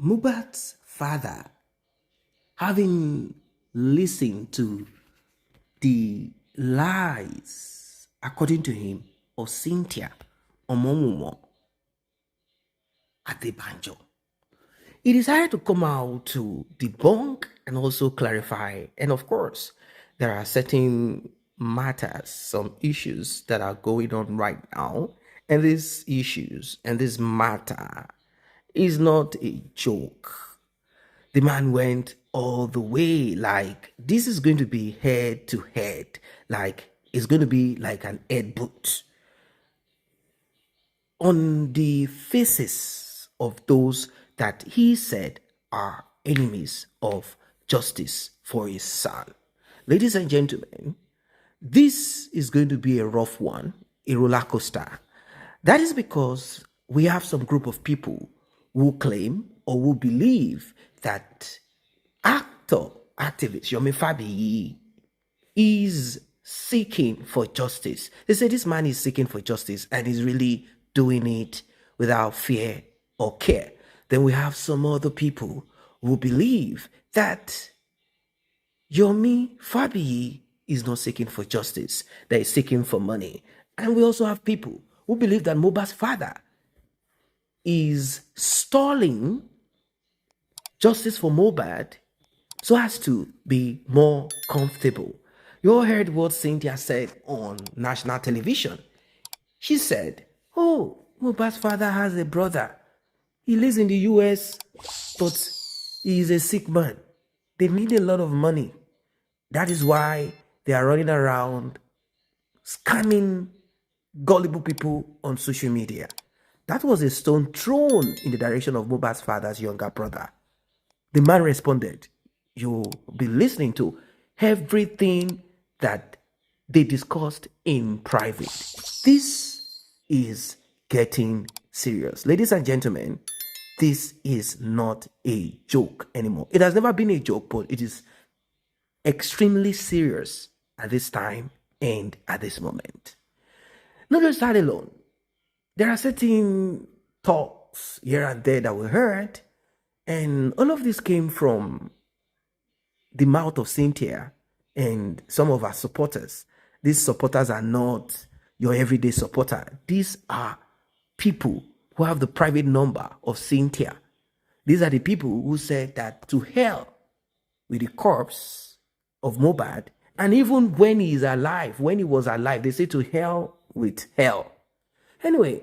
Mohbad's father, having listened to the lies, according to him, of Cynthia Omomumo at the Banjo, he decided to come out to debunk and also clarify. And of course, there are certain matters, some issues that are going on right now. And these issues and this matter is not a joke. The man went all the way, like this is going to be head to head, like it's going to be like an head boot on the faces of those that he said are enemies of justice for his son. Ladies and gentlemen, this is going to be a rough one, a roller coaster. That is because we have some group of people who claim or who believe that activist Yomi Fabiyi is seeking for justice. They say this man is seeking for justice and is really doing it without fear or care. Then we have some other people who believe that Yomi Fabiyi is not seeking for justice, that is seeking for money. And we also have people who believe that Mohbad's father is stalling justice for Mbad so as to be more comfortable. You all heard what Cynthia said on national television. She said, oh, Mohbad's father has a brother. He lives in the US, but he is a sick man. They need a lot of money. That is why they are running around scamming gullible people on social media. That was a stone thrown in the direction of Mohbad's father's younger brother. The man responded, you'll be listening to everything that they discussed in private. This is getting serious. Ladies and gentlemen, this is not a joke anymore. It has never been a joke, but it is extremely serious at this time and at this moment. Not just that alone. There are certain talks here and there that we heard, and all of this came from the mouth of Cynthia and some of our supporters. These supporters are not your everyday supporter. These are people who have the private number of Cynthia. These are the people who said that to hell with the corpse of Mohbad. And even when he is alive, when he was alive, they say to hell with hell. Anyway,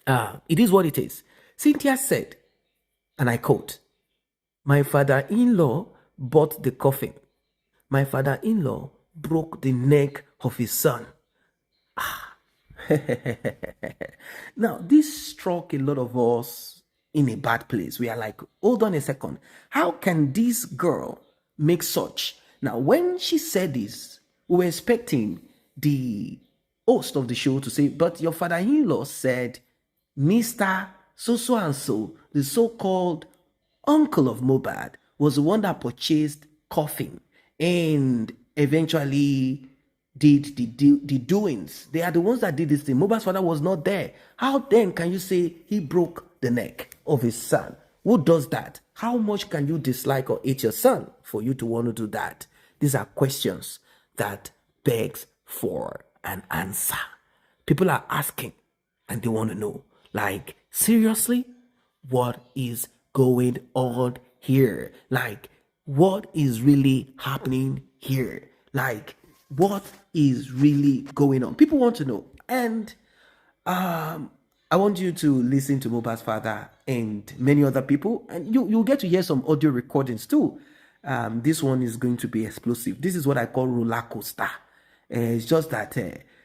it is what it is. Cynthia said, and I quote, my father-in-law bought the coffin. My father-in-law broke the neck of his son. Now, this struck a lot of us in a bad place. We are like, hold on a second. How can this girl make such? Now, when she said this, we were expecting the host of the show to say, but your father-in-law said, Mr. So and so, the so-called uncle of Mohbad, was the one that purchased coffin and eventually did the doings. They are the ones that did this thing. Mohbad's father was not there. How then can you say he broke the neck of his son? Who does that? How much can you dislike or hate your son for you to want to do that? These are questions that begs for an answer. People are asking and they want to know, like, seriously, what is going on here? Like, what is really happening here? Like, what is really going on? People want to know. And I want you to listen to Mohbad's father and many other people, and you'll get to hear some audio recordings too. This one is going to be explosive. This is what I call roller coaster. It's just that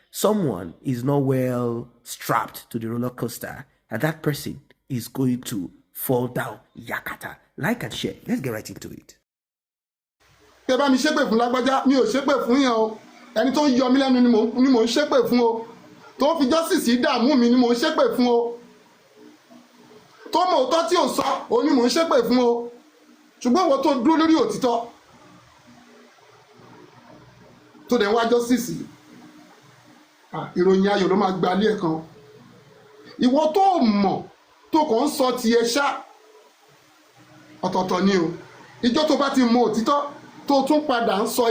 someone is not well strapped to the roller coaster, and that person is going to fall down yakata. Like and share. Let's get right into it. Tẹ́ bá mi ṣépè fún lágbájá, mi ò ṣépè fún yẹn o. Ẹni tó ń yọ mí lẹ́nu ni mò ń ṣépè fún o. Tó fi justice dààmú mi ni mò ń ṣépè fún o. Tó mọ òótọ́ tí ò sọ, òun ni mò ń ṣépè fún o. Ṣùgbọ́n ìwọ tó dúró lórí òtítọ́, tó dẹ̀ wá justice, ìròyìn ayọ̀ ló máa gba ilé kan. Ìwọ tó mọ̀ tó kàn ń sọ tiẹ̀ ṣá, ọ̀tọ̀ọ̀tọ̀ ni o ìjọ tó bá ti mọ òtítọ́ tó tún padà ń sọ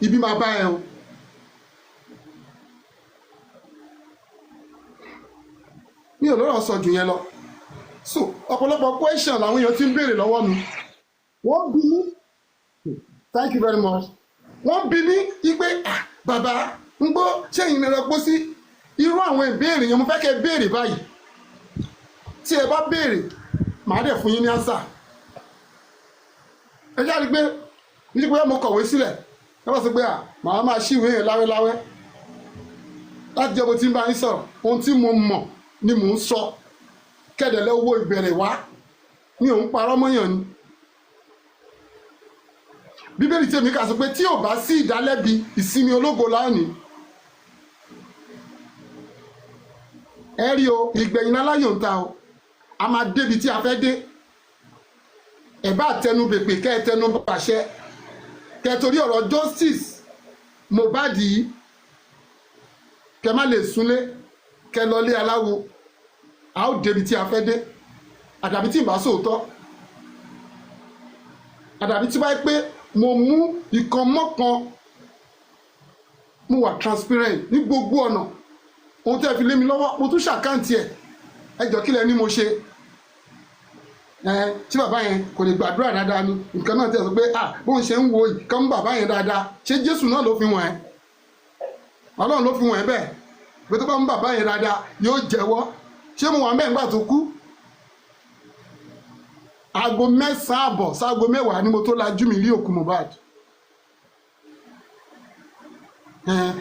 ibi máa bá ẹ o. mi ò lọ́rọ̀ sọ jù yẹn lọ so ọ̀pọ̀lọpọ̀ question làwọn èèyàn ti ń béèrè lọ́wọ́ mi wọ́n bí mi thank you very much wọ́n bí mi wípé bàbá ń gbọ́ ṣé ìnira pọ́ sí irú àwọn ìbéèrè yẹn mo fẹ́ kẹ́ béèrè báyìí tí ẹ bá béèrè màá dẹ̀ fún yín ní ánsà ẹ jáde pé nítorí pé mo kọ̀wé sílẹ̀ ẹ bá sọ pé màá máa ṣí ìwé yẹn láwẹ́láwẹ́ láti jẹ́ bó ti ń bá yín sọ̀rọ̀ ohun tí mo mọ̀ ni mò ń sọ kẹ́dẹ̀lẹ́ owó ìbẹ̀rẹ̀ wá mi ò ń parọ́ mọ́yàn ni bíbélì tèmi kà sọ pé tí ò bá sí ìdálẹ́bi ìsinmi ológo láàánú ẹ rí o ìgbẹ̀yìn aláyọ̀ ń ta o a máa débi tí a fẹ́ dé ẹ bá tẹnu bèpè kẹ́ ẹ tẹnu pàṣẹ kẹ́ ẹ torí ọ̀rọ̀ justice Mohbad yìí kẹ́ má lè súnlé kẹ́ lọ lé aláwo a ó débi tí a fẹ́ dé àdàbí tí ì bá sòótọ́ àdàbí tí bá yẹ pé mo mú ìkan mọ́kan mo wà transparent ní gbogbo ọ̀nà ohun tẹ́ fi lé mi lọ́wọ́ mo tún ṣàkáǹtì ẹ̀ ẹ jọ kílẹ̀ ni mo ṣe tí bàbá yẹn kò lè gbàdúrà dáadáa ni nǹkan náà tẹ̀ sọ pé bóun ṣe ń wo ìkan mú bàbá yẹn dáadáa ṣé Jésù náà ló fi wọ̀n ẹ́ Ọlọ́run ló fi wọ̀n ẹ́ bẹ́ẹ̀ pé tó bá mú bàbá yẹn dáadáa yóò jẹ́wọ́ ṣé mo wà mẹ́rin gbà tó kú aago 9:00 àbọ̀ sáago 10 ni mo tó lajú mi rí òkú Mohbad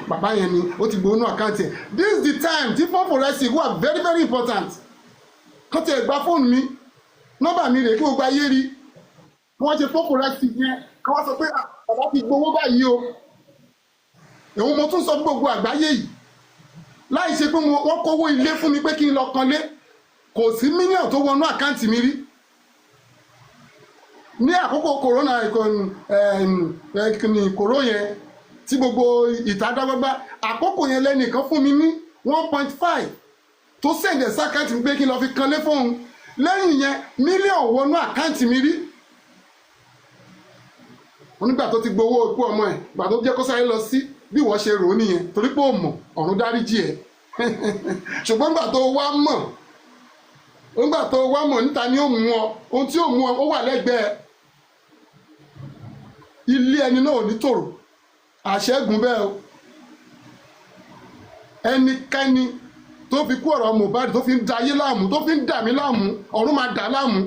bàbá yẹn ni ó ti gbóná àkáǹtì ẹ̀ this is the time tí fọ́ọ̀fù rẹ̀ sì wà very very important kọ́ tẹ̀ gba fóònù mi nọ́mbà mi rèé kí gbogbo ayé rí wọ́n ṣe fọ́ọ̀fù rẹ̀ sì yẹn kí wọ́n sọ pé bàbá ti gbowó báyìí o èwo mo tún sọ fún gbogbo àgbáyé yìí láì ṣe pé wọ́n kówó ilé fún mi pé kí n lọ kanlé kò sí mílíọ̀nù tó wọnú àkáǹtì mi rí ní àkókò kòrónà kòró yẹn tí gbogbo ìta dágbágbá àkókò yẹn lẹ́nìkan fún mi ní 1.5 tó sẹ̀dẹ̀ sákàǹtì mi pé kí n lọ fi kanlé fóun lẹ́yìn yẹn mílíọ̀nù wọnú àkáǹtì mi rí onígbà tó ti gbowó ikú ọmọ ẹ̀ gbà tó jẹ́ kó sáré lọ sí bí wọ́n ṣe rò ó nìyẹn torí pé ó mọ̀ ọ̀run dáríjì ẹ̀ ṣùgbọ́n nígbà tó wá mọ̀ níta ni ó mú ọ ohun tí ó mú ọ ó wà lẹ́gbẹ̀ẹ́ ilé ẹni náà ò ní tòrò àṣẹ́gun bẹ́ẹ̀ o ẹnikẹ́ni tó fi kú ọ̀rọ̀ Mohbad tó fi ń da ayé láàmú tó fi ń dà mí láàmú ọ̀run máa dà láàmú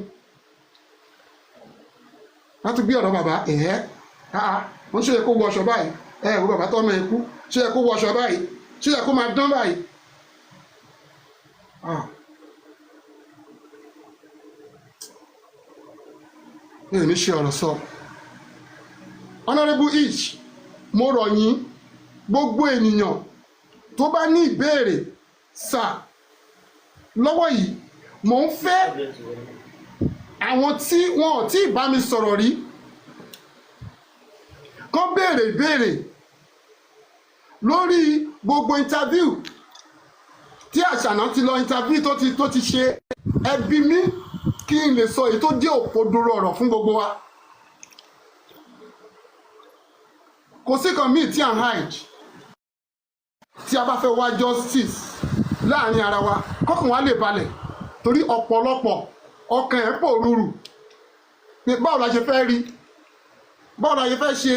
láti gbé ọ̀rọ̀ bàbá wọ́n ṣe yẹ kó wọ ọṣọ báyìí wo bàbá tọ́mọ ẹ kú ṣe yẹ kó wọ ọṣọ báyìí ṣe yẹ kó máa dán báyìí mi ò ní ṣe ọ̀rọ̀ sọ Honourable Ish mo rọ̀ yín gbogbo ènìyàn tó bá ní ìbéèrè sà lọ́wọ́ yìí mò ń fẹ́ àwọn tí wọn ò tí ì bá mi sọ̀rọ̀ rí kán béèrè ìbéèrè lórí gbogbo interview tí Àṣànà ti lọ interview tó ti ṣe ẹbí mi kí n lè sọ èyí tó jẹ́ òkodoro ọ̀rọ̀ fún gbogbo wa. Kò sí kan míì tí à ń hide tí a bá fẹ́ wá justice láàrin ara wa kọ́kàn wa lè balẹ̀ torí ọ̀pọ̀lọpọ̀ ọkàn ẹ̀ pòrúurù pé báwo la ṣe fẹ́ rí báwo la ṣe fẹ́ ṣe.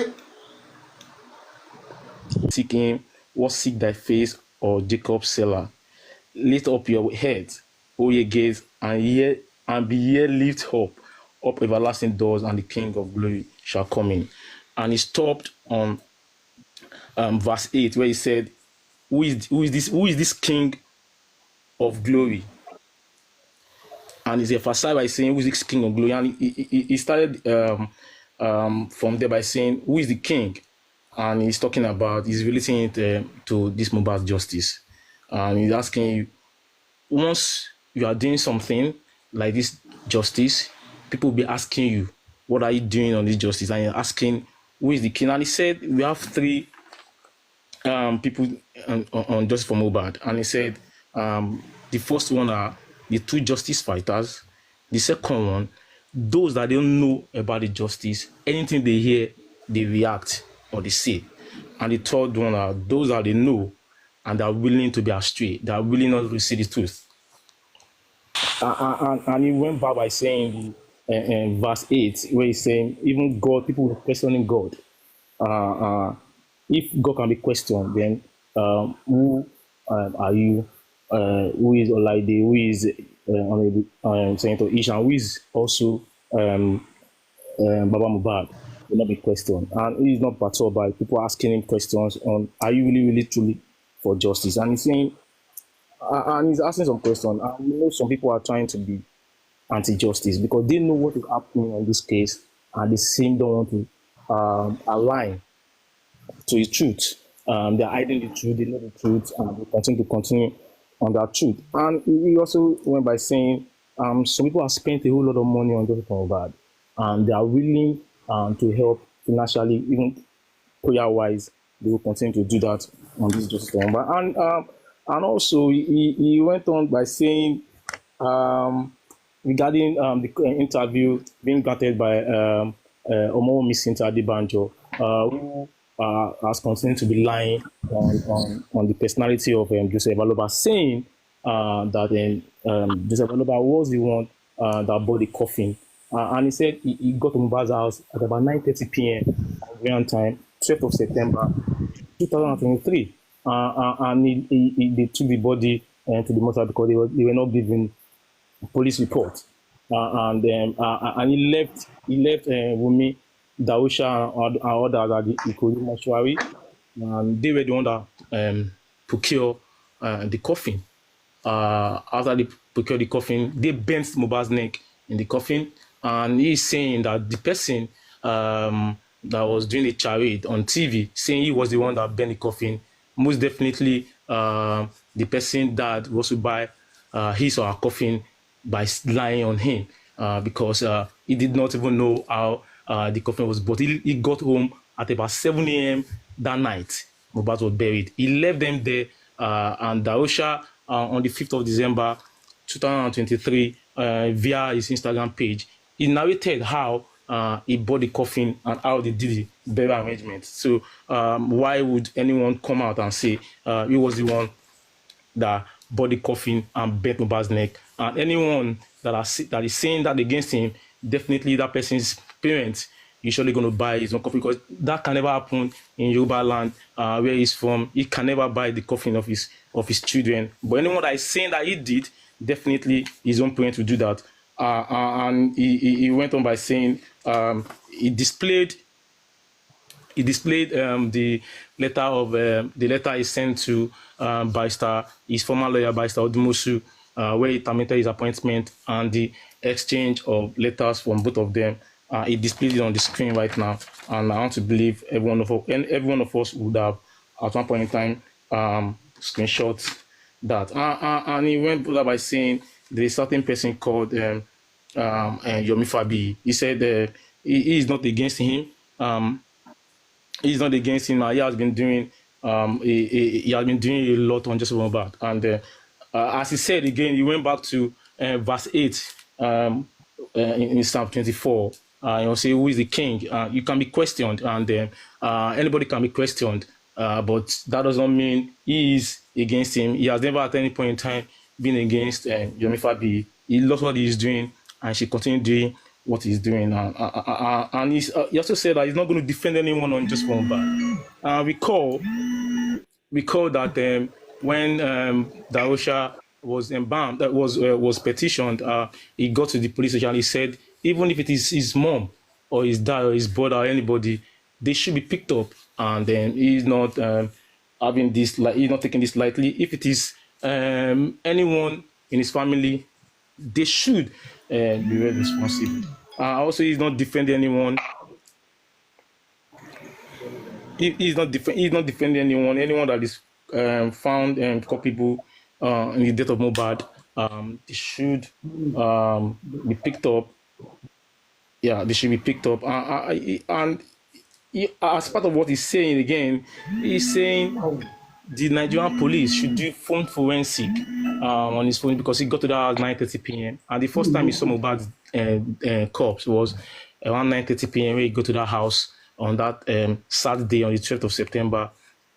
Seeking what seek thy face or Jacob's seller. Lift up your head, O ye gates, and be ye lift up everlasting doors, and the King of glory shall come in. And he stopped on verse 8, where he said, Who is this King of glory? And he's emphasized by saying, Who is this King of glory? And he started from there by saying, Who is the King? And he's talking about, he's relating it to this Mbad justice. And he's asking you, once you are doing something like this justice, people will be asking you, what are you doing on this justice? And you're asking, who is the king? And he said, we have 3 people on justice for Mbad. And he said, the first one are the 2 justice fighters. The second one those that don't know about the justice, anything they hear, they react or they say. And the third one are those that they know and are willing to be astray, that are willing not to see the truth. And he went back by saying, verse 8, where he's saying, even God, people were questioning God. If God can be questioned, then who are you? Who is Olaide? Who is Senator Ishan? Who is also Baba Mbad? Will not be questioned, and he is not perturbed by people asking him questions on, are you really, really, truly for justice? And he's saying, and he's asking some questions. And we know some people are trying to be anti-justice because they know what is happening in this case, and they seem don't want to align to the truth. They're hiding the truth, they know the truth, and they continue on that truth. And he also went by saying, some people have spent a whole lot of money on justice for Mbad, and they are willing to help financially, even prayer-wise. They will continue to do that on this justice for Mbad. And also, he went on by saying, regarding the interview being granted by Omo Misinta Adebanjo, who has continued to be lying on the personality of Joseph Aloba, saying that Joseph Aloba was the one that bought the coffin. And he said he got to Mbad's house at about 9:30 p.m. Nigerian time, 12th of September 2023. And they took the body to the mortuary because they were not giving police report. And he left Wumi, Dausha, and others at the Ikorodu mortuary. And they were the one that procured the coffin. After they procured the coffin, they bent Mohbad's neck in the coffin. And he's saying that the person that was doing the charade on TV, saying he was the one that bent the coffin, most definitely the person that was to buy his or her coffin by lying on him, because he did not even know how the coffin was bought. He got home at about 7 a.m. that night. Mohbad was buried. He left them there, and Daosha on the 5th of December 2023 via his Instagram page, he narrated how he bought the coffin and how they did the burial arrangement. So why would anyone come out and say he was the one that bought the coffin and bent Mohbad's neck? And anyone that is saying that against him, definitely that person's parents usually going to buy his own coffin, because that can never happen in Yoruba land, where he's from. He can never buy the coffin of his children. But anyone that is saying that he did, definitely his own parents will do that. And he went on by saying he displayed the letter he sent to his former lawyer, Barrister Odumosu, where he terminated his appointment, and the exchange of letters from both of them. He displayed it on the screen right now, and I want to believe every one of us would have at one point in time screenshot that. And he went by saying there's a certain person called Yomi Fabi. He said he is not against him. He's not against him. He has been doing he has been doing a lot on Joseph Mbad. And as he said again, he went back to verse 8 in Psalm 24. Say, who is the king? You can be questioned, and anybody can be questioned, but that does not mean he is against him. He has never at any point in time been against Yomi Fabi. He loves what he is doing, and she continued doing what he's doing. And he also said that he's not going to defend anyone on just one bad. Recall that when Daosha was embalmed, that was petitioned, he got to the police station and he said, even if it is his mom or his dad or his brother or anybody, they should be picked up. And then he's not having this, like, he's not taking this lightly. If it is anyone in his family, they should be very responsible. Also, he's not defending anyone. He's not defending anyone. Anyone that is found culpable in the death of Mohbad, they should be picked up. Yeah, they should be picked up. And as part of what he's saying again, he's saying the Nigerian police should do phone forensic on his phone, because he got to that at 9:30 p.m. And the first time he saw Mohbad's corpse was around 9:30 p.m. when he go to that house on that Saturday on the 12th of September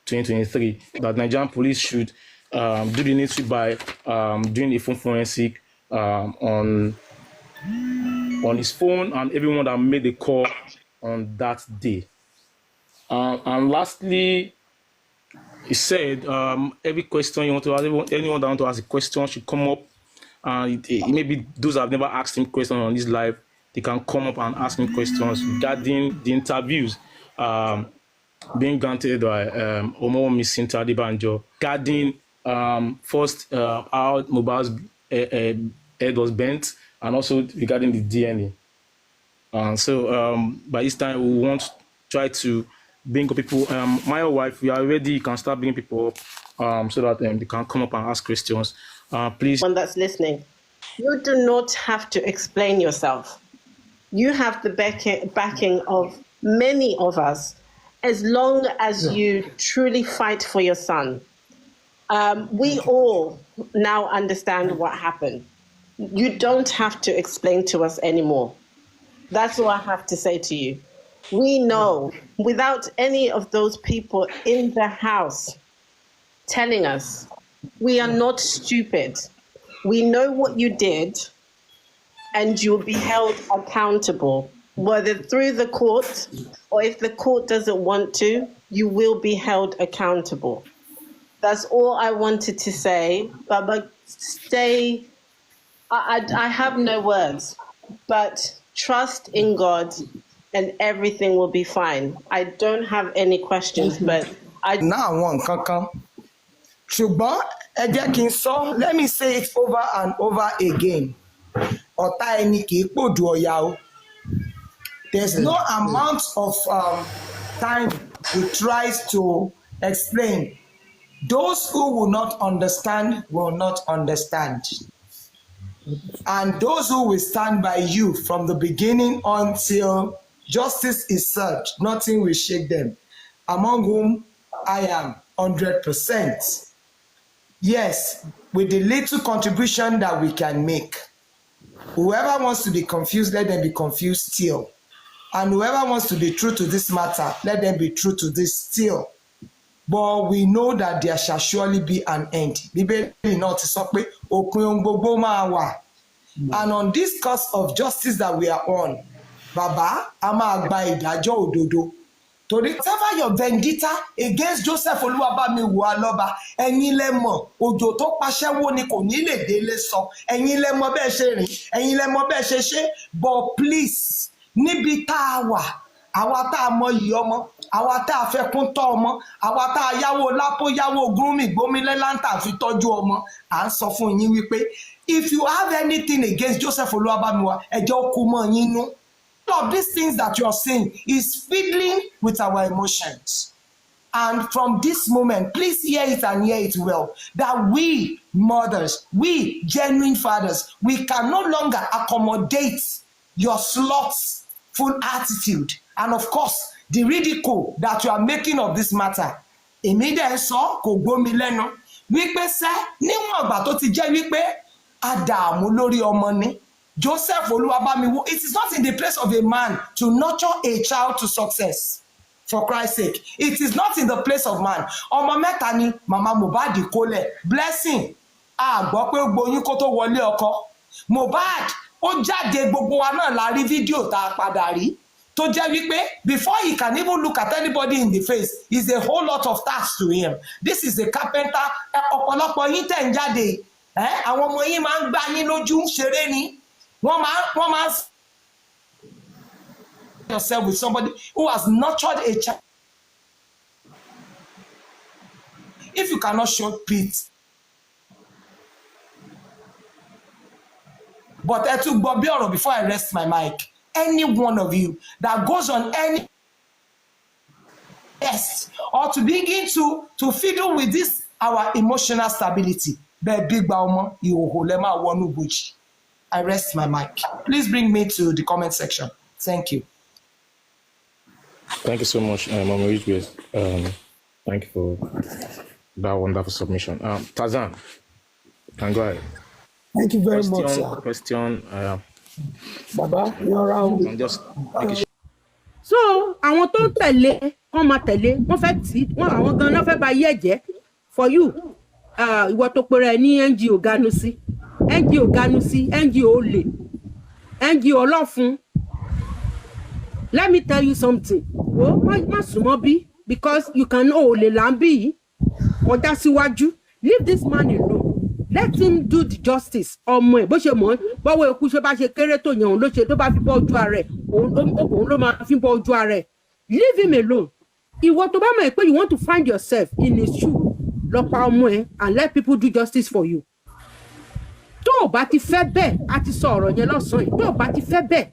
2023. That Nigerian police should do the necessary by doing a phone forensic on his phone and everyone that made the call on that day. And lastly, he said every question you want to ask, anyone that want to ask a question should come up. Maybe those that have never asked him questions on his live, they can come up and ask him questions regarding the interviews being granted by Omo Misinta Adebanjo, regarding first how Mohbad's head was bent, and also regarding the DNA. So by this time, we want to try to bring up people. My wife, we are ready. You can start bringing people up so that they can come up and ask questions. Please. One that's listening, you do not have to explain yourself. You have the backing of many of us, as long as you truly fight for your son. We all now understand what happened. You don't have to explain to us anymore. That's all I have to say to you. We know, without any of those people in the house telling us, we are not stupid. We know what you did, and you'll be held accountable, whether through the court or if the court doesn't want to, you will be held accountable. That's all I wanted to say. But stay, I have no words, but trust in God and everything will be fine. I don't have any questions, but I... Now one kankan. Ṣùgbọ́n ẹ jẹ́ kí n sọ, let me say it over and over again. Ọ̀tá ẹni kì í pòdù ọ̀yà o. There's no amount of time we try to explain. Those who will not understand will not understand. And those who will stand by you from the beginning until justice is served, nothing will shake them, among whom I am 100%. Yes, with the little contribution that we can make. Whoever wants to be confused, let them be confused still. And whoever wants to be true to this matter, let them be true to this still. But we know that there shall surely be an end. Bíbélì náà ti sọ pé òpin ohun gbogbo máa wà. And on this cause of justice that we are on, Bàbá, a máa gba ìdájọ́ òdodo. Torí whatever your vendetta against Joseph Olúwabámiwò Alọ́ba, ẹ̀yin lẹ mọ̀, òjò tó paṣẹ́wó ni kò ní lè délé sọ, ẹ̀yin lẹ mọ̀ bẹ́ẹ̀ ṣe rìn, ẹ̀yin lẹ mọ̀ bẹ́ẹ̀ ṣe ṣe, but please, níbi tá a wà, àwa tá a mọ iyì ọmọ, àwa tá a fẹ́ kún tọ́ ọmọ, àwa tá a yáwó lápò yáwó gúnmì gbómìnlẹ́ láǹtà fi tọ́jú ọmọ, à ń sọ fún yín wípé if you have anything against Joseph Olúwabámiwò, ẹ jẹ́ ó kú mọ́ yín nú. All of these things that you are saying is fiddling with our emotions. And from this moment, please hear it and hear it well, that we mothers, we genuine fathers, we can no longer accommodate your slothful attitude. And of course, the ridicule that you are making of this matter. Èmi dẹ̀ sọ kò gbómi lẹ́nu wípé sẹ́ níwọ̀n ìgbà tó ti jẹ́ wípé àdààmú lórí ọmọ ni. Joseph Olúwabámiwò, it is not in the place of a man to nurture a child to success. For Christ's sake, it is not in the place of man. Ọmọ mẹ́ta ni Mama Mohbad kólẹ̀. Blessing, a gbọ́ pé ó gboyún kó tó wọlé ọkọ. Mohbad, ó jáde gbogbo wa náà la rí fídíò tá a padà rí. Tó jẹ́ wípé before he can even look at anybody in the face, is a whole lot of tasks to him. This is a carpenter. Ọ̀pọ̀lọpọ̀ yín tẹ̀ ń jáde. Àwọn ọmọ yín máa ń gbá yín lójú ṣeré ni. One man yourself with somebody who has nurtured a child. If you cannot show pity, but ẹ tún gbọ́ bí ọ̀rọ̀ before I rest my mic, any one of you that goes on any test or to begin to fiddle with this our emotional stability, bẹ́ẹ̀ bí gba ọmọ ìhòòhò lẹ́ máa wọnú bùjì. I rest my mic. Please bring me to the comment section. Thank you. Thank you so much, Mama Ridgeways. Thank you for that wonderful submission. Tarzan, can go ahead. Thank you very much, sir. Question. Bàbá yọra o. I'm just making sure. So àwọn tó ń tẹ̀lé wọ́n máa tẹ̀lé wọ́n fẹ́ tì wọ́n àwọn gan-an fẹ́ ba yé ẹ̀jẹ̀ for you ìwọ tó pèrè ẹ ní NGO ganu sí NGO olè NGO ọlọ́fun. Let me tell you something wo má súnmọ́ bí because you can olè là ń bí yìí ọjà síwájú leave this man alone. Let him do the justice. Ọmọ ẹ̀ bó ṣe mọ̀ bọ́wọ́ eku ṣe bá ṣe kéré tó yẹn òun ló ṣe tó bá fi bọ́ ojú ara ẹ̀ òun ló máa fi bọ́ ojú ara ẹ̀. Leave him alone. Ìwọ tó bá mọ̀ pé you want to find yourself in his shoe lọ pa ọmọ ẹ̀ and let people do justice for you. Tó o bá ti fẹ́ bẹ́ẹ̀ a ti sọ ọ̀rọ̀ yẹn lọ́sàn-án yìí tó o bá ti fẹ́ bẹ́ẹ̀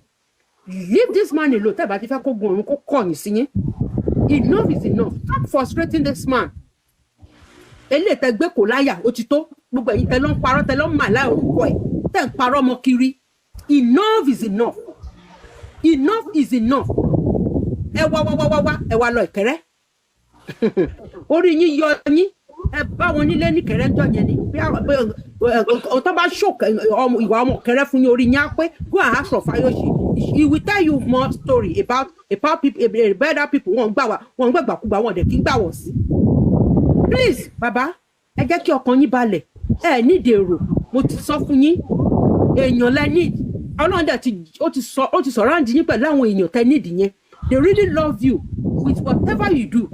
leave this man alone tẹ́ ẹ bá ti fẹ́ kó gun òun kó kọ̀yìn sí yín. Enough is enough. Stop frustrating this man. Eléyìí tẹ́ gbé kò láyà ó ti tó gbogbo ẹ̀yin tẹ́ ló ń parọ́ tẹ́ ló ń mà láì orúkọ ẹ̀ tẹ́ ń parọ́ ọmọ kiri. Enough is enough. Enough is enough. Ẹ wá lọ Ìkẹrẹ́. Orí yín yọ yín ẹ bá wọn nílé ní Ìkẹrẹ́ ńjọ́ yẹn ni bí ọ̀tọ́ bá ṣòkè ìwà ọmọ Ìkẹrẹ́ fún yín orí yín á pé go and ask for Fáyọ̀ṣe. He will tell you more story about people better people wọn gbàgbàkúgbà wọn dẹ̀ kí gbà wọ̀ sí. Please baba ẹ jẹ́ kí ọkàn yín balẹ̀ ẹ nídìí èrò mo ti sọ fún yín èèyàn lẹ need Ọlọ́run dẹ̀ ó ti surround yín pẹ̀lú àwọn èèyàn tẹ need yẹn they really love you with whatever you do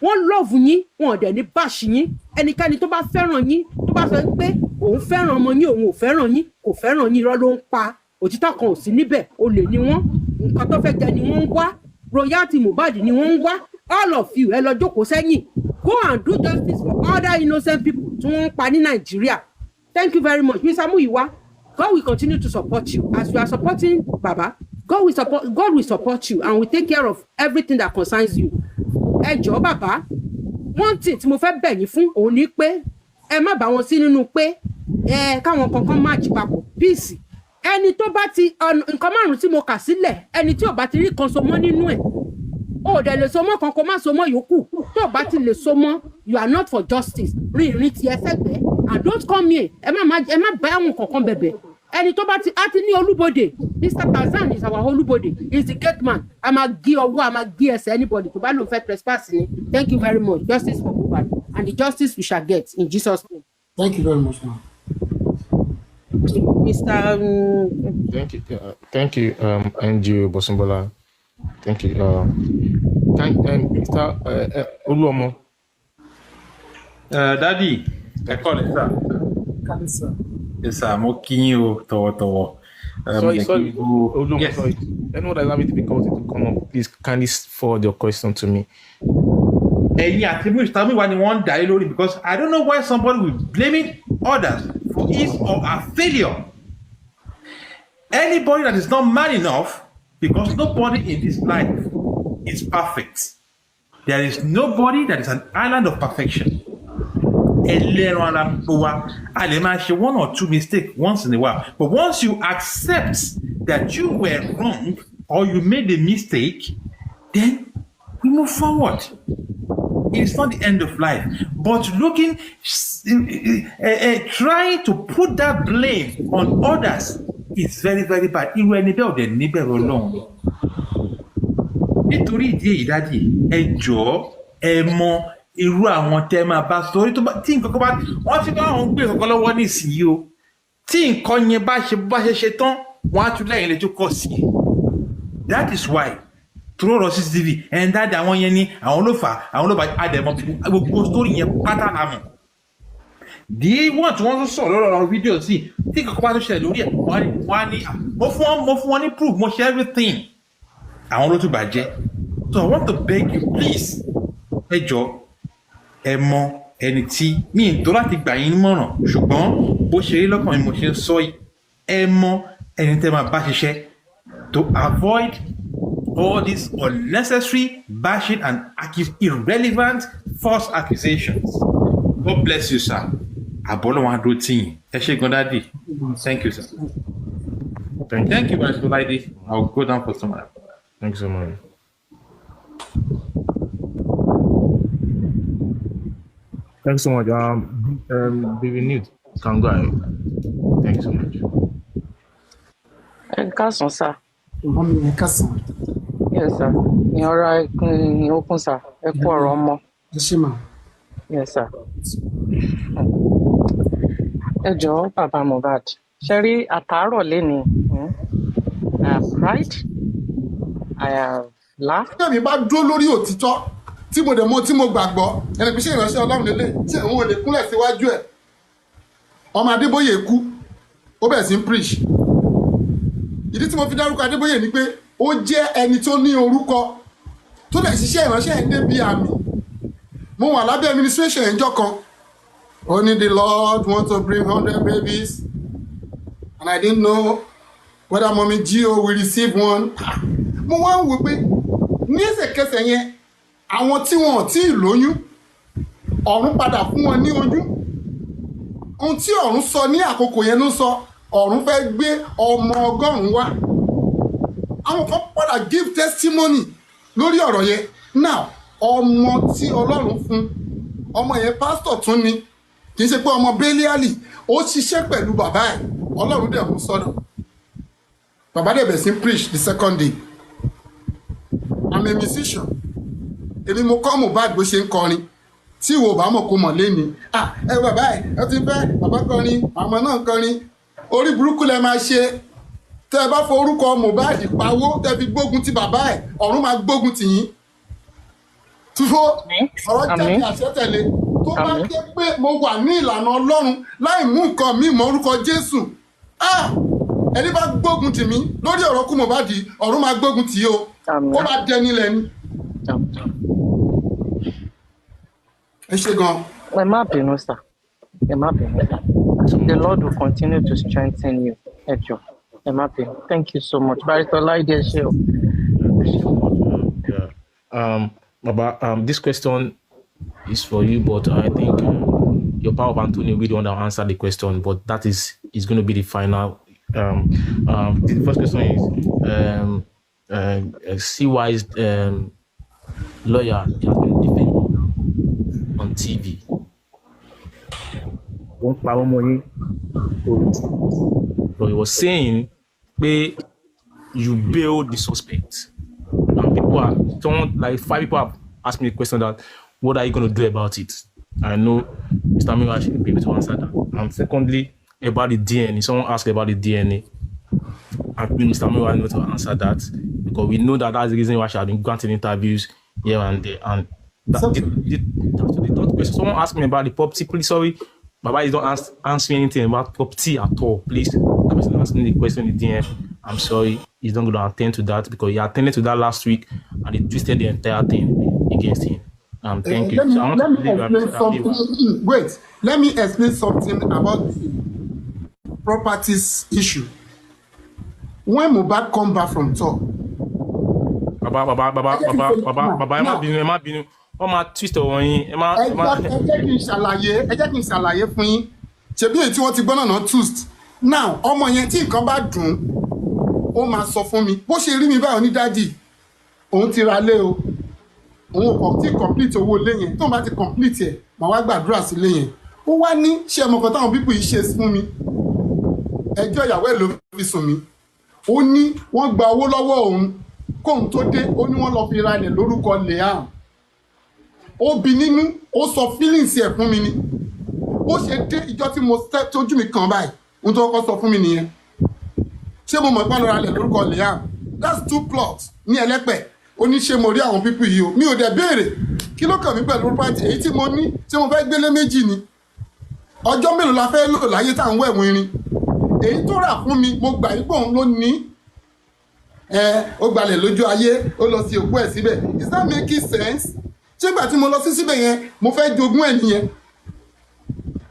wọ́n love yín wọn dẹ̀ ní báṣì yín ẹnikẹ́ni tó bá fẹ́ràn yín tó bá sọ pé òun fẹ́ràn ọmọ yín òun ò fẹ́ràn yín kò fẹ́ràn yín irọ́ ló ń pa òtítọ́ kan ò sí níbẹ̀ olè ni wọ́n nǹkan tó fẹ́ jẹ ni wọ́n ń wá royalty Mohbad ni wọ́n ń wá all of you ẹ lọ jókòó sẹ́yìn go and do justice for other innocent people tí wọ́n ń pa ní Nàìjíríà. Thank you very much Mr. Muyiwa. God will continue to support you as you are supporting Baba. God will support you and will take care of everything that concerns you. Ẹ jọ̀ọ́ bàbá one thing tí mo fẹ́ bẹ̀ yín fún òun ni pé ẹ má bá wọn sí nínú pé káwọn kankan má jí papọ̀ peace. Ẹni tó bá ti nǹkan márùn-ún tí mo kà sílẹ̀ ẹni tí ò bá ti rí kan so mọ́ nínú ẹ̀ ó dẹ̀ lè so mọ́ kan kó má so mọ́ yòókù tó bá ti lè so mọ́ you are not for justice rí ti ẹsẹ̀ gbẹ́ and don't come here ẹ má bá àwọn kankan bẹ̀bẹ̀ ẹni tó bá ti á ti ní olúbodè Mr. Tarzan is our olúbodè he is the gate man a máa gé ọwọ́ a máa gé ẹsẹ̀ anybody tó bá lóun fẹ́ trespass ni. Thank you very much justice for Mohbad and the justice we shall get in Jesus' name. Thank you very much ma. Mr. Thank you, NGO Bosumbola. Thank you. Mr. Oluomo. Daddy, ẹ kọ́ lẹ́ sà. Kàlẹ́ sà. Yes, sir. Mo kí yín o tọ̀wọ̀tọ̀wọ̀. Sorry. Oluomo, Yes. sorry. Anyone that is having difficulty to come up, please kindly forward your question to me. Ẹ̀yin àti Mr. Muyiwa ni wọ́n ń dà lé lórí because I don't know why somebody will blaming others for his or her failure. Anybody that is not man enough, because nobody in this life is perfect. There is nobody that is an island of perfection. Ẹlẹ́ran ara gbogbo wa, a lè máa ṣe one or two mistakes once in a while. But once you accept that you were wrong or you made a mistake, then we move forward. It's not the end of life. But trying to put that blame on others is very, very bad. Irú ẹni bẹ́ẹ̀ ò dẹ̀ níbẹ̀rù Ọlọ́run. Nítorí ìdí èyí dájì, ẹ jọ̀ọ́ ẹ mọ irú àwọn tẹ́ máa bá sọ tí nǹkan kan bá wọ́n ti bá àwọn gbé nǹkan lọ́wọ́ nísìnyí o. Tí nǹkan yẹn bá ṣe tán, wọ́n á tún lẹ́yìn lè tún kọ̀ sí. That is why tó rọrọ CCTV ẹ̀ ń dáadáa àwọn yẹn ní àwọn ló fà àdẹ̀mọ́ gbogbo sórí yẹn pátá lámù. Di wọ́n tí wọ́n tún sọ̀rọ̀ lọ́rọ̀ fídíò sí tí kankan bá tó ṣẹlẹ̀ lórí ẹ̀ wọ́n á ní mo fún wọn ní proof mo ṣe everything àwọn ló tún bàjẹ́. So I want to beg you please ẹ jọ̀ọ́ ẹ mọ ẹni tí mi ń tó láti gbà yín mọ̀ràn ṣùgbọ́n bó ṣe rí lọ́kàn mi mo ṣe ń sọ yìí ẹ mọ ẹni tẹ́ máa bá ṣiṣẹ́ to avoid all these unnecessary bashing and irrelevant false accusations. God bless you, sir. Abọ́lọ́wọ́n adó tíyìn. Ẹ ṣé gan daddy. Thank you, sir. Thank you, Mr. Lady. I'll go down for some. Thanks so much. Thanks so much. Be renewed. Can go ahead. Thanks so much. Káàsán sá. ọmọ mi ẹ kásán. Yes sir. Ìyanra okun sá. Ẹ kú ọ̀rọ̀ ọmọ. ẹ ṣé mà. Yes sir. Ẹ jọ̀ọ́ bàbá Mohbad. Ṣé rí àtàárọ̀ lénìí? I have cried. I have laughed. Bí èmi bá dúró lórí òtítọ́ tí mo dẹ̀ mọ̀ tí mo gbàgbọ́ ẹni pé ṣé ìránṣẹ́ Ọlọ́run lélẹ̀ ṣé òun ò lè kúnlẹ̀ síwájú ẹ̀. Ọmọ Adébóyè kú ó bẹ̀rẹ̀ sí ń preach. Ìdí tí mo fi dárúkọ Adébóyè ni pé ó jẹ́ ẹni tó ní orúkọ tó lè ṣiṣẹ́ ìránṣẹ́ ẹ̀ débi àmì. Mo wà lábẹ́ administration ẹ̀jọ́ kan. Only the Lord want to bring 100 babies and I didn't know whether mommy Gio will receive one. Mo wá ń wò pé ní ẹsẹ̀kẹsẹ̀ yẹn àwọn tí wọn ò tí ì lóyún ọ̀run padà fún wọn ní oyún. Ohun tí ọ̀run sọ ní àkókò yẹn ló sọ ọ̀run fẹ́ gbé ọmọ 100 wá. Àwọn kan padà give testimony lórí ọ̀rọ̀ yẹn. Now ọmọ tí Ọlọ́run fún ọmọ yẹn pásítọ̀ tún ni kì í ṣe pé ọmọ bẹ́líálì ó ṣiṣẹ́ pẹ̀lú bàbá ẹ̀ Ọlọ́run dẹ̀ mú sọ́dọ̀. Bàbá dẹ̀ bẹ̀ sí preach the second day. I'm a musician. Èmi mo kọ́ Mohbad bó ṣe ń kọrin. Tí ìwọ bá mọ̀ kó mọ̀ léni. Ẹ bàbá ẹ̀ ẹ ti fẹ́ bàbá kọrin àmọ́ náà kọrin. Orí burúkú lẹ máa ṣe. Tẹ́ ẹ bá fọ orúkọ Mohbad pawó tẹ́ fi gbógun ti bàbá ẹ̀ ọ̀run máa gbógun tì yín. Túfó ọ̀rọ̀ jáde àṣẹ tẹ̀lé. Tó bá jẹ́ pé mo wà ní ìlànà Ọlọ́run láì mú nǹkan mi mọ́ orúkọ Jésù. Ẹni bá gbógun tì mí lórí ọ̀rọ̀ kú Mohbad ọ̀run máa gbógun tì í o. Ó máa dẹni lẹ́ni. Ẹ ṣé gan. Ẹ má bínú sir. Ẹ má bínú. The Lord will continue to strengthen you. Ẹ jọ̀ọ́. Ẹ má bínú. Thank you so much. Barrister Láìdé ṣé o. Baba, this question is for you, but I think your power of Anthony will be the one that will answer the question, but that is going to be the final. The first question is, CY's lawyer has been defended on TV. But he was saying, you bailed the suspect. And people are, like 5 people have asked me the question that, what are you going to do about it? I know Mr. Miwa should be able to answer that. And secondly, about the DNA. Someone asked about the DNA. I think Mr. Miwa knows to answer that because we know that that's the reason why she has been granting interviews here and there. And the third question, someone asked me about the property. Please, sorry, Baba, you don't answer me anything about property at all. Please, the person asking the question in the DM. I'm sorry, he's not going to attend to that because he attended to that last week and he twisted the entire thing against him. Thank you. Let me explain something about the properties issue. When Mbad come back from tour, Baba, ẹ má bínú. Wọ́n máa twist ọ̀rọ̀ yín. Ẹ jẹ́ kí n ṣàlàyé fún yín. Ṣebí èyí tí wọ́n ti gbọ́ náà twist. Now, ọmọ yẹn tí nǹkan bá dùn, ó máa sọ fún mi. Bó ṣe rí mi báyìí ní dádì, òun ti ra lé o. Òun kò tí complete owó lé yẹn. Tóun bá ti complete ẹ̀, màá wá gbàdúrà sí lé yẹn. Ó wá ní ṣé ọmọ kan táwọn pípù yìí ṣe fún mi. Ẹjọ́ ìyàwó ẹ̀ ló fi sùn mí. Ó ní wọ́n gba owó lọ́wọ́ òun. Kóun tó dé, ó ní wọ́n lọ fi ra ilẹ̀ lórúkọ Liam. Ó bi nínú, ó sọ feelings ẹ̀ fún mi ni. Ó ṣe dé ìjọ tí mo tójú mi kàn báyìí. Ohun tó kọ́ sọ fún mi nìyẹn. Ṣé mo mọ̀ pé lọ́ra ilẹ̀ lórúkọ Liam? That's 2 plots ní Ẹlẹ́pẹ̀. Ó ní ṣé mo rí àwọn pípù yìí o. Mi ò dẹ̀ béèrè. Kí ló kàn mí pẹ̀lú property? Èyí tí mo ní tí mo fẹ́ gbélé méjì ni. Ọjọ́ mélòó la fẹ́ lò láyé tá à ń wẹ̀ wọ́n irin? Èyí tó rà fún mi, mo gbà yí pé òun ló ní. Ó gbalẹ̀ lójú ayé, ó lọ sí òkú ẹ̀ síbẹ̀. Is that making sense? Ṣé ìgbà tí mo lọ sí síbẹ̀ yẹn, mo fẹ́ jogún ẹ̀ nìyẹn?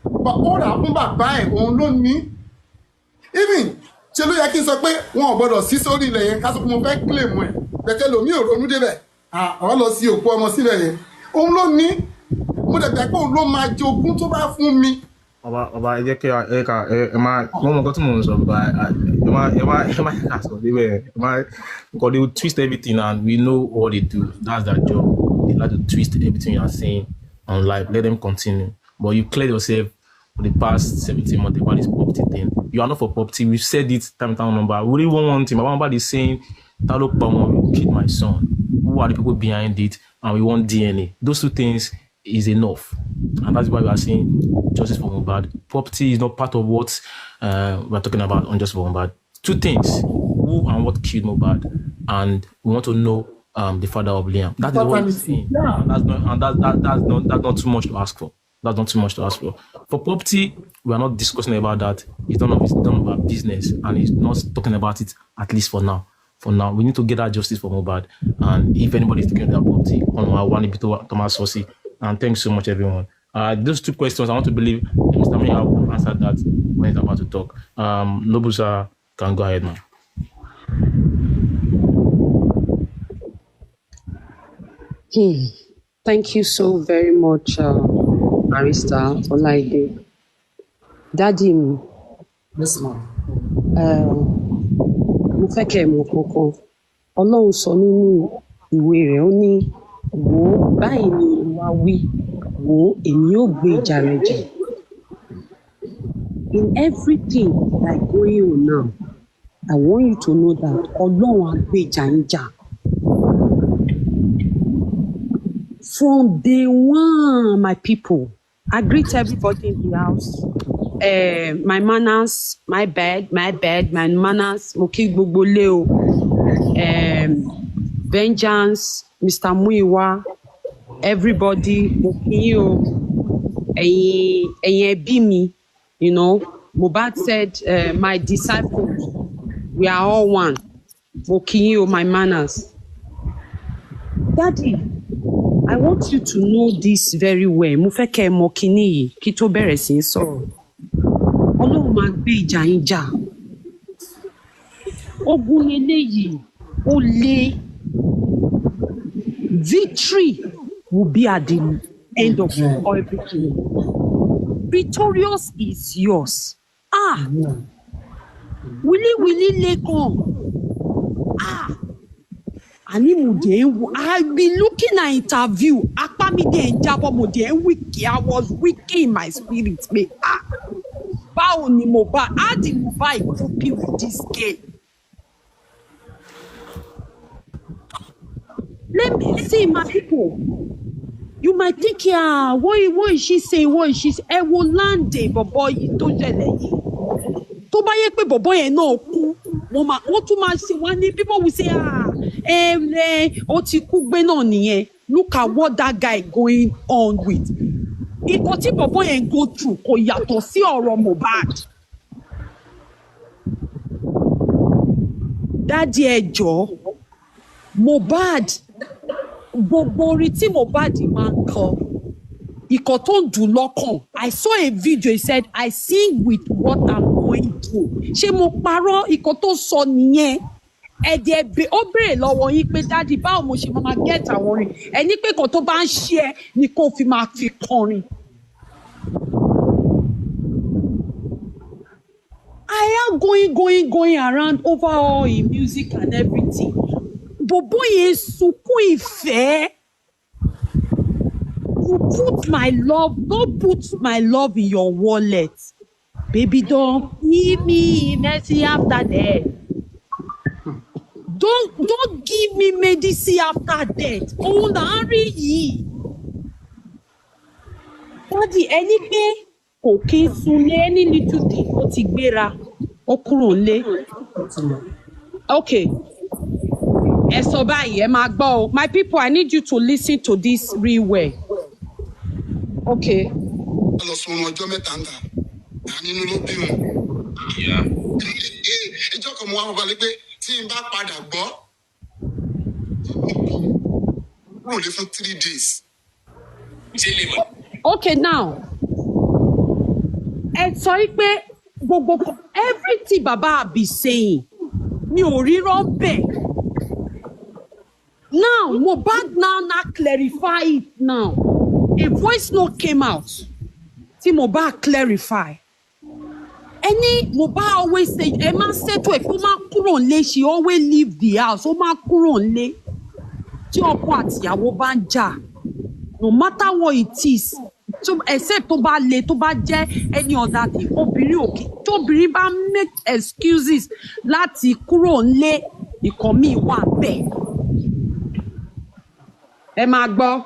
Ó rà fún bàbá ẹ̀, òun ló ní. Even ṣe ló yẹ kí n sọ pé wọn ò gbọdọ̀ sí sórí ilẹ̀ yẹn ká sọ pé mo fẹ́ claim ẹ̀. Bẹ̀tẹ̀ lòmí ò ronú débẹ̀. Àwọn lọ sí òkú ọmọ síbẹ̀ yẹn. Òun ló ní. Mo dẹ̀ gbà pé òun ló máa jogún tó bá fún mi. Ọba ẹ jẹ́ kí ẹ máa wọ́n mọ̀ nǹkan tí mò ń sọ bá ẹ máa kà sọ níbẹ̀ because they will twist everything and we know what they do. That's their job. They like to twist everything you are saying on live. Let them continue. But you clear yourself for the past 17 months about this property thing. You are not for property. We've said it time and time number. We really want one thing. Mbad is saying, Talo Pamo killed my son. Who are the people behind it? And we want DNA. Those two things is enough. And that's why we are saying justice for Mbad. Property is not part of what we're talking about on justice for Mbad. Two things: who and what killed Mohbad, and we want to know the father of Liam. That is what he's saying. Yeah. That's not too much to ask for. That's not too much to ask for. For property, we are not discussing about that. It's none of our business, and he's not talking about it, at least for now. For now, we need to get that justice for Mohbad. And if anybody is taking that property, on our one bit of Thomas Sosi. And thanks so much, everyone. Those two questions, I want to believe Mr. May will answer that when he's about to talk. Nobusa can go ahead, man. Thank you so very much, Barrister Olaide. Daddy mi. Yes, ma'am. Mo fẹ́ kẹ́ ẹ mọ̀ kankan. Ọlọ́run sọ nínú ìwé rẹ̀ ó ní wò ó báyìí ni Olúwa wí wò ó èmi yóò gbé ìjà rẹ̀ jà. In everything like going on now, I want you to know that Ọlọ́run á gbé ìjà yín jà. From day one, my people, I greet everybody in the house. My manners, my bad, my manners, Moki Gbogbole, Vengeance, Mr. Muiwa, everybody, Moki Bimi, you know. Mbad said, my disciples, we are all one. Moki, my manners. Daddy, I want you to know this very well. Mo fẹ́ kẹ́ ẹ mọ̀ kíní yìí kí tó bẹ̀rẹ̀ sí í sọ̀rọ̀. Ọlọ́run máa gbé ìjà yín jà. Ogun eléyìí ó lé. Victory will be at the end of everything. Victorious is yours. Wili Lekan. I've been looking at interview. I was weak in my spirit. How did Mohbad copy with this game? Let me see, my people. You might think, yeah, what is she saying? What is she saying? I will land it, but boy, you don't tell me. Tó bá yẹ pé bọ̀bọ́ yẹn náà kú, wọ́n tún máa ṣe wọ́n ní people will say, ó ti kú gbé náà nìyẹn. Look at what that guy going on with. Ìkọ̀ tí bọ̀bọ́ yẹn go through kò yàtọ̀ sí ọ̀rọ̀ Mohbad. Daddy ẹ jọ̀ọ́, Mohbad, gbogbo orin tí Mohbad máa ń kọ, ìkọ̀ tó ń dùn lọ́kàn. I saw a video, he said, I sing with what I'm going through. Ṣé mo parọ́ ìkọ̀ tó sọ nìyẹn? Ẹ̀dẹ̀ ó béèrè lọ́wọ́ yín pé dáàdi báwo mo ṣe máa get àwọn orin. Ẹni pé kan tó bá ń ṣe ẹ ni kò fi máa fi kọrin. I am going around over all in music and everything. Bọ̀bọ́ yẹn sunkún ìfẹ́. You put my love, don't put my love in your wallet. Baby, don't give me mercy after death. Don't give me medicine after death. Oh, Nari. Daddy, ẹni pé kò kí n sunlé any little thing ó ti gbéra ó kúrò nílé. Okay. Ẹ sọ báyìí, ẹ máa gbọ́ o. My people, I need you to listen to this real well. Okay. Lọ sún ọjọ́ mẹ́ta ń ta, nínú ló bí wọn. Ìjọ kan mo wá balẹ̀ pé tí n bá padà gbọ́, wọ́n ò lè fún 3 days. Okay, now. Ẹ sọ pé gbogbo everything Baba be saying, mi ò ríran bẹ́ẹ̀. Now, Mohbad now clarify it now. A voice note came out. See, Mohbad clarify. Any Mohbad always say, a man said to a woman, Kuronle, she always leave the house. Oma Kuronle. No matter what it is, except tó bá le tó bá jẹ́ any other thing obìnrin òkè tóbìnrin bá make excuses láti kúrò nílé ìkan míì wà bẹ́ẹ̀. Ẹ máa gbọ́.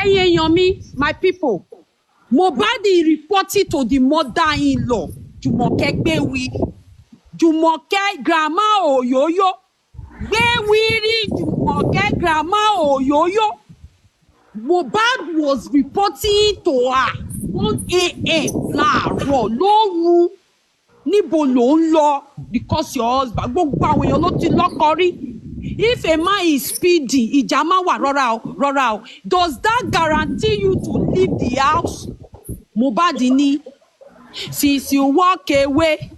Ẹ̀yin èèyàn mi, my people, Mohbad reported to the mother-in-law, Jùmọ̀kẹ́ Gbéwì. Jùmọ̀kẹ́ grandma Òyóyó. Gbéwì rí Jùmọ̀kẹ́ grandma Òyóyó. Mohbad was reporting to her 1 a.m. láàárọ̀ lóru. Níbo ló ń lọ? Because your husband gbogbo àwọn èèyàn ló ti lọ́kọ rí. If a man is speedy, ìjà máa wà rọra o. Does that guarantee you to leave the house? Mohbad ní, since you walk away,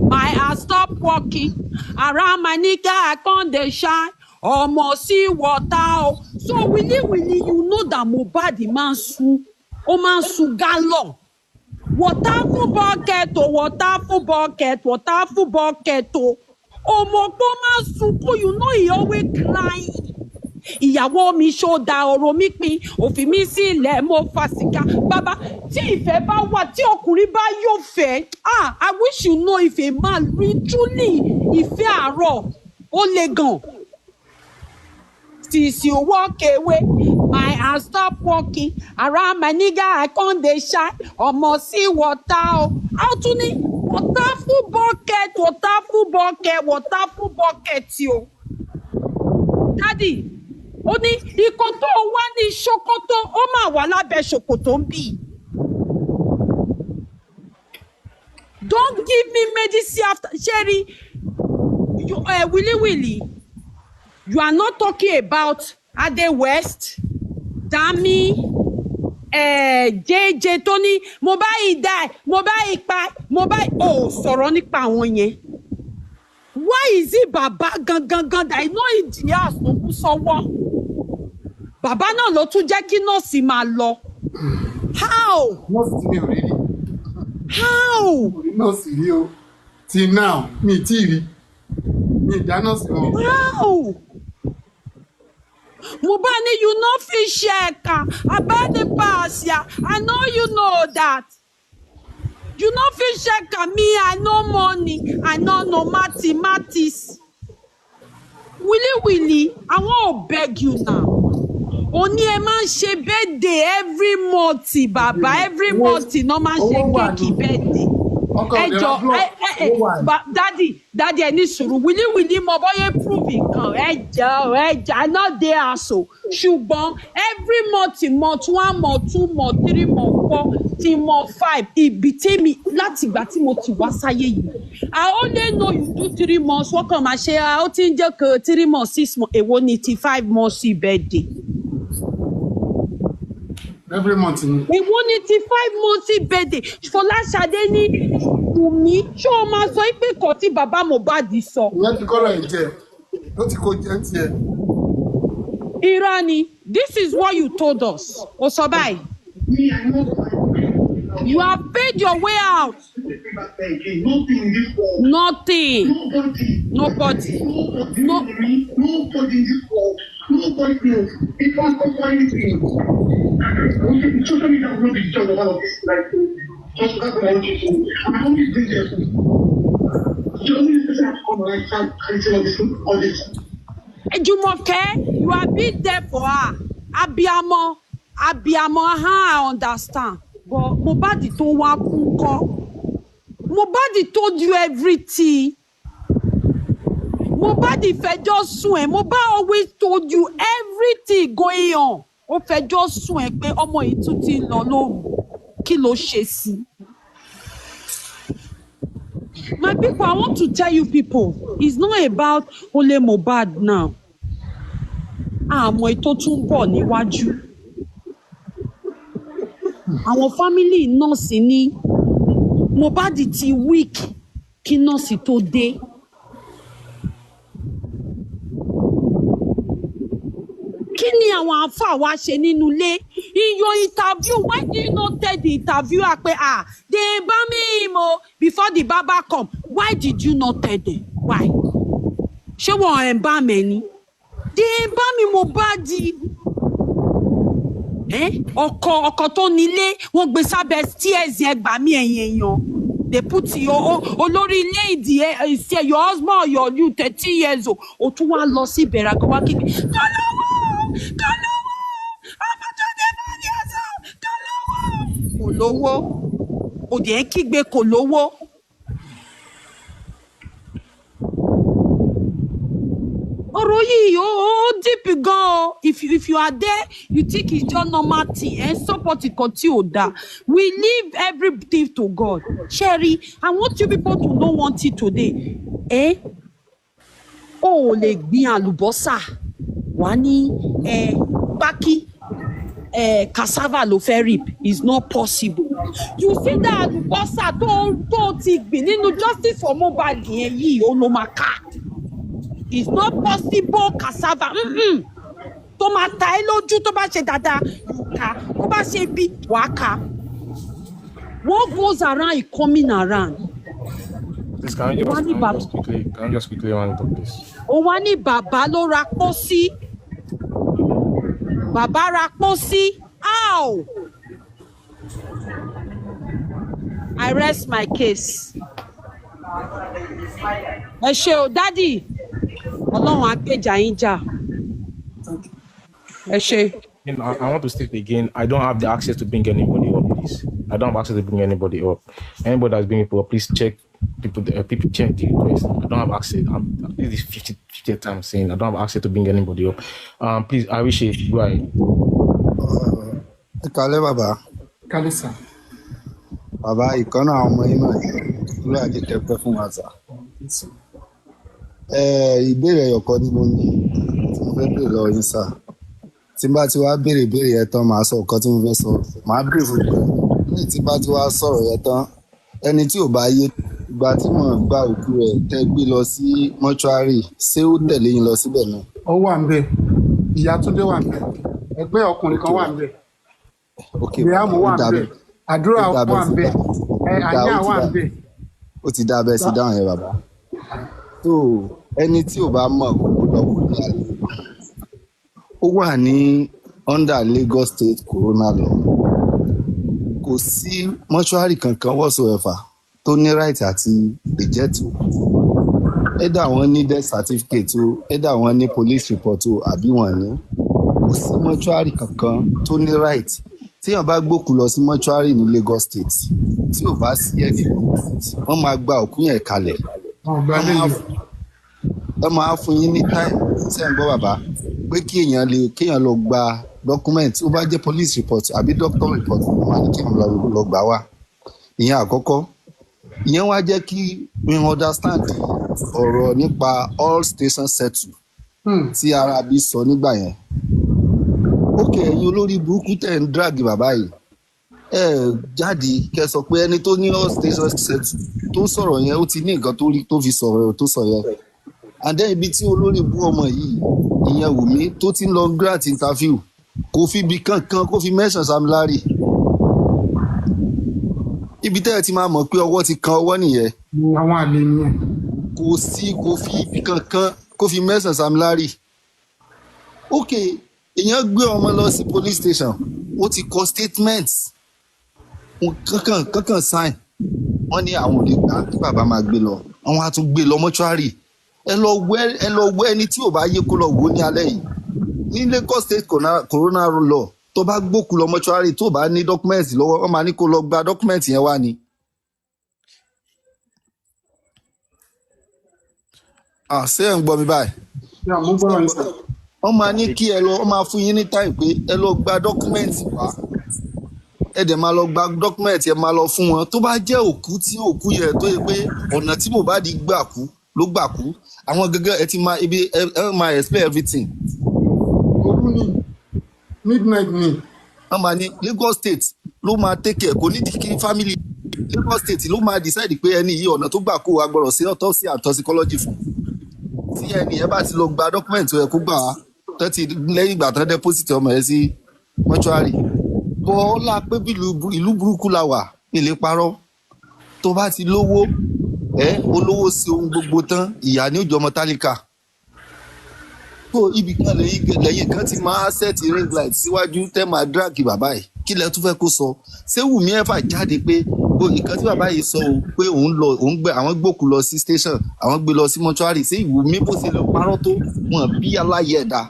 my heart stop working. Around my nigga, I can't dey shine. Ọmọ sí water o. So willy, you know that Mohbad máa ń sun. Ó máa ń sun gallon. Water fún bucket o, water fún bucket, water fún bucket o. Ọmọ pọ́ máa ń sunkún, you know he always crying. Ìyàwó mi ṣódà ọ̀rọ̀ mi pin, òfin mi sílẹ̀ mo fa sìgá. Bàbá, tí ìfẹ́ bá wà, tí ọkùnrin bá yóò fẹ́, I wish you know if a man really truly ìfẹ́ àárọ̀, ó le gan. Since you walk away, my heart stop working. Around my nigga, I can't dey shine. Ọmọ sí water o. How tún ní water fún bucket, water fún bucket, water fún bucket o. Daddy, ó ní ikọ̀ tó wá ní ṣòkòtò, ó máa wà lábẹ́ ṣòkòtò ń bì. Don't give me medicine after Sherry. Willy. You are not talking about Ade West, Dami, JJ Tony, Mohbad die, Mohbad pa, Mohbad. Oh, sọ̀rọ̀ nípa àwọn yẹn. Why is it Baba gangan that I know in the house tó kú sọ́wọ́? Bàbá náà ló tún jẹ́ kí nọ́ọ̀sì máa lọ. How? Nọ́ọ̀sì tí mi ò rí rí. How? Nọ́ọ̀sì rí o. Till now, mi tí rí. Mi ìdá nọ́ọ̀sì wọn. How? Mohbad, you no fit check about the past. Yeah, I know you know that. You no fit check me. I know money. I know mathematics. Willy, I want to beg you now. Only a man ṣe birthday every month, Baba. Every month, no man ṣe cake birthday. Daddy, any suru. Willy, mo boye prove nǹkan. I not dey aso. Ṣùgbọ́n every month, 1 month, 2 month, 3 month, 4, 3 month, 5. Ibi tèmi láti ìgbà tí mo ti wá sáyé yìí. I only know you do 3 months. Wọ́n kàn máa ṣe ó ti ń jẹ́ kó 3 months, 6 months. Èwo ni ti 5 months birthday. Every month ni. Èwo ni ti 5 months birthday. Fọláṣadé ní Wùmí. Ṣé o máa sọ pé kò tí bàbá Mohbad sọ? Ìyẹn ti kọ́rọ̀ ẹ̀ jẹ́. Ó ti kó jẹ́ tiẹ̀. Irani, this is what you told us. O sọ báyìí. You have paid your way out. Nothing. Nobody. No. Nobody in this world. Nobody knows. If I come for anything, social media will not be judged of all of this. Like, just that's what I want you to do. I'm only doing this. The only person I have to come and start creating all this. Jumoke, you have been there for her. Abiyamo, I understand. But Mohbad tó wá kú ńkọ́. Mohbad told you everything. Mohbad fẹjọ́ sùn ẹ́. Mohbad always told you everything going on. Ó fẹjọ́ sùn ẹ́ pé ọmọ yìí tún ti lọ lóru. Kí ló ṣe sí? My people, I want to tell you people, it's not about only Mohbad now. Àmọ́ ètò tún bọ̀ níwájú. Àwọn family nọ́ọ̀sì ní Mohbad ti weak kí nọ́ọ̀sì tó dé. kí ni àwọn àáfàá wa ṣe nínú ilé? In your interview, why do you not tell the interviewer pé they bá mi mo before the barber come? Why did you not tell them? Why? Ṣé wọ́n ẹ̀ ń bá mi ni? They bá mi Mohbad ọkọ tó nílé wọ́n gbé sábẹ́ stairs ẹgbàá mi ẹ̀yìn èèyàn. They put olórí ilé ìdí ẹ say your husband or your you 30 years old o tún wá lọ sí ìbẹ̀rẹ̀ àgbà wá kíkì kọ́lọ́wọ́ ọmọ 25 years old kọ́lọ́wọ́ kò lówó o dẹ̀ ń kígbe kò lówó. Ọ̀rọ̀ yìí ó deep gan. If you are there, you think it's just normal thing. Support nǹkan tí ò dáa. We leave everything to God. Sherry, I want you people to know one thing today. O ò lè gbin àlùbọ́sà. Wà ní pákí cassava ló fẹ́ rip. It's not possible. You see that àlùbọ́sà tó ti gbìn nínú justice for Mohbad yẹn yìí ó ló máa ká. It's not possible cassava. Tó máa ta ẹ́ lójú tó bá ṣe dáadáa, yóò ká. Tó bá ṣe bí, wàá ká. What goes around is coming around. Please, can you just quickly round it up, please? Ó wá ní bàbá ló ra pósí. Bàbá ra pósí. Ow! I rest my case. Ẹ ṣé o, Daddy. Ọlọ́run á gbèjà yín jà. Ẹ ṣé. I want to state again, I don't have the access to bring anybody up, please. I don't have access to bring anybody up. Anybody that's bringing people up, please check people check the request. I don't have access. This is 50th time saying I don't have access to bring anybody up. Please, I wish it. Go ahead. Kale Baba. Kale sir. Baba, ìkànnà àwọn ọmọ yín náà ló àjẹ kẹpẹ fún wa sà. Ìbéèrè ẹ̀yọ̀kan ni mo ní tí mo fẹ́ béèrè lọ́wọ́ yín sà. Tí n bá ti wá béèrè ìbéèrè yẹn tán, màá sọ nǹkan tí mo fẹ́ sọ. Màá béèrè fún ìgbà. Ní tí n bá ti wá sọ̀rọ̀ yẹn tán, ẹni tí ò bá yé ìgbà tí mò ń gba òkú rẹ̀ tẹ́ gbé lọ sí mọ́ṣúárì, ṣé ó tẹ̀lé yín lọ síbẹ̀ náà? Ó wà ń bẹ̀. Ìyá Túndé wà ń bẹ̀. Ẹgbẹ́ ọkùnrin kan wà ń bẹ̀. Ìyáàmú wà ń bẹ̀. Àdúrà wà ń bẹ̀. Àyà wà ń bẹ̀. Ó ti dá abẹ́ sí dáhùn yẹn bàbá. Tó ẹni tí ò bá mọ̀ kó lọ́wọ́ ní àlè. Ó wà ní under Lagos State Coroner Law. Kò sí mọ́ṣúárì kankan whatsoever tó ní right àti reject òkú. Either wọ́n ní death certificate o, either wọ́n ní police report o, àbí wọ́n ní. Kò sí mọ́ṣúárì kankan tó ní right. Téèyàn bá gbókù lọ sí mọ́ṣúárì ní Lagos State, tí ò bá sí ẹni wọ́n máa gba òkú yẹn kalẹ̀. Ẹ máa fún yín ní time ṣe ń gbọ́ bàbá pé kéèyàn lọ gba document ó bá jẹ́ police report àbí doctor report wọ́n máa ní kéèyàn lọ gbà wá. Ìyẹn àkọ́kọ́. Ìyẹn wá jẹ́ kí we understand ọ̀rọ̀ nípa all stations settle tí Arabi sọ nígbà yẹn. Ókè ẹ̀yin olórí burúkú tẹ̀ ń drag bàbá yìí. Jáde kẹ́ sọ pé ẹni tó ní all stations settle tó sọ̀rọ̀ yẹn ó ti ní nǹkan tó rí tó fi sọ̀rọ̀ tó sọ yẹn. And then ibi tí olórí bú ọmọ yìí ìyẹn Wùmí tó ti ń lọ grant interview kò fi ibi kankan kó fi mention Sam Larry. Ibi tẹ́ ẹ ti máa mọ̀ pé ọwọ́ ti kan ọwọ́ nìyẹn. Àwọn àlè nìyẹn. Kò fi ibi kankan kó fi mention Sam Larry. Ok, èèyàn gbé ọmọ lọ sí police station ó ti kọ statement kankan sign wọ́n ní àwọn ò lè gbà kí bàbá máa gbé lọ àwọn á tún gbé lọ mọ́ṣúárì. Ẹ lọ wẹ́ ẹni tí ò bá yé kó lọ wò ní alẹ́ yìí ní Lagos State Coroner Law tó bá gbókù lọ mọ́ṣúárì tó bá ní dọ́kúmẹ́ǹtì lọ́wọ́ wọ́n máa ní kó lọ gba dọ́kúmẹ́ǹtì yẹn wá ni. Ṣé ẹ̀ ń gbọ́ mi báyìí? Wọ́n máa ní kí wọ́n máa fún yín ní táì pé ẹ lọ gba dọ́kúmẹ́ǹtì wá. Ẹ dẹ̀ máa lọ gba dọ́kúmẹ́ǹtì ẹ máa lọ fún wọn tó bá jẹ́ òkú tí òkú yẹn tó yẹ pé ọ̀nà tí Mohbad gbà kú ló gbà kú àwọn gẹ́gẹ́ ẹ ti máa ibi ẹ máa explain everything. Òkú ni midnight ni. Wọ́n máa ní Lagos State ló máa take care kò ní kí family Lagos State ló máa decide pé ẹni yìí ọ̀nà tó gbà kú agbọ̀rọ̀ sí autopsy and toxicology fún. Tí ẹni yẹn bá ti lọ gba document tó yẹ kó gbà á tẹ́tí lẹ́yìn ìgbà tán deposit ọmọ ẹ̀ sí mọ́ṣúárì bọ́ ọ la pé bí ìlú burúkú la wà ilé parọ́ tó bá ti lówó olówó sí ohun gbogbo tán ìyá ní òjò ọmọ tálíkà tó ibì kan lẹ́yìn kan ti máa set ring light síwájú tẹ́ máa drag bàbá yìí kí lẹ tún fẹ́ kó sọ ṣé Wùmí ẹ̀fà jáde pé nǹkan tí bàbá yìí sọ o pé àwọn gbòkú lọ sí station àwọn gbé lọ sí mọ́ṣúárì ṣé Wùmí bó ṣe lọ parọ́ tó wọn bí aláyẹ̀ ẹ̀dá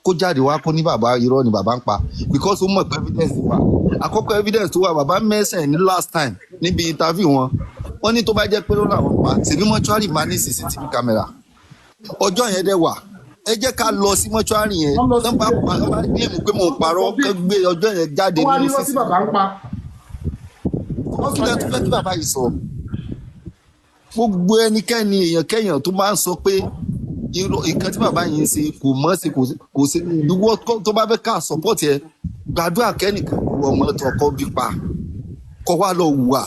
kó jáde wá kó ní bàbá irọ́ ni bàbá ń pa because ó mọ̀ pé evidence wà àkọ́kọ́ evidence tó wà bàbá mẹ́sàn-án ní last time níbi interview wọ́n ní tó bá jẹ́ pé ló làwọn pa ṣèbí mọ́ṣúárì máa ní CCTV camera ọjọ́ yẹn dẹ̀ wà ẹ jẹ́ ká lọ sí mọ́ṣúárì yẹn tó bá gbé pé mò ń parọ́ kó gbé ọjọ́ yẹn jáde nínú CCTV. wọ́n kí lẹ́tọ́ fẹ́ kí bàbá yìí sọ gbogbo ẹnikẹ́ni èèyàn kẹ́yàn tó máa ń sọ pé nǹkan tí bàbá yìí ń ṣe kò mọ̀ ṣe kò ṣe ìdúgbò tó bá fẹ́ ká support ẹ gbàdúrà kẹ́nìkan ọmọ tó kọ́ bí pa kọ́ wá lọ wùwà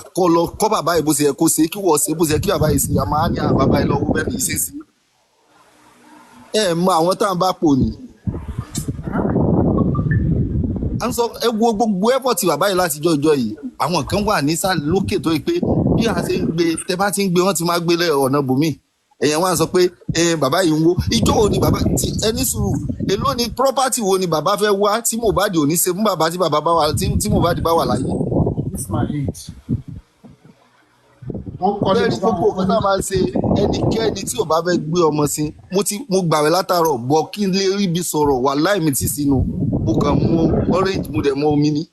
kọ́ bàbá yìí bó ṣe yẹ kó ṣe kí wọ́n ṣe bó ṣe yẹ kí bàbá yìí ṣe àmọ́ á ní bàbá yìí lọ́wọ́ bẹ́ẹ̀ ní í ṣe sí. ẹ mọ àwọn tá à ń bá pò ní. à ń sọ ẹ wo gbogbo effort bàbá yìí láti jọjọ yìí àwọn kan wà nísàlẹ̀ lókè tó yẹ pé bí a ṣe ń gbé tẹ bá ti ń gbé wọ́n ti máa gbé lẹ́ ọ̀nà bòmíì èèyàn wá sọ pé bàbá yìí ń wo ìjọ wo ni bàbá ẹni sùúrù èló ni property wo ni bàbá fẹ́ wá tí Mohbad ò ní ṣe fún bàbá tí bàbá bá wà tí Mohbad bá wà láyé. bẹ́ẹ̀ ni gbogbo nǹkan tá a máa ń ṣe ẹnikẹ́ni tí ò bá fẹ́ gbé ọmọ sí mo gbàwé látàárọ̀ bọ̀ kí n lè rí ibi sọ̀rọ̀ wà láì mi tì sínú mo kàn mú orange mo dẹ̀ mọ omi ní.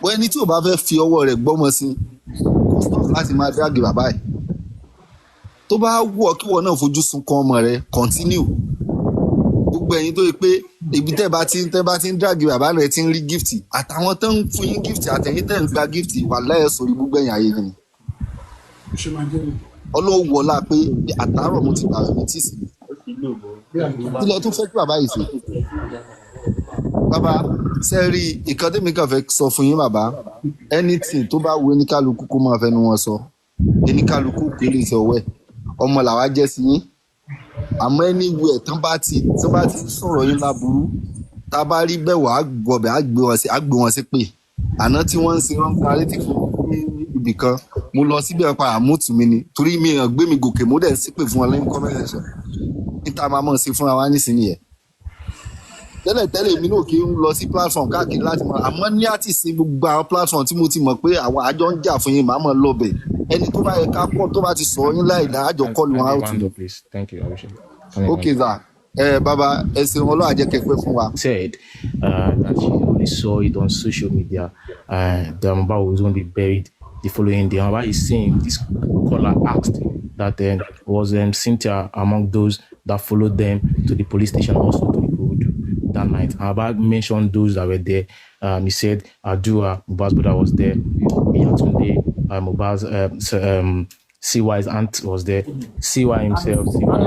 bọ́ ẹni tí ò bá fẹ́ fi ọwọ́ rẹ̀ gbọ́mọ sí kò stop láti máa dáàgì bàbá ẹ̀ tó bá wù ọ́ kí wọ́n náà fojú sunkún ọmọ rẹ̀ continue gbogbo ẹ̀yin tó yẹ pé ibi tẹ́ bá ti ń drag bàbá rẹ̀ ti ń rí gift àtàwọn tó ń fún yín gift àtẹ̀yìn tẹ́ ń gba gift wà láyé sórí gbogbo ẹ̀yìn ayé ni ọlọ́wọ́ wọlá pé àtàárọ̀ mo ti gbà mí tí sí ilẹ̀ tó fẹ́ kí bàbá yìí ṣe bàbá sẹ́rí ìkan tẹ́mi kàn fẹ́ sọ fún yín bàbá anything tó bá wo oníkálukú kó máa fẹnu wọn sọ oníkálukú kò lè sọ wẹ̀ ọmọ làwa jẹ́ sí yín àmọ́ anywhere tán bá ti sọ̀rọ̀ yín láburú tá a bá rí bẹ́ẹ̀ wà á gbọ̀bẹ̀ á gbé wọn sí pé àná tí wọ́n ń ṣe wọ́n ń parí tí fún ibì kan mo lọ síbẹ̀ pa àmútù mi ni torí mi hàn gbé mi gòkè mo dẹ̀ sí pé fún wọn lẹ́yìn kọ́mẹ́rẹ́sọ̀ níta máa mọ̀ sí fúnra wa nísìnyí yẹn tẹ́lẹ̀ mi náà kì í lọ sí platform káàkiri láti mọ̀ àmọ́ ní àti sí gbogbo àwọn platform tí mo ti mọ̀ pé àwọn àjọ ń jà fún yín màá mọ̀ lọ́bẹ̀ ẹni tó bá yẹ ká pọ̀ tó bá ti sọ yín láì dá àjọ kọlu wọn out. Okay sir baba ẹsẹ̀ wọn lọ́wọ́ àjẹkẹ́ pé fún wa. Said that she only saw it on social media that Mbad was going to be buried the following day. Mbad is saying this caller asked that was Cynthia among those that followed them to the police station also to the road that night. Mbad mentioned those that were there. He said Adua, Mohbad's brother, was there. Iyatunde, Mohbad's CY's aunt was there. CY himself, one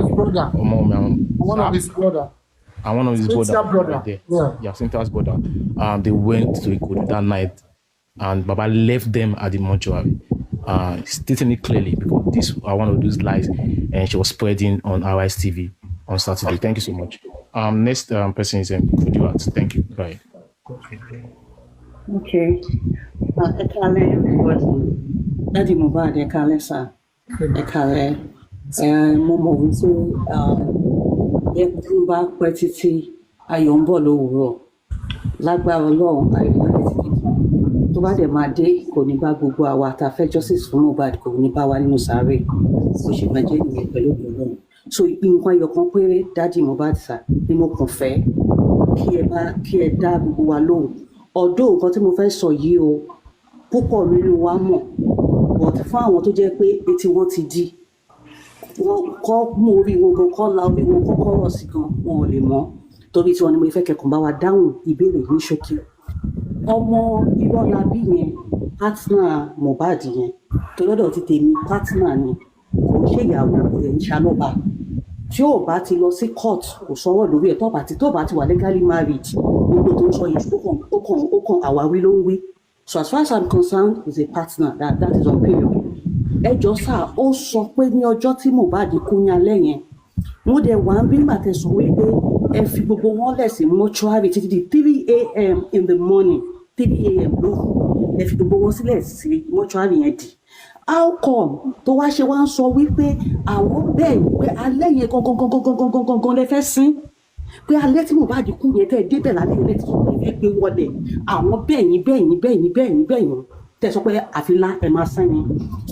of his brother. And one of his brother. Right there. Yeah, Cynthia's brother. They went to Ikodu that night, and Baba left them at the mortuary, stating it clearly because these are one of those lies, and she was spreading on RIS TV on Saturday. Thank you so much. Next person is Kudiwat. Thank you. Bye. Okay. Ekale, Daddy Mohbad, Ekale, sir. Ekale. Mo mọ̀ wípé ẹkún bá pẹ́ títí ayọ̀ ń bọ̀ lówùúrọ̀ lágbára Ọlọ́run ayọ̀ bá dé títí tó bá dẹ̀ máa dé kò ní bá gbogbo àwa tá a fẹ́ justice fún Mohbad kò ní bá wa nínú sáré bó ṣe máa jẹ́ ìyẹn pẹ̀lú Ọlọ́run so nǹkan ayọ̀ kan péré Daddy Mohbad sà ni mo kàn fẹ́ kí ẹ dá gbogbo wa lóhùn ọ̀dọ̀ nǹkan tí mo fẹ́ sọ yìí o púpọ̀ nínú wa mọ̀ but fún àwọn tó jẹ́ pé etí wọn ti di wọ́n kọ́ mú orí wọn gan kọ́ la orí wọn kọ́kọ́ rọ̀ sí gan wọn ò lè mọ̀ torí tí wọn ni mo fẹ́ kẹ́kọ̀ọ́ bá wa dáhùn ìbéèrè ní ṣókí ọmọ irọ́ la bí yẹn partner Mohbad yẹn tó lọ́dọ̀ ti tèmi partner ni kò ń ṣèyàwó kò lè ń ṣàlọ́ba tí ò bá ti lọ sí court kò sọ́wọ́ lórí ẹ̀ tó bá ti wà legally married gbogbo tó ń sọ yẹn ó kàn àwáwí ló ń wí so as far as I'm concerned is a partner that is on period. Ẹjọ́ sá ó sọ pé ní ọjọ́ tí Mohbad kú ní alẹ́ yẹn wọ́n dẹ̀ wá ń bí màtẹ̀sán wípé ẹ fi gbogbo wọn lẹ̀ sí mortuary títí di 3 a.m. in the morning 3 a.m. lóru ẹ fi gbogbo wọn sílẹ̀ sí mortuary yẹn dì how come tó wá ṣe wá ń sọ wípé àwọn bẹ́ẹ̀ pé alẹ́ yẹn gangan lẹ fẹ́ sin pé alẹ́ tí Mohbad kú yẹn tẹ́ ẹ débẹ̀ lálẹ́ yẹn tí wọ́n fẹ́ gbé wọlé àwọn bẹ́ẹ̀yìn tẹ́ sọ pé àfilá ẹ máa sán ni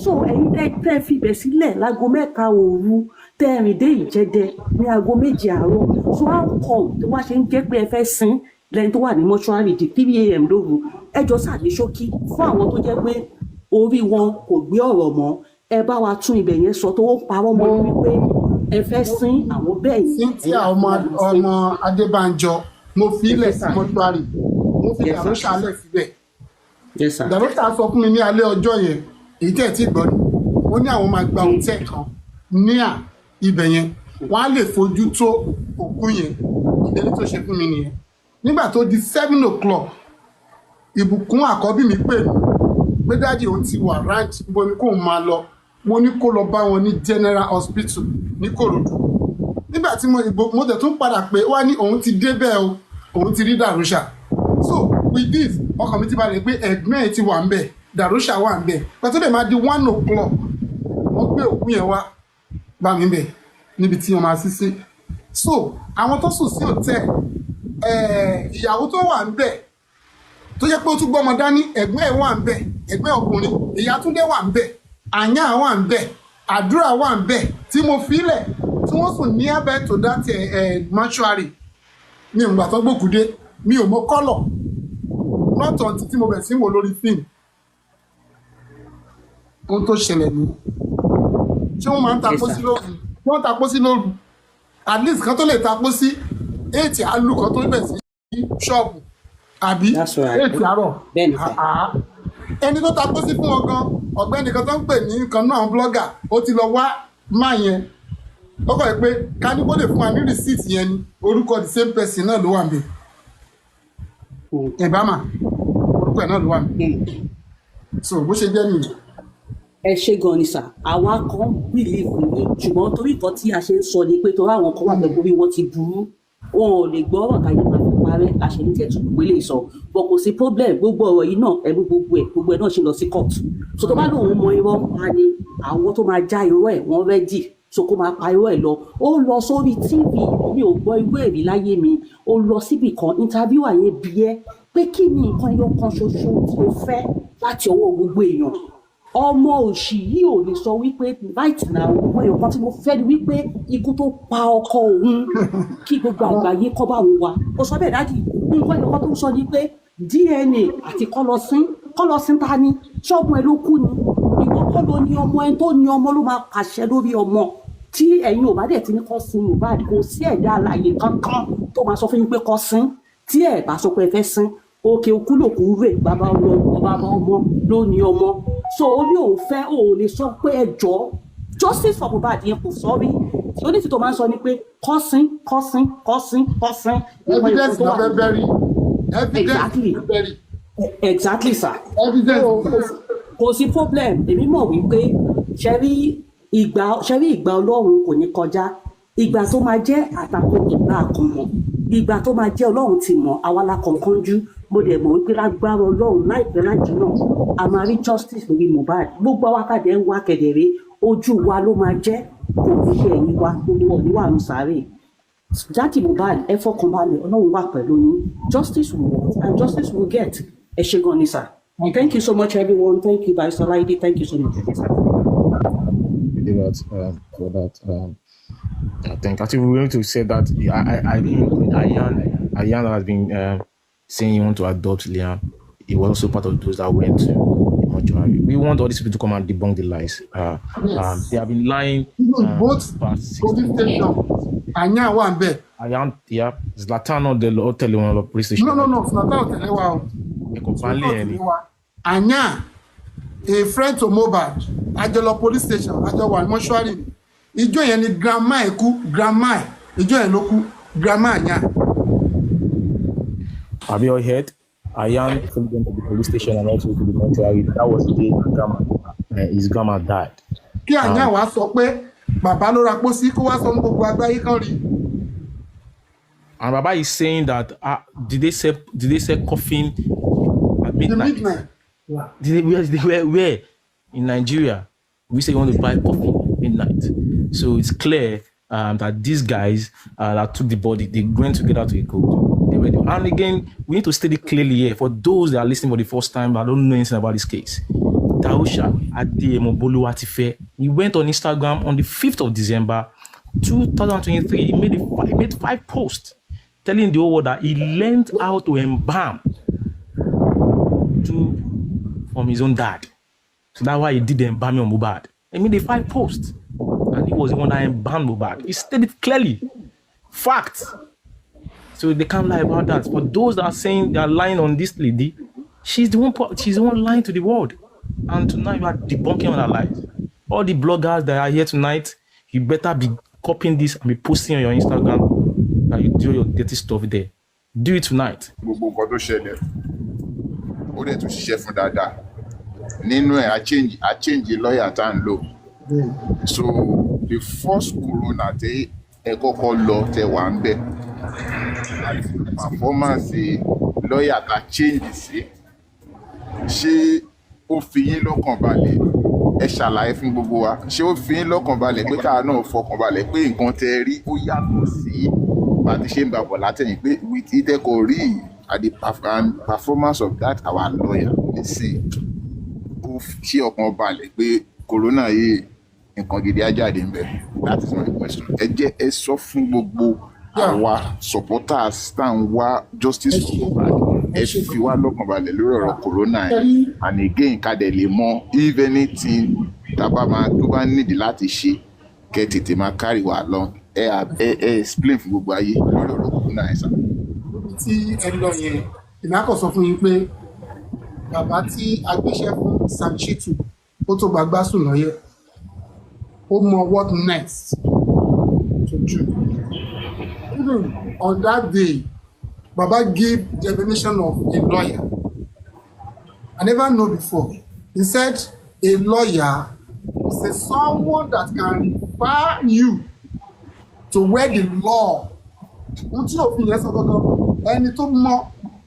so ẹ̀yin tẹ́ fibẹ̀ sílẹ̀ láago 3 òru tẹ́ rìn dé Ìjẹ̀dẹ ní aago 2 àárọ̀ so how come tó wá ṣe ń jẹ́ pé ẹ fẹ́ sin lẹ́yìn tó wà ní mọ́ṣúárì di 3 a.m. lóru ẹjọ́ sàdé ṣókí fún àwọn tó jẹ́ pé orí wọn kò gbé ọ̀rọ̀ mọ́ ẹ bá wa tún ibẹ̀ yẹn sọ tó ń parọ́ mọ́ wípé ẹ fẹ́ sin àwọn bẹ́ẹ̀ yìí. Cynthia ọmọ Adébánjọ mo fi ilẹ̀ sí mọ́ṣúárì mo fi Dàrúṣà lẹ̀ síbẹ̀. Dàrúṣà sọ fún mi ní alẹ́ ọjọ́ yẹn èyí tẹ̀ tí gbọ́ ni ó ní àwọn máa gba òtẹ́ kan ní ibẹ̀ yẹn wọ́n á lè fojú tó òkú yẹn ìdílé tó ṣe fún mi nìyẹn nígbà tó di 7 o'clock ìbùkún àkọ́bí mi pè mí pé dáàdì òun ti wà right níbo ni kò máa lọ mo ní kó lọ bá wọn ní General Hospital ní Kòròdú nígbà tí mo tẹ̀ tún padà pé wá ní òun ti débẹ̀ o òun ti rí Dàrúṣà so with this ọkàn mi ti balẹ̀ pé ẹ̀gbọ́n ẹ̀ ti wà ń bẹ̀ Dàrúṣà wà ń bẹ̀ pàtó dẹ̀ máa di 1 o'clock wọ́n gbé òkú yẹn wá bá mi bẹ̀ níbi tí wọ́n máa sí sí so àwọn tó sùn sí hòtẹ́ẹ̀ ìyàwó tó wà ń bẹ̀ tó jẹ́ pé ó tún gbọ́mọ dání ẹ̀gbọ́n ẹ̀ wà ń bẹ̀ ẹ̀gbọ́n ọkùnrin Ìyátúndé wà ń bẹ̀ Àyà wà ń bẹ̀ Àdúrà wà ń bẹ̀ tí mo filẹ̀ tí wọ́n sùn ní abẹ́ tó dá ti mọ́ṣúárì mi ò gbà tó gbòkúdé mi ò mọ kọ́lọ̀ lọ́tọ̀ tí mo bẹ̀ sí wò lórí fíìmù ohun tó ṣẹlẹ̀ ni ṣé wọ́n máa ń tapó sí lóru wọ́n tapó sí lóru at least kan tó lè tapó sí 8 àlù kan tó bẹ̀ sí ṣọ́ọ̀bù àbí 8 àárọ̀ ẹni tó tapó sí fún wọn gan ọ̀gbẹ́ni kan tó ń pè ní kan náà blọ́gà ó ti lọ wá máa yẹn ó kọ̀ pé ká ní kó lè fún wa ní receipt yẹn ni orúkọ the same person náà ló wà níbẹ̀ ẹ̀bámà orúkọ ẹ̀ náà ló wà níbẹ̀ so bó ṣe jẹ́ nìyẹn. ẹ ṣe gan ni sà àwa kan bìlíìfù ni ṣùgbọ́n torí nǹkan tí a ṣe ń sọ ni pé torí àwọn kan wà pẹ̀lú bí wọ́n ti burú wọn ò lè gbọ́ ọ̀rọ̀ káyé máa fi parẹ́ àṣẹyìn tí ẹ̀ tún gbogbo eléyìí sọ bọ̀ kò sí problem gbogbo ọ̀rọ̀ yìí náà ẹ̀mú gbogbo ẹ̀ náà ṣe lọ sí court so tó bá lóun mọ irọ́ pa ni àwọn tó máa já irọ́ ẹ̀ wọ́n rẹ́dì so kó máa pa irọ́ ẹ̀ lọ ó lọ sórí tv mi ò gbọ́ irú ẹ̀rí láyé mi ó lọ síbì kan interviewer yẹn bi ẹ́ pé kí ni nǹkan ẹyọ kan ṣoṣo tí o fẹ́ láti ọwọ́ gbogbo èèyàn ọmọ òṣì yìí ò lè sọ wípé right now ọmọ èèyàn kan tí mo fẹ́ ni wípé ikú tó pa ọkọ òun kí gbogbo àgbáyé kọ́ bá òun wá ó sọ bẹ́ẹ̀ dájú nǹkan èèyàn kan tó ń sọ ni pé DNA àti kọ́lọ́sín ta ni ṣọ́ọ̀bù ẹ ló kú ni ìwọ kọ́ ló ní ọmọ ẹ tó ní ọmọ ló máa pàṣẹ lórí ọmọ tí ẹ̀yin ò bá dẹ̀ ti ní kọ́ sin Mohbad kò sí ẹ̀dá alààyè kankan tó máa sọ fún yín pé kọ́ sin tí ẹ̀ bá sọ pé ẹ fẹ́ sin òkè òkúlòkù rè bàbá ọmọ ló ní ọmọ so ó ní òun fẹ́ òun lè sọ pé ẹ jọ justice for Mohbad yẹn kò sọ rí tí ó ní tí tó máa ń sọ ni pé kọ́sín. evidence ló fẹ́ bẹ́rí exactly sir. evidence kò sí problem èmi mọ̀ wípé ṣẹ́rí ìgbà Ọlọ́run kò ní kọjá ìgbà tó máa jẹ́ àtakò ìgbà àkànmọ́ ìgbà tó máa jẹ́ Ọlọ́run ti mọ̀ àwa la kọ̀ọ̀kan jú mo dẹ̀ mọ̀ wípé lágbára Ọlọ́run láìpẹ́ láti náà a máa rí justice lórí Mohbad gbogbo awákàdé ń wá kedere ojú wa ló máa jẹ́ kò ní ṣe ẹ̀yìn wa gbogbo ọ̀níwà ń sáré jáde Mohbad ẹ fọkàn balẹ̀ Ọlọ́run wà pẹ̀lú yín justice will want and justice will get ẹ ṣé gan ni sir. Thank you so much, everyone. Thank you, Barrister Laide. Thank you so much. For that, I think we're going to say that Ayan has been saying he wants to adopt Liam. He was also part of those that went to the mortuary. We want all these people to come and debunk the lies. Yes. They have been lying. Both police station. Ayan one bed. Ayan, yeah. Zlatan the hotel on the police station. No. Zlatan hotel. Anya, a friend to Mbad, Ajolo police station, Ajolo mortuary. Ijo yẹn ni grandma ẹ kú, grandma ijo yẹn ló kú, grandma Anya. Have you all heard? Ayan took them to the police station and also to the mortuary. That was the day his grandma died. Kí Anya wá sọ pé bàbá ló ra pósí kó wá sọ gbogbo àgbáyé kan rí. And Baba is saying that did they say coffin at midnight? Yeah. Where in Nigeria we say you want to buy coffee midnight. So it's clear that these guys that took the body, they went together to a court. And again, we need to state it clearly here for those that are listening for the first time that don't know anything about this case. Tausha Adeyemo Boluwatife, he went on Instagram on the 5th of December 2023. He made 5 posts telling the whole world that he learned how to embalm from his own dad. So that's why he did the embalming on Mohbad. He made the 5 posts. And he was the one that embalmed Mohbad. He stated clearly. Facts. So they can't lie about that. For those that are saying they are lying on this lady, she's the one lying to the world. And tonight you are debunking all her lies. All the bloggers that are here tonight, you better be copying this and be posting on your Instagram that you do your dirty stuff there. Do it tonight. Gbogbo nǹkan tó ṣẹlẹ̀ ó dẹ̀ tún ṣiṣẹ́ fún dáadáa nínú ẹ̀ a change lawyer tá à ń lò so the first corona tẹ ẹ kọ́kọ́ lọ tẹ wà ń bẹ̀ performance lawyer tá change sí ṣé ó fi yín lọ́kàn balẹ̀ ẹ ṣàlàyé fún gbogbo wa ṣé ó fi yín lọ́kàn balẹ̀ pé káà náà fọkàn balẹ̀ pé nǹkan tẹ rí ó yàtọ̀ sí bá ti ṣe ń bá bọ̀ látẹ̀yìn pé with ìtẹ́kọ̀ rí at the performance of that our lawyer dey say ó ṣe ọkàn balẹ̀ pé corona yìí nǹkan gidi á jáde ń bẹ̀. That is my question. Ẹ jẹ́ ẹ sọ fún gbogbo àwa supporters tá à ń wá justice for Mohbad ẹ fi wá lọ́kàn balẹ̀ lórí ọ̀rọ̀ corona yẹn and again ká dẹ̀ lè mọ if anything tó bá nídìí láti ṣe kẹ́ tètè máa carry wa lọ ẹ explain fún gbogbo ayé lórí ọ̀rọ̀ corona yẹn sá. Tí ẹ lọ yẹn ìnákọ̀ sọ fún yín pé bàbá tí agbéṣẹ́ fún Sam Shitu ó tó gbàgbá sùn lọ́yẹ̀ ó mọ what next to do. Even on that day Baba gave definition of a lawyer. I never know before. He said a lawyer is someone that can refer you to where the law. Ohun tí òfin yẹn sọ gangan ẹni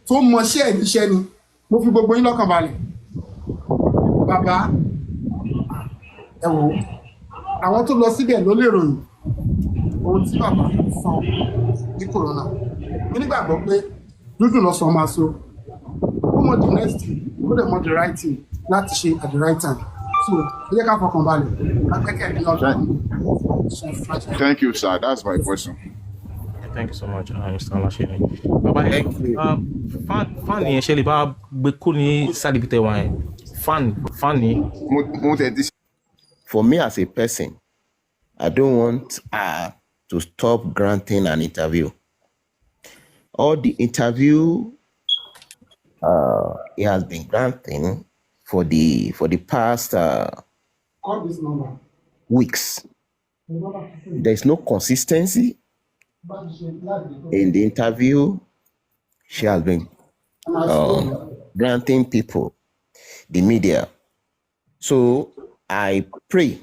tó mọṣẹ́ ìníṣẹ́ ni mo fi gbogbo yín lọ́kàn balẹ̀. Bàbá ẹ wò ó àwọn tó lọ síbẹ̀ ló lè ròyìn ohun tí bàbá sọ ní corona. Mo nígbàgbọ́ pé dúdú lọ́sàn máa so ó mọ the next thing ó dẹ̀ mọ the right thing láti ṣe at the right time. So ẹ jẹ́ ká fọkàn balẹ̀ akẹ́kẹ̀ẹ́ ní ọdún. Thank you, sir. That's my question. Thank you so much, Mr. Alashene. Baba, fan ni ṣe lè bá gbé kú ní sádìbìtẹ̀ wa yẹn. Fan ni. For me as a person, I don't want her to stop granting an interview. All the interview he has been granting for the past weeks. There is no consistency in the interview she has been granting people, the media. So I pray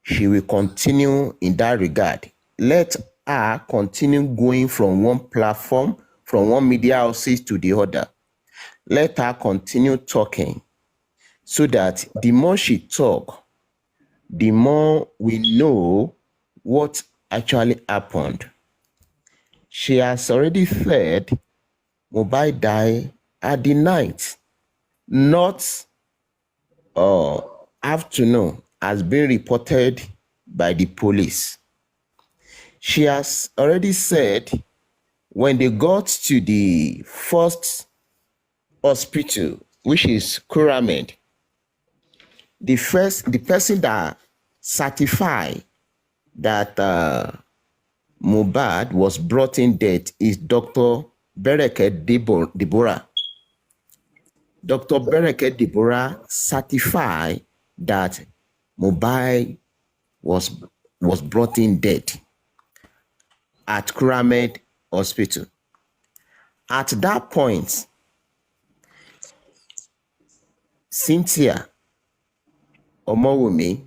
she will continue in that regard. Let her continue going from one platform, from one media houses to the other. Let her continue talking so that the more she talk, the more we know what actually happened. She has already said Mohbad died at the night, not afternoon, as been reported by the police. She has already said when they got to the first hospital, which is Kuramed, the person that certified that Mbad was brought in dead is Dr. Bereket Deborah. Dr. Bereket Deborah certified that Mohbad was brought in dead at Kuramed Hospital. At that point, Cynthia Omowumi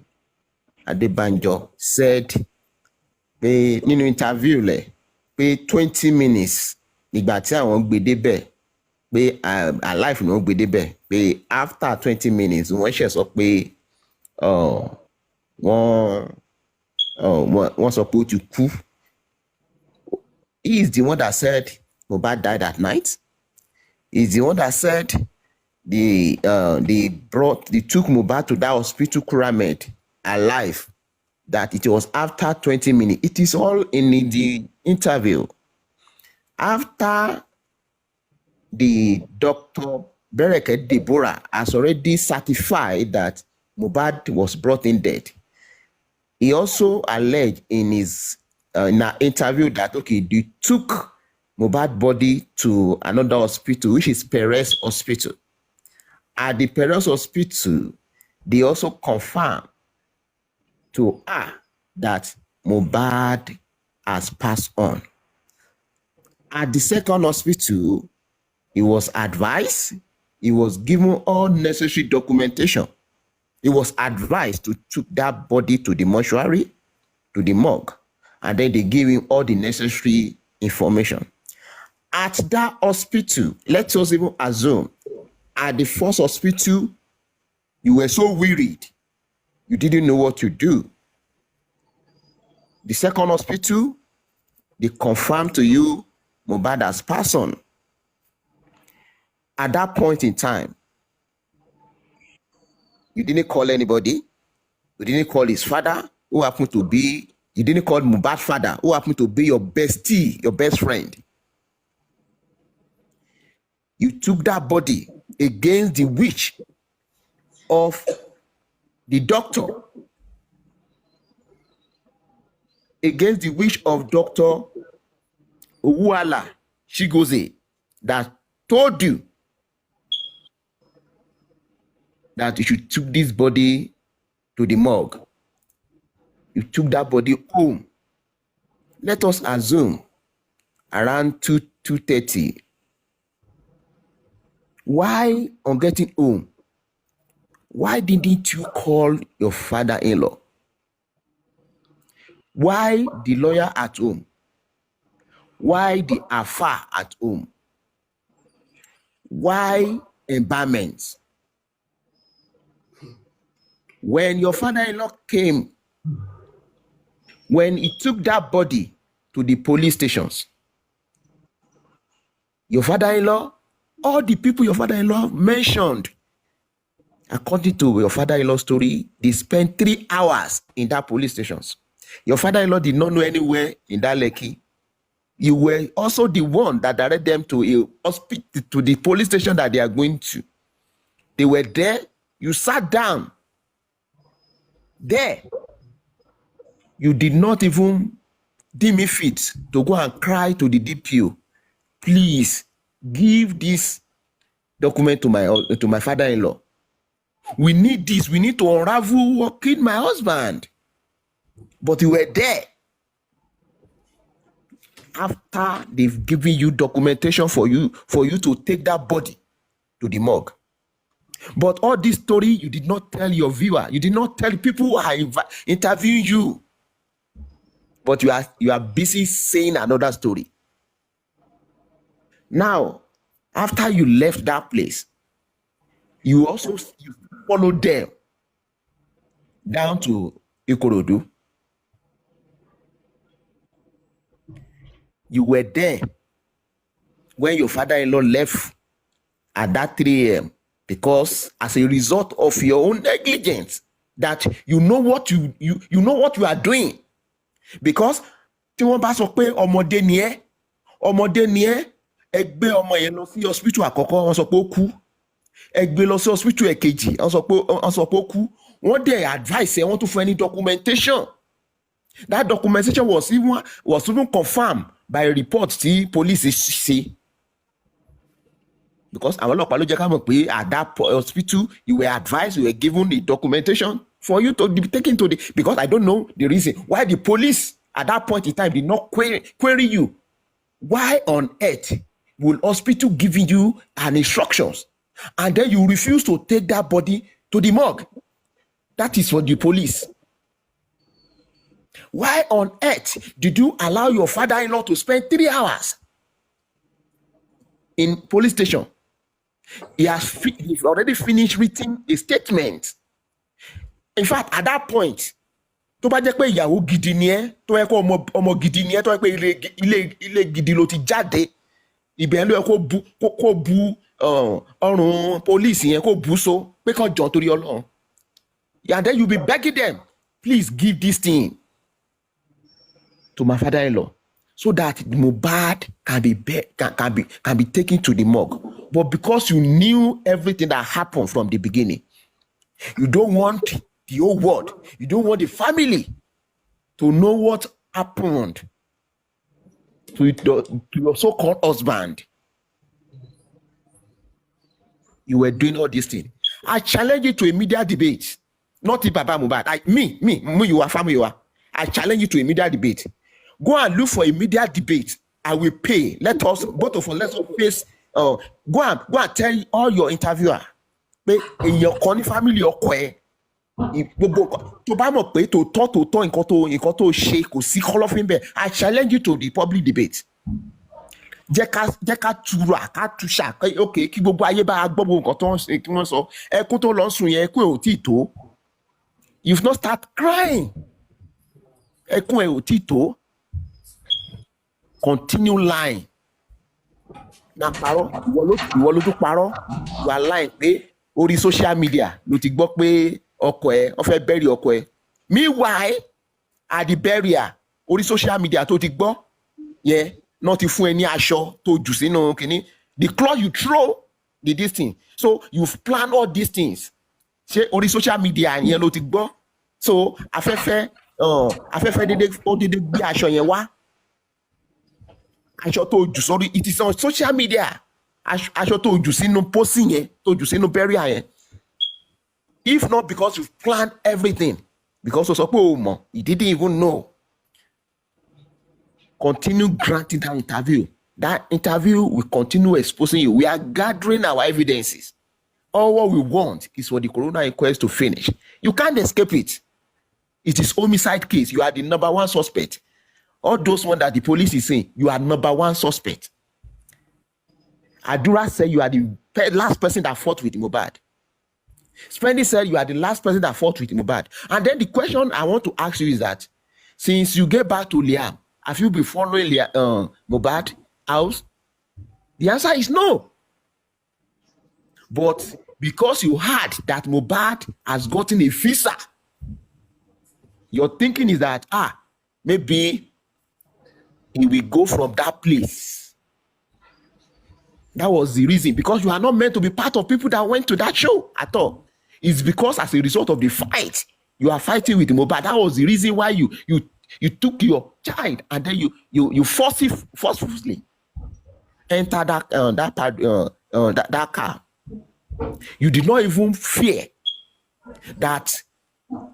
Adebanjo said nínú interview pé 20 minutes nígbà tí àwọn gbé débẹ̀ pé alive ni wọ́n gbé débẹ̀ pé after 20 minutes wọ́n ṣẹ̀ sọ pé wọ́n sọ pé ó ti kú. He is the one that said Mohbad died at night. He is the one that said they took Mohbad to that hospital Kuramed alive, that it was after 20 minutes. It is all in the interview. After the Dr. Bereket Deborah has already certified that Mohbad was brought in dead, he also alleged in his in an interview that, okay, they took Mohbad body to another hospital, which is Perez Hospital. At the Perez Hospital, they also confirmed to her that Mohbad has passed on. At the second hospital, he was advised, he was given all necessary documentation. He was advised to take that body to the mortuary, to the morgue, and then they gave him all the necessary information. At that hospital, let us even assume, at the first hospital, you were so worried, you didn't know what to do. The second hospital, they confirmed to you Mohbad has passed on. At that point in time, you didn't call anybody. You didn't call his father, who happened to be, you didn't call Mohbad's father, who happened to be your bestie, your best friend. You took that body against the wish of the doctor, against the wish of Dr. Owuala Chigozie, that told you that you should take this body to the morgue. You took that body home. Let us assume around 2:30. Why, on getting home, why didn't you call your father-in-law? Why the lawyer at home? Why the affair at home? Why embalmment? When your father-in-law came, when he took that body to the police stations, your father-in-law, all the people your father-in-law mentioned, according to your father-in-law story, they spent 3 hours in that police stations. Your father-in-law did not know anywhere in that Lekki. You were also the one that directed them to a hospital, to the police station that they are going to. They were there. You sat down there. You did not even deem it fit to go and cry to the DPO, please give this document to my father-in-law. We need this. We need to unravel what killed my husband. But you were there. After they've given you documentation for you to take that body to the morgue. But all this story, you did not tell your viewer. You did not tell people who are interviewing you. But you are busy saying another story. Now, after you left that place, you followed them down to Ikorodu. You were there when your father-in-law left at that 3 a.m. because as a result of your own negligence, that you know what you know what you are doing. Because tí wọ́n bá sọ pé ọmọdé ni ẹ́, ẹ gbé ọmọ yẹn lọ sí hospital àkọ́kọ́, wọ́n sọ pé ó kú. Ẹ gbé lọ sí hospital ẹ̀kejì, wọ́n sọ pé ó kú. Wọ́n dẹ̀ advice ẹ, wọ́n tún fún ẹ ní documentation. That documentation was even confirmed by a report tí police ṣe. Because àwọn ọlọ́pàá ló jẹ́ ká mọ̀ pé at that hospital you were advised, you were given the documentation for you to be taken to the, because I don't know the reason why the police at that point in time did not query you. Why on earth will hospital giving you an instructions and then you refuse to take that body to the morgue? That is for the police. Why on earth did you allow your father-in-law to spend 3 hours in police station? He's already finished writing a statement. In fact, at that point, tó bá jẹ́ pé ìyàwó gidi ni ẹ́, tó yẹ kó ọmọ gidi ni ẹ́, tó yẹ pé ilé gidi ló ti jáde, ibẹ̀ ló yẹ kó bu ọrùn police yẹn, kó bu so pé kàn jọ torí Ọlọ́run. And then you be begging them, please give this thing to my father-in-law so that Mohbad can be taken to the morgue. But because you knew everything that happened from the beginning, you don't want the whole world, you don't want the family to know what happened to your so-called husband. You were doing all these things. I challenge you to a media debate. Not the Baba Mohbad. Me, you are family, you are. I challenge you to a media debate. Go and look for a media debate. I will pay. Let us, both of us, let's face. Go and tell all your interviewer. In your family, your tó bá mọ̀ pé tòótọ́ nǹkan tó ṣe kò sí kọ́lọ́fín bẹ́ẹ̀. I challenge you to the public debate. Jẹ́ ká tura ká tuṣà ok kí gbogbo ayé bá gbọ́ gbogbo nǹkan tó ń ṣe kí wọ́n sọ ẹkún tó lọ sùn yẹn ẹkún ẹ̀ ò tí ì tó. You've not start crying. Ẹkún ẹ̀ ò tí ì tó. Continue lying. Na parọ́ ìwọ ló tún parọ́. You are lying pé orí social media ló ti gbọ́ pé ọkọ ẹ̀ wọ́n fẹ́ bury ọkọ ẹ̀. Meanwhile at the burial orí social media tó ti gbọ́ yẹn náà ti fún ẹ ní aṣọ tó jù sínú kìíní. The cloth you throw this thing. So you've planned all these things. Ṣé orí social media yẹn ló ti gbọ́? So afẹ́fẹ́ dédé gbé aṣọ yẹn wá. Aṣọ tó jù sórí it is on social media. Aṣọ tó jù sínú pósí yẹn tó jù sínú burial yẹn. If not because you've planned everything, because o sọ pé o mọ̀, you didn't even know. Continue granting that interview. That interview will continue exposing you. We are gathering our evidences. All what we want is for the coroner inquest to finish. You can't escape it. It is homicide case. You are the number one suspect. All those ones that the police is saying, you are number one suspect. Adura said you are the last person that fought with Mbad. Spendy said you are the last person that fought with Mbad. And then the question I want to ask you is that, since you get back to Liam, have you been following Mbad house? The answer is no. But because you heard that Mbad has gotten a visa, your thinking is that, maybe he will go from that place. That was the reason. Because you are not meant to be part of people that went to that show at all. It's because as a result of the fight, you are fighting with Mbad. That was the reason why you took your child and then you forcefully enter that car. You did not even fear that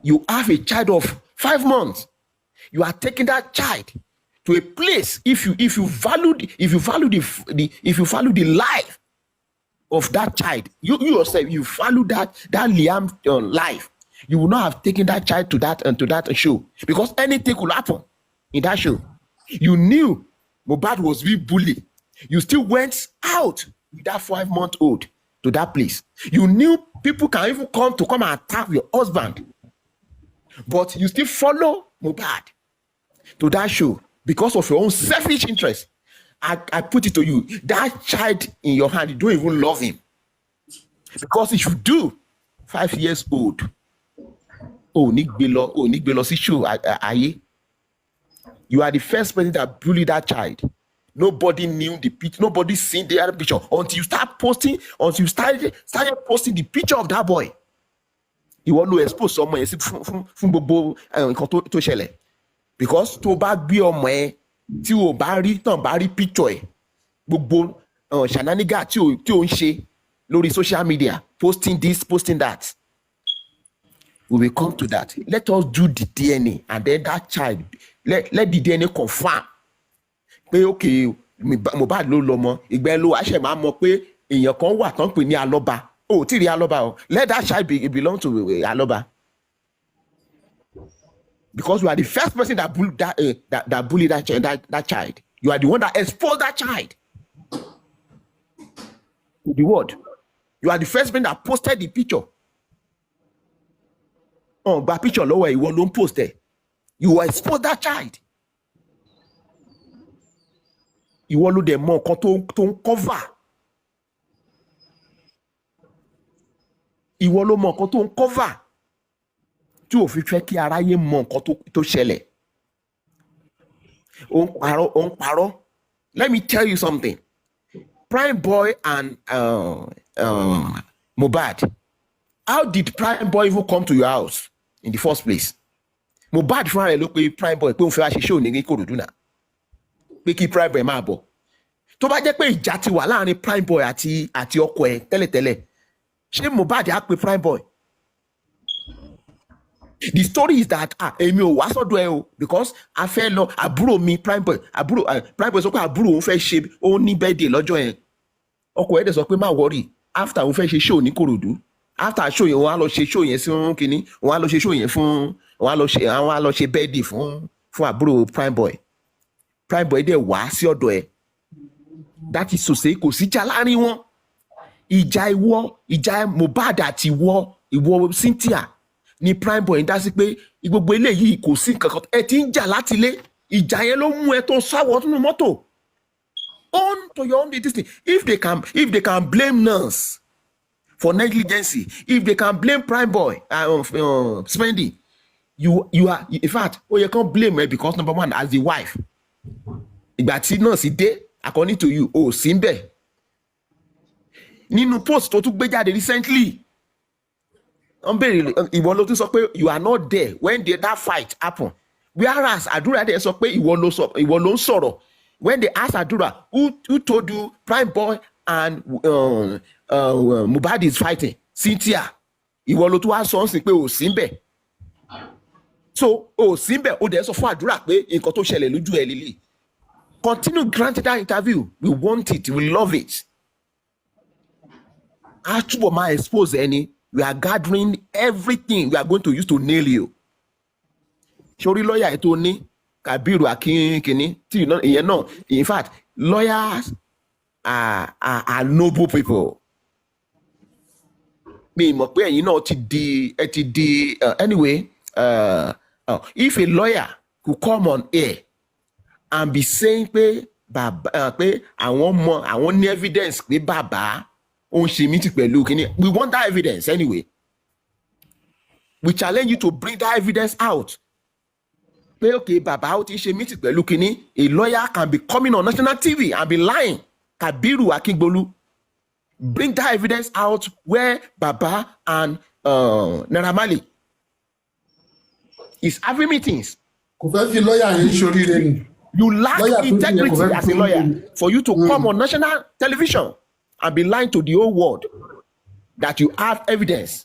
you have a child of 5 months. You are taking that child to a place. If you value the life of that child, you yourself, you value that Liam life, you will not have taken that child to that show, because anything could happen in that show. You knew Mohbad was being bullied. You still went out with that 5-month-old to that place. You knew people can even come and attack your husband, but you still follow Mohbad to that show because of your own selfish interest. I put it to you, that child in your hand, you don't even love him. Because if you do, 5 years old, you are the first person that bullied that child. Nobody knew the picture, nobody seen the other picture until you started posting the picture of that boy. You want to expose someone from gbogbo nǹkan tó ṣẹlẹ̀. Because tó bá gbé ọmọ ẹ tí o bá rí tàn bá rí picture ẹ gbogbo shenanigan tí o ń ṣe lórí social media, posting this, posting that. We will come to that. Let us do the DNA, and then that child, let the DNA confirm pé okay Mohbad ló lọ́mọ, ìgbẹ́ ló àṣẹ máa mọ̀ pé èèyàn kan wà tán pè ní Alọ́ba. Tí rí Alọ́ba o, let that child belong to Alọ́ba. because you are the first person that bullied that bullied that child. You are the one that exposed that child to the world. You are the first person that posted the picture. Oh, but picture lower, you won't post it. You exposed that child. You want to do more to cover. You want to more to cover. Tí o fi fẹ́ kí aráyé mọ nǹkan tó ṣẹlẹ̀. Ó ń parọ́. Let me tell you something. Prime Boy and Mohbad. How did Prime Boy even come to your house in the first place? Mohbad fúnra rẹ̀ ló pe Prime Boy pé òun fẹ́ wá ṣe show ní Ìkòròdú náà. Pé kí Prime Boy máa bọ̀. Tó bá jẹ́ pé ìjà ti wà láàrin Prime Boy àti ọkọ ẹ̀ tẹ́lẹ̀tẹ́lẹ̀, ṣé Mohbad á pe Prime Boy? The story is that èmi ò wá sọ́dọ̀ ẹ o because a fẹ́ lọ àbúrò mi Prime Boy sọ pé àbúrò òun fẹ́ ṣe ó ní birthday lọ́jọ́ yẹn. Ọkọ ẹ̀ dẹ̀ sọ pé má worry after òun fẹ́ ṣe show ní Ìkòròdú. After show yẹn wọ́n á lọ ṣe show yẹn sí kínní, wọ́n á lọ ṣe show yẹn fún wọ́n á lọ ṣe birthday fún àbúrò Prime Boy. Prime Boy dẹ̀ wá sí ọ̀dọ̀ ẹ̀. That is to say kò sí ìjà láàrin wọn. Ìjà Mohbad àti ìwọ Cynthia ni Prime Boy ń dá sí pé gbogbo eléyìí kò sí nǹkan kan ẹ ti ń jà láti ilé. Ìjà yẹn ló mú ẹ tó sáwọ nínú mọ́tò. On to your own this thing. If they can blame nurse for negligence, if they can blame Prime Boy spending, you are in fact you can't blame her because number one as the wife. Ìgbà tí nurse dé according to you sí ń bẹ̀. Nínú post tó tún gbé jáde recently ìwọ ló tún sọ pé you are not there when that fight happen, whereas Àdúrà dẹ̀ sọ pé ìwọ ló ń sọ̀rọ̀ when they ask Àdúrà who told you Prime Boy and Mohbad is fighting, Cynthia ìwọ ló tún wá sọ sí pé sí ń bẹ̀. So sí ń bẹ̀ ó dẹ̀ sọ fún Àdúrà pé nǹkan tó ṣẹlẹ̀ lójú ẹ̀ lílì. Continue granting that interview. We want it. We love it. Actually, my expose any. We are gathering everything we are going to use to nail you. Sorry, lawyer, ètò ní Kabiru Akinkini. You know, in fact, lawyers are noble people. Me, you know, anyway. If a lawyer could come on air and be saying pé àwọn ní evidence pé bàbá òun ṣe meeting pẹ̀lú kíní, we want that evidence anyway. We challenge you to bring that evidence out. Pé okay bàbá ó ti ṣe meeting pẹ̀lú kíní, a lawyer can be coming on national TV and be lying. Kabiru Akingbolu, bring that evidence out where Baba and Naira Marley is having meetings. Kò fẹ́ fi lọ́ọ̀yà yẹn ṣoríire ni. You lack integrity as a lawyer for you to come on national television and be lying to the whole world that you have evidence.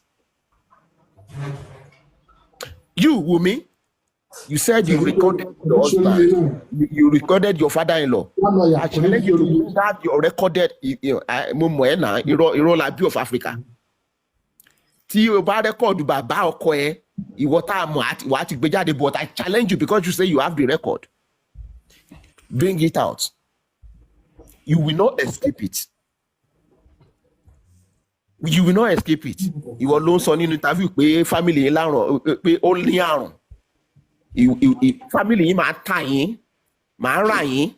You, Wumi, you said you recorded your husband, you recorded your father-in-law. Actually, you have your recorded Irolabi of Africa. Tí o bá record bàbá ọkọ ẹ, ìwọ tá mọ̀ wá ti gbé jáde, but I challenge you because you say you have the record. Bring it out. You will not escape it. You will not escape it. Ìwọ ló ń sọ nínú interview pé family yín lárùn pé ó ní àrùn. Family yín máa tà yín, máa rà yín.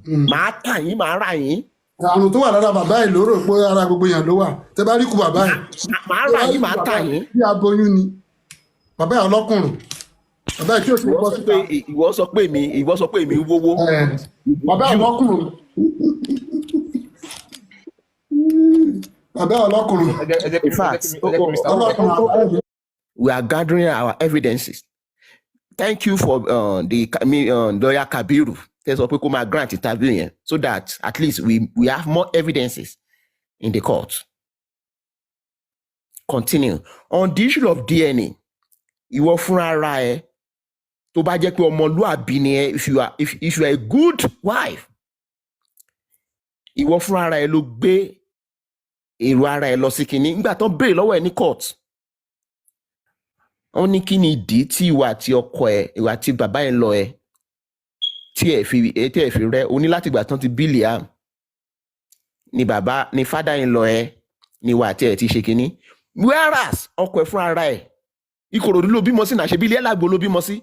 Máa tà yín, máa rà yín. Àrùn tó wà lára bàbá ẹ̀ ló rò pé ara gbogbo èèyàn ló wà. Tẹ́ bá rí kú bàbá ẹ̀. Máa rà yín, máa tà yín. Bí aboyún ni. Bàbá ẹ̀ ọlọ́kùnrin. Bàbá ẹ̀ tí ò ṣe bọ́ síta. Ìwọ sọ pé mi wówó. Bàbá ẹ̀ ọlọ́kùnrin. Bàbá ẹ̀ ọlọ́kùnrin. In fact, we are gathering our evidences. Thank you for the lawyer Kabiru. There's a people my grant interview so that at least we have more evidences in the court. Continue. On the issue of DNA, ìwọ fúnra ara ẹ tó bá jẹ́ pé ọmọlúàbí ni ẹ, if you are a good wife, ìwọ fúnra ara ẹ ló gbé èrò ara ẹ lọ sí kìíní nígbà tó ń béèrè lọ́wọ́ ẹ ní court. wọ́n ní kí ni ìdí tí ìwà àti ọkọ ẹ̀ ìwà àti bàbá ẹ̀ lọ ẹ̀ tí ẹ̀ fi rẹ́ o ní láti gbà tán ti bí Liam ni fádà ẹ̀ lọ ẹ̀ ni ìwà àti ẹ̀ ti ṣe kínní whereas ọkọ ẹ̀ fún ara ẹ̀ Ìkòròdú ló bímọ sí náà ṣe bí ilé Ẹ̀làgbò ló bímọ sí.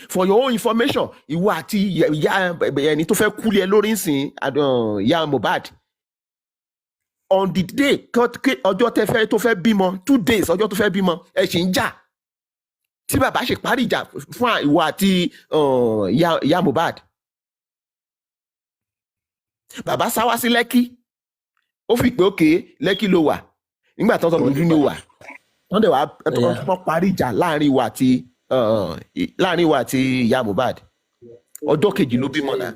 For your own information ìwọ àti ìyá ẹni tó fẹ́ kúlé ẹ lórí ìsìn ìyá Mohbad on the day ọjọ́ tó fẹ́ bímọ 2 days ọjọ́ tó fẹ́ bímọ ẹ ṣì ń jà tí bàbá ṣe parí ìjà fún ìwọ àti ìyá Mohbad. Bàbá sá wá sí Lẹ́kí ó fi pé òkè Lẹ́kí ló wà nígbà tó ń sọ lójú ní wà wọ́n dẹ̀ wá parí ìjà láàrin ìwọ àti ìyá Mohbad ọjọ́ kejì ló bímọ náà.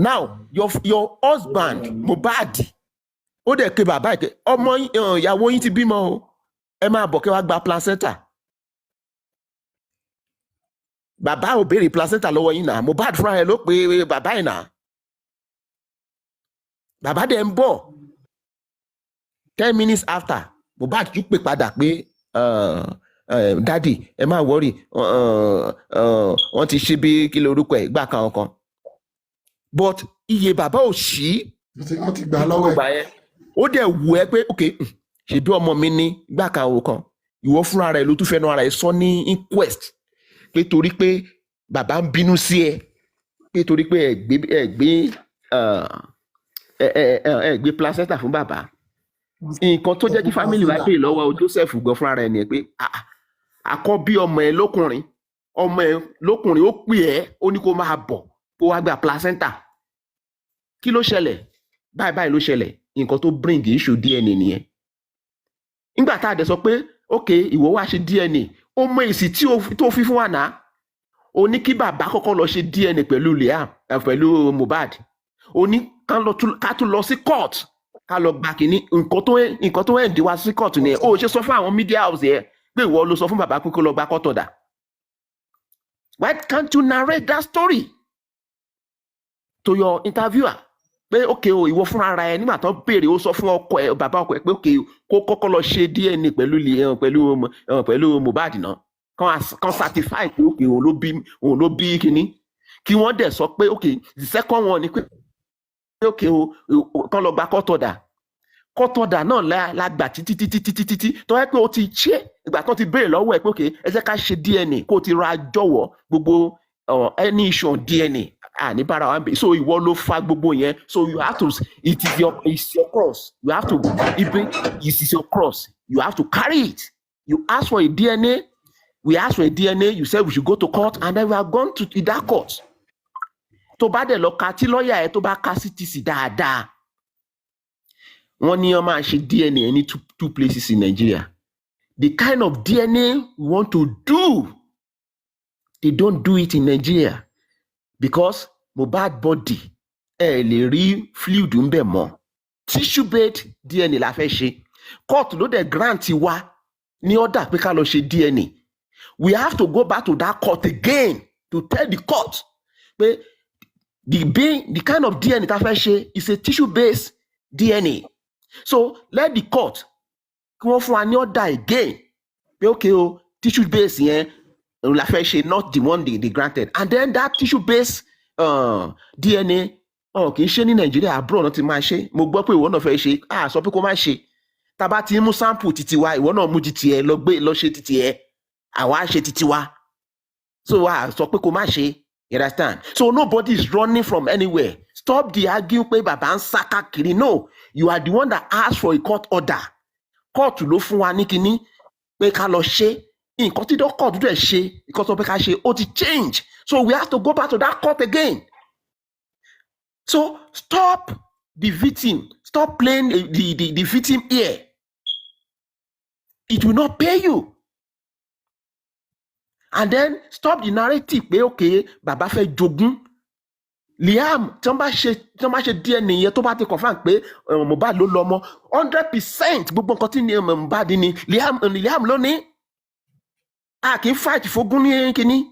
Now your husband Mohbad ó dẹ̀ ké bàbá ẹ̀ ọmọ ìyàwó yín ti bímọ o ẹ máa bọ̀ kí wàá gba placenta. Bàbá ò béèrè placenta lọ́wọ́ yín náà Mohbad fúnra ẹ̀ ló pe bàbá ẹ̀ náà. Bàbá dẹ̀ ń bọ̀ 10 minutes after Mohbad tún pè padà pé dádì ẹ má wọ́rì wọ́n ti ṣe bí kí lorúkọ ẹ̀ gbà kan kan but iye bàbá ò ṣí wọ́n ti gbà lọ́wọ́ ẹ̀ ó dẹ̀ wù ẹ́ pé ok ṣèbí ọmọ mi ní gbà kan kan ìwọ fúnra rẹ̀ ló tún fẹ́nu ara ẹ̀ sọ ní inquest pé torí pé bàbá ń bínú sí ẹ pé torí pé ẹ gbé placenta fún bàbá. Nǹkan tó jẹ́ kí family wa pè lọ́wọ́ Joseph gan fúnra rẹ̀ ni pé àkọ́bí ọmọ ẹ̀ lókùnrin ó pè ẹ́ ó ní kó máa bọ̀ kó wá gba placenta. Kí ló ṣẹlẹ̀ báyìí ló ṣẹlẹ̀ nǹkan tó bring issue DNA nìyẹn. Nígbà tá a dẹ̀ sọ pé ok ìwọ wá ṣe DNA ó mọ èsì tó fi fún wa náà ó ní kí bàbá kọ́kọ́ lọ ṣe DNA pẹ̀lú Liam pẹ̀lú Mohbad ó ní ká tún lọ sí court ká lọ gba kínní nǹkan tó ẹ̀ ń díwá sí court nìyẹn ó ṣe sọ fún àwọn media house yẹn pé ìwọ ló sọ fún bàbá pé kó lọ gba court order. Why can't you narrate that story to your interviewer pé ok o ìwọ fúnra ara ẹ nígbà tó béèrè ó sọ fún bàbá ọkọ ẹ pé ok kó kọ́kọ́ lọ ṣe DNA pẹ̀lú Mohbad náà kan certify pé ok òun ló bí kínní kí wọ́n dẹ̀ sọ pé ok the second one ni pé ok o kán lọ gba court order náà la gbà títí tó yẹ pé o ti ṣe ìgbà tó ti béèrè lọ́wọ́ ẹ̀ pé ok ẹ jẹ́ ká ṣe DNA kó o ti ra jọ̀wọ́ gbogbo any issue on DNA níbàárà wa ń bẹ so ìwọ ló fa gbogbo yẹn so you have to it's your cross you have to it is your cross you have to carry it. You ask for a DNA we ask for a DNA you said we should go to court and then we are gone to that court. Tó bá dẹ̀ lọ ka tí lọ́ọ̀yà ẹ̀ tó bá ka CTC dáadáa wọ́n ní wọ́n máa ṣe DNA ní two places in Nigeria. The kind of DNA we want to do they don't do it in Nigeria because Mohbad body lè rí fluid ń bẹ̀ mọ́ tissue based DNA la fẹ́ ṣe court ló dẹ̀ grant wa ní order pé ká lọ ṣe DNA. We have to go back to that court again to tell the court pé the kind of DNA that I say is a tissue-based DNA. So let the court come for an order again. Okay, tissue-based la fẹ́ ṣe not the one they granted. And then that tissue-based DNA kì í ṣe ní Nàìjíríà abroad náà ti máa ṣe. Mo gbọ́ pé ìwọ náà fẹ́ ṣe. Sọ pé kó má ṣe. Tá bá ti mú sample titi wa, ìwọ náà mú titi ẹ lọ ṣe titi ẹ. Àwa ṣe titi wa. So sọ pé kó má ṣe. You understand? So nobody is running from anywhere. Stop the arguing pé bàbá ń sá káàkiri. No, you are the one that asked for a court order. Court ló fún wa ní kinní pé ká lọ ṣe. Nǹkan tí court dẹ̀ ṣe nǹkan tó pé ká ṣe ó ti change. So we have to go back to that court again. So stop the victim. Stop playing the victim here. It will not pay you. And then stop the narrative pé okay bàbá fẹ́ jogún Liam tí wọ́n bá ṣe DNA yẹn tó bá ti confirm pé Mohbad ló lọ́mọ 100% gbogbo nǹkan tí ní Mohbad ní Liam ló ní a kì í fight fógún ní kínní.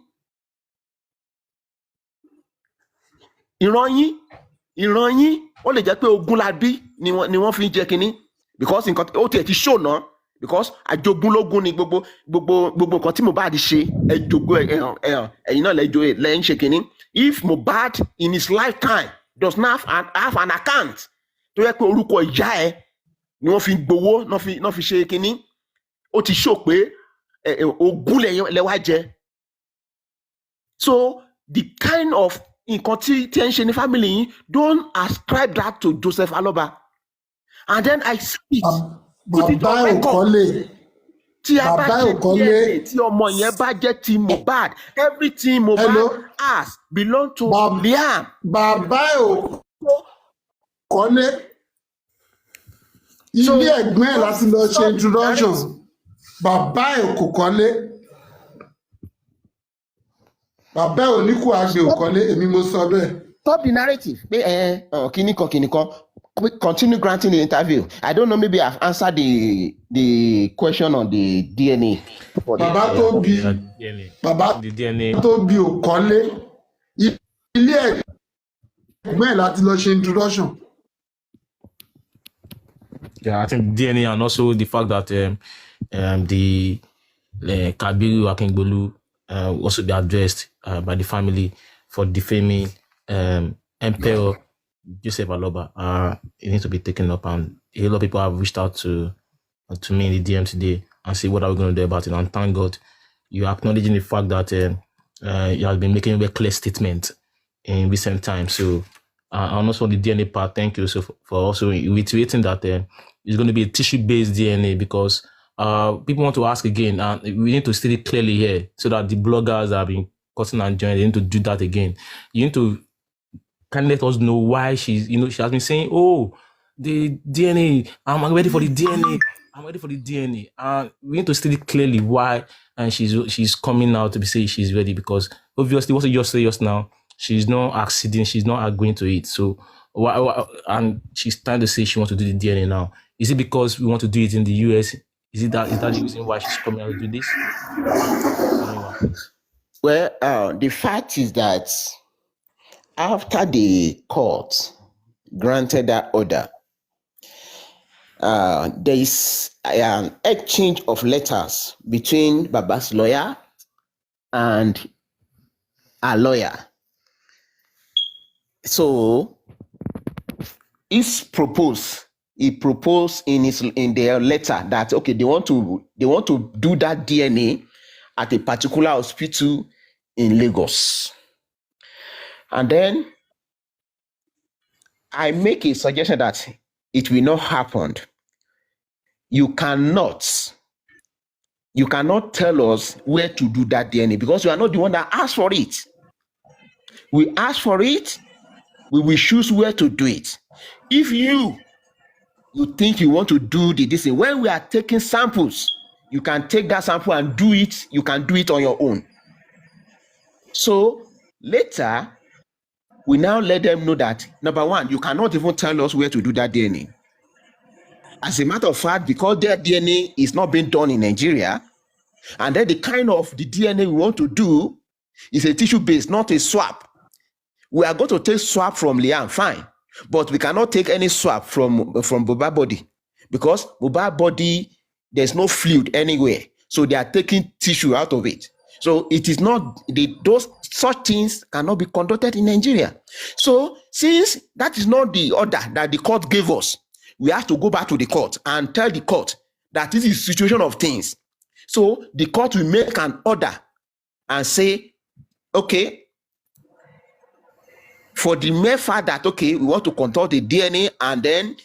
ìran yín ó lè jẹ́ pé ogún la bí ni wọ́n fi ń jẹ kínní because nǹkan ó tiẹ̀ ti show náà because àjogúnlógún ni gbogbo nǹkan tí Mohbad ṣe ẹ̀yin náà lẹ́ ń ṣe kínní. If Mohbad in his lifetime does not have an account tó yẹ pé orúkọ ìyá ẹ̀ ni wọ́n fi gbowó náà fi ṣe kínní, ó ti show pé ogún lẹ́wà jẹ. So the kind of nǹkan tí ẹ ń ṣe ní family yín, don't ascribe that to Joseph Aloba. And then I see it. Bàbá ò kọ́lé. Tí a bá ṣe DNA tí ọmọ yẹn bá jẹ́ ti Mohbad, everything Mohbad has belong to Liam. Bàbá ò kọ́lé. Ilé ẹ̀gbọ́n ẹ̀ láti lọ ṣe introduction. Bàbá ẹ̀ kò kọ́lé. Bàbá ò ní kú àgbè ò kọ́lé, èmi mo sọ bẹ́ẹ̀. Stop the narrative. Kíní kan. Continue granting the interview. I don't know, maybe I've answered the question on the DNA. Bàbá tó bí ò kọ́lé. Ilé ẹ̀gbọ́n ẹ̀ láti lọ ṣe introduction. Yeah, I think DNA and also the fact that the Kabiru Akingbolu also be addressed by the family for defaming Emperor Joseph Aloba. It needs to be taken up, and a lot of people have reached out to me in the DM today and say, what are we going to do about it? And thank God you're acknowledging the fact that you have been making a very clear statement in recent times. So and also the DNA part, thank you for also reiterating that it's going to be a tissue-based DNA, because people want to ask again, and we need to state it clearly here so that the bloggers have been cutting and joining, they need to do that again. You need to kind of let us know why she has been saying, oh, the DNA, I'm ready for the DNA. I'm ready for the DNA. And we need to state it clearly why, and she's coming out to say she's ready, because obviously what you just say just now, she's not acceding, she's not agreeing to it. So, and she's trying to say she wants to do the DNA now. Is it because we want to do it in the US? Is that the reason why she's coming out to do this? Well, the fact is that after the court granted that order, there is an exchange of letters between Baba's lawyer and our lawyer. So he proposed in their letter that, okay, they want to do that DNA at a particular hospital in Lagos. And then I make a suggestion that it will not happen. You cannot tell us where to do that DNA, because you are not the one that asked for it. We ask for it, we will choose where to do it. If you think you want to do this, when we are taking samples, you can take that sample and do it. You can do it on your own. So later, we now let them know that, number one, you cannot even tell us where to do that DNA. As a matter of fact, because their DNA is not being done in Nigeria, and then the kind of the DNA we want to do is a tissue-based, not a swab. We are going to take swab from Liam, fine, but we cannot take any swab from Mohbad body, because Mohbad body, there's no fluid anywhere. So they are taking tissue out of it. So it is not, such things cannot be conducted in Nigeria. So since that is not the order that the court gave us, we have to go back to the court and tell the court that this is the situation of things. So the court will make an order and say, okay, for the mere fact that, okay, we want to conduct the DNA and then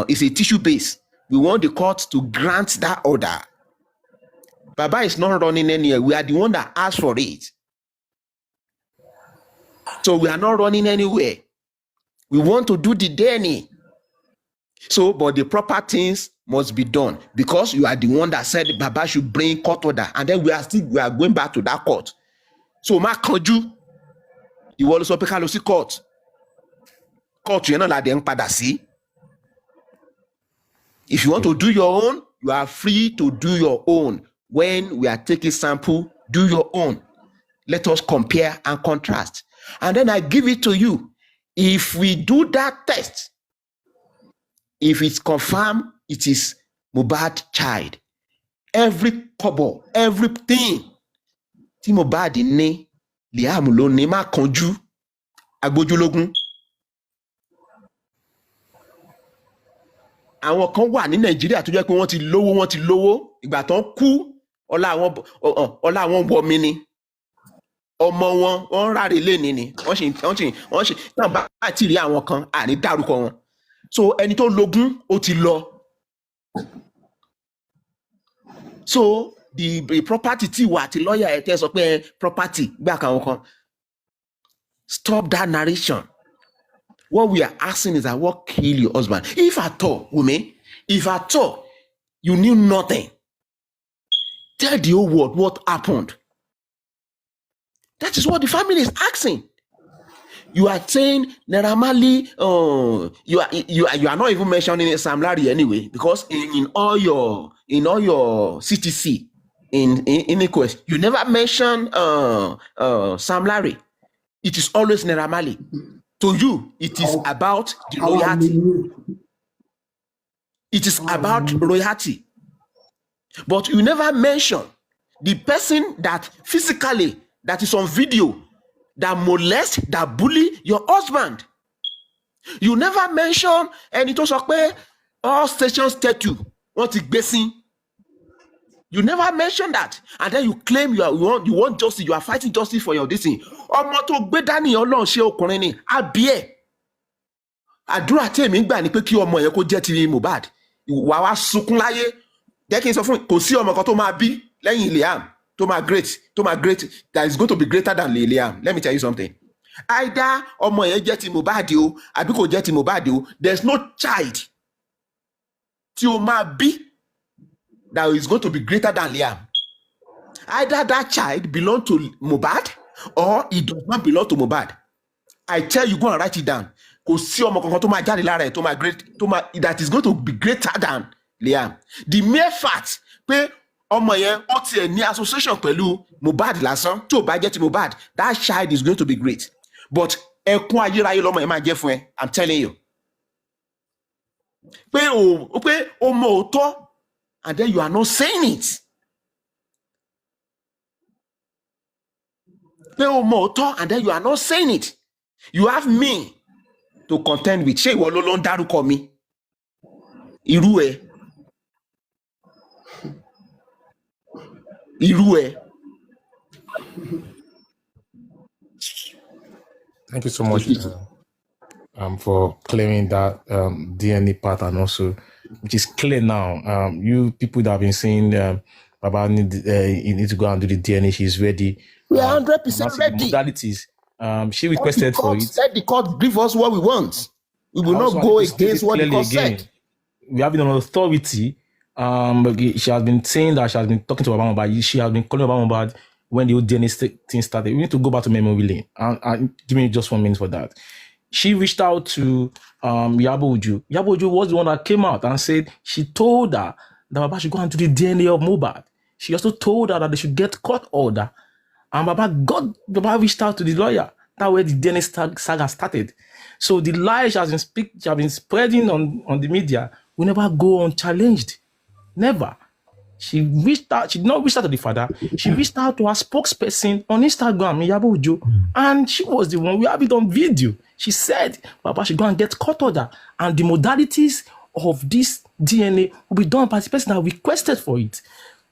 it's a tissue base, we want the court to grant that order. Baba is not running anywhere. We are the one that asked for it. So we are not running anywhere. We want to do the DNA. So, but the proper things must be done, because you are the one that said Baba should bring court order, and then we are going back to that court. So, ma kanju, you will also pick a court. Court, you know, like them padà sí. If you want to do your own, you are free to do your own. When we are taking sample, do your own. Let us compare and contrast. And then I give it to you. If we do that test, if it's confirmed, it is Mohbad child every kobo everything tí Mohbad ní Liam ló ní, má kanjú agbójúlógún. Àwọn kan wà ní Nàìjíríà tó jẹ́ pé wọ́n ti lówó ìgbà tán kú ọlá àwọn wọmi ni. Ọmọ wọn ráre léni ni wọ́n ṣe náà bá àti rí àwọn kan àní dárúkọ wọn. So ẹni tó lógún ó ti lọ. So the property tí wà àti lọ́ọ̀yà ẹ̀ tẹ́ sọ pé property gbà kan kan. Stop that narration. What we are asking is that what killed your husband? If at all, Wunmi, if at all you knew nothing, tell the whole world what happened. That is what the family is asking. You are saying Naira Marley, you are not even mentioning Sam Larry anyway, because in all your CTC in request, you never mention Sam Larry. It is always Naira Marley. To you, it is about the royalty. It is about royalty. But you never mention the person that physically, that is on video, that molest, that bully your husband. You never mention ẹni tó sọ pé all stations statue wọ́n ti gbé sí. You never mention that, and then you claim you want justice. You are fighting justice for your this thing. Ọmọ tó gbé dání Ọlọ́run ṣe ọkùnrin ni àbí ẹ̀. Àdúrà tí èmi gbà ni pé kí ọmọ yẹn kó jẹ́ ti Mohbad. Wà wá sunkún láyé. Jẹ́ kí n sọ fún kò sí ọmọ kan tó máa bí lẹ́yìn Liam tó máa great that is going to be greater than Liam. Let me tell you something. Either ọmọ yẹn jẹ́ ti Mohbad o àbí kò jẹ́ ti Mohbad o, there is no child tí o máa bí that is going to be greater than Liam. Either that child belong to Mohbad or it does not belong to Mohbad. I tell you, go and write it down. Kò sí ọmọ kankan tó máa jáde lára ẹ̀ tó máa great that is going to be greater than Liam. The mere fact pé ọmọ yẹn ó tiẹ̀ ní association pẹ̀lú Mohbad lásán tí ò bá jẹ́ ti Mohbad, that child is going to be great. But ẹkún ayérayé lọmọ yẹn máa jẹ́ fún ẹ, I'm telling you. Pé o mọ òótọ́ and then you are not saying it. Pé o mọ òótọ́ and then you are not saying it. You have me to contend with. Ṣé ìwọ ló ń dárúkọ mi? Irú ẹ. Thank you so much for claiming that DNA part, and also, which is clear now. You people that have been saying Baba you need to go and do the DNA. She's ready. We are 100% ready. Modalities. She requested for it. Let the court give us what we want. We will not go against what the court said. We have an authority. She has been saying that she has been talking to Baba Mohbad. She has been calling Baba Mohbad when the whole DNA thing started. We need to go back to memory lane and give me just 1 minute for that. She reached out to Yabo Ojo. Yabo Ojo was the one that came out and said she told her that Baba should go and do the DNA of Mohbad. She also told her that they should get court order. And Baba reached out to the lawyer. That's where the DNA saga started. So the lies she has been spreading on the media will never go unchallenged. Never. She did not reach out to the father. She reached out to her spokesperson on Instagram, Yabo Ojo, and she was the one. We have it on video. She said Baba should go and get court order, and the modalities of this DNA will be done by the person that requested for it.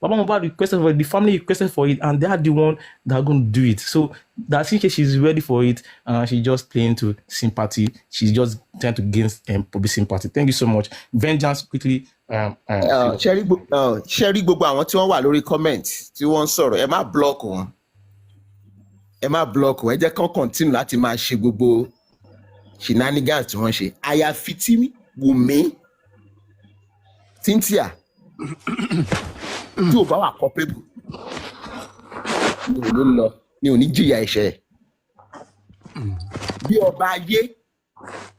Baba Mohbad requested for it, the family requested for it, and they are the one that are going to do it. So that's in case she's ready for it. She's just playing to sympathy. She's just trying to gain public sympathy. Thank you so much. Vengeance, quickly. Ṣẹ́rí gbogbo àwọn tí wọ́n wà lórí comment tí wọ́n ń sọ̀rọ̀ ẹ má block wọn. Ẹ má block wọn. Ẹ jẹ́ kán continue láti máa ṣe gbogbo shenanigans tí wọ́n ṣe. Àyàfi tí Wùmí, Cynthia, tí ò bá wà culpable, mi ò ní jìyà ẹ̀ṣẹ̀. Bí ọba ayé,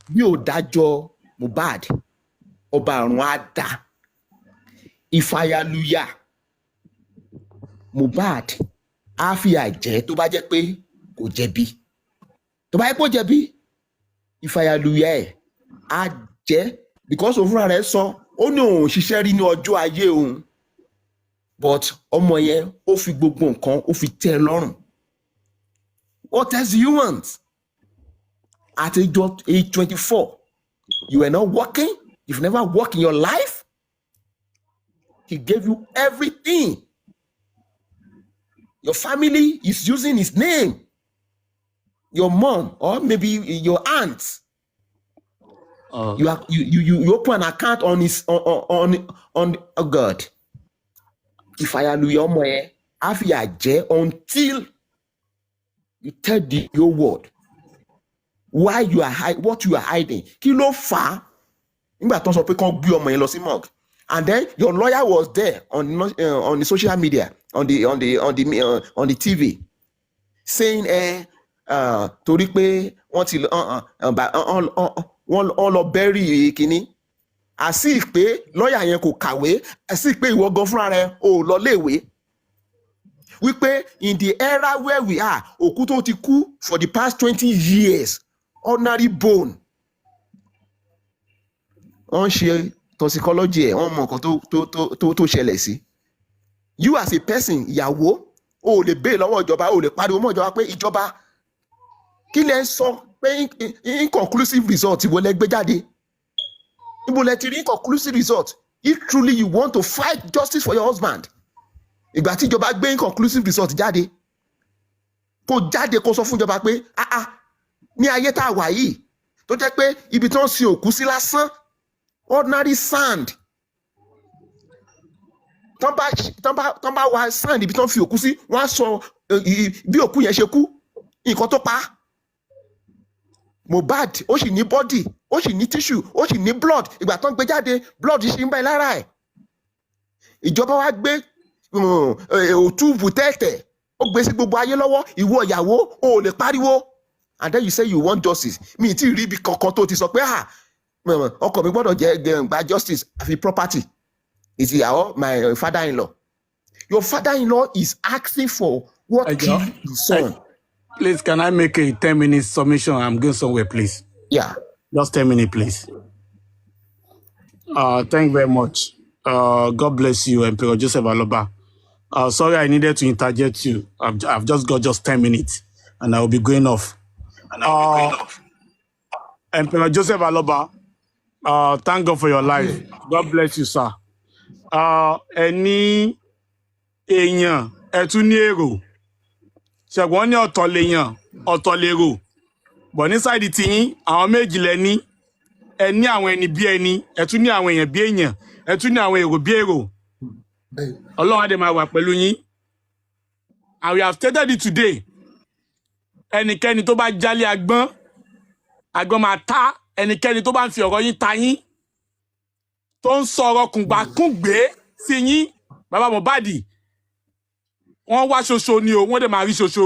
bí ò dájọ́ Mohbad, ọba àrùn á dá. Ìfàyàlùyà Mohbad á fìyà jẹ tó bá jẹ́ pé kò jẹ̀bi. Tó bá yẹ kó jẹ̀bi, ìfàyàlùyà ẹ̀ á jẹ́ because òun fúnra rẹ̀ sọ ó ní òun ṣiṣẹ́ rí ní ọjọ́ ayé òun but ọmọ yẹn ó fi gbogbo nǹkan ó fi tẹ́ ẹ lọ́rùn. What else do you want? At age 24, you were not working. You've never worked in your life. He gave you everything. Your family is using his name. Your mom or maybe your aunt. You open an account on his on oh God. If I allow your money, until you tell the whole world why you are what you are hiding. Kí ló fà á nígbà tó sọ pé kán gbé ọmọ yẹn lọ sí morgue, and then your lawyer was there on the social media, on the TV, saying torí pé wọ́n ti wọ́n lọ bury kínní, as if pé lawyer yẹn kò kàwé, as if pé ìwọ gan fúnra rẹ ò lọ léèwé. Wípé in the era where we are, òkú tó ti kú for the past 20 years, ordinary bone, wọ́n ṣe toxicology ẹ̀, wọ́n mọ nǹkan tó ṣẹlẹ̀ sí. You as a person, ìyàwó, o lè béè lọ́wọ́ ìjọba, o lè pariwo mọ́ ìjọba pé ìjọba kí lẹ ń sọ pé inconclusive result ìwọ lẹ gbé jáde. Ibo lẹ ti rí inconclusive result? If truly you want to fight justice for your husband, ìgbà tí ìjọba gbé inconclusive result jáde, kó jáde kó sọ fún ìjọba pé ní ayé tá a wà yìí tó jẹ́ pé ibi tí wọ́n sin òkú sí lásán, ordinary sand, tán bá wá sand ibi tí wọ́n fi òkú sí, wọ́n á sọ bí òkú yẹn ṣe kú, nǹkan tó pa á. Mohbad ó sì ní body, ó sì ní tissue, ó sì ní blood, ìgbà tán gbé jáde blood ṣì ń bẹ lára ẹ̀. Ìjọba wa gbé òtúbù tẹ́tẹ̀ ó gbé sí gbogbo ayé lọ́wọ́, ìwọ ìyàwó o lè pariwo, and then you say you want justice. Mi ti rí ibi kankan tó ti sọ pé ọkọ mi gbọ́dọ̀ jẹ́ gba justice àfi property. Is ìyàwó my father-in-law? Your father-in-law is asking for what killed his son. Please, can I make a 10-minute submission? I'm going somewhere, please. Yeah. Just 10 minutes, please. Thank you very much. God bless you, Emperor Joseph Aloba. Sorry, I needed to interject you. I've just got 10 minutes, and I will be going off. Emperor Joseph Aloba, thank God for your life. God bless you, sir. Ẹni èèyàn ẹ tún ní èrò. Ṣẹ̀gbọ́n ní ọ̀tọ̀ lèèyàn, ọ̀tọ̀ lèrò. But ní sáìdì tiyín, àwọn méjì lẹ ní. Ẹ ní àwọn ẹni bí ẹni, ẹ tún ní àwọn èèyàn bí èèyàn, ẹ tún ní àwọn èrò bí èrò. Ọlọ́run á dẹ̀ máa wà pẹ̀lú yín. And we have stated it today. Ẹnikẹ́ni tó bá jálé agbọ́n, agbọ́n máa ta. Ẹnikẹ́ni tó bá ń fi ọ̀rọ̀ yín ta yín, tó ń sọ̀rọ̀ kùngbàkùngbé sí yín, bàbá Mohbad, wọ́n wá ṣoṣo ni o, wọ́n dẹ̀ máa rí ṣoṣo.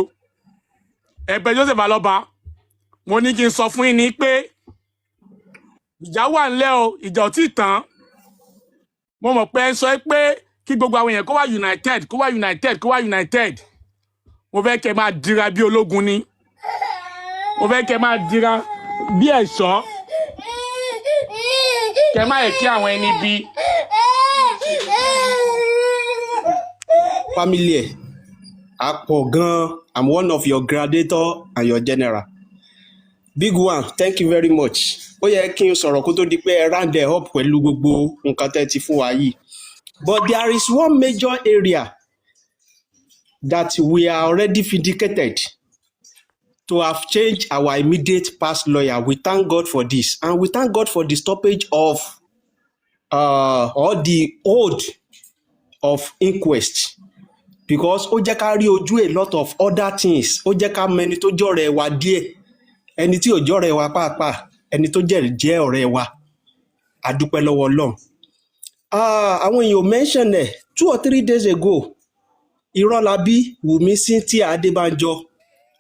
Ẹ̀bẹ̀ Joseph Aloba, mo ní kí n sọ fún yín ní pé ìjà wà ńlẹ̀ o, ìjà ò tí ì tán. Mo mọ̀ pé ẹ sọ pé kí gbogbo àwọn èèyàn kó wà united, kó wà united, kó wà united. Mo fẹ́ kẹ́ máa dira bí ológun ni. Mo fẹ́ kẹ́ máa dira bí ẹ̀ṣọ́. Kẹ́ máa yẹ kí àwọn ẹni bí. Family ẹ̀ àpọ̀ gan-an. I'm one of your graduator and your general. Big one, thank you very much. Ó yẹ kí n sọ̀rọ̀ kó tó di pé ẹ round it up pẹ̀lú gbogbo nǹkan tẹ́ ti fún wa yìí. But there is one major area that we are already vindicated to have changed our immediate past lawyer. We thank God for this. And we thank God for the stoppage of or the hold of inquest. Because ó jẹ́ ká rí ojú a lot of other things. Ó jẹ́ ká mọ ẹni tó jẹ́ ọ̀rẹ́ wa díẹ̀, ẹni tí ò jẹ́ ọ̀rẹ́ wa pàápàá, ẹni tó jẹ́ ọ̀rẹ́ wa. A dúpẹ́ lọ́wọ́ Ọlọ́run. Àwọn èèyàn mention ẹ̀ 2 or 3 days ago, Irọ́lábí Wùmí Cynthia Adébánjọ,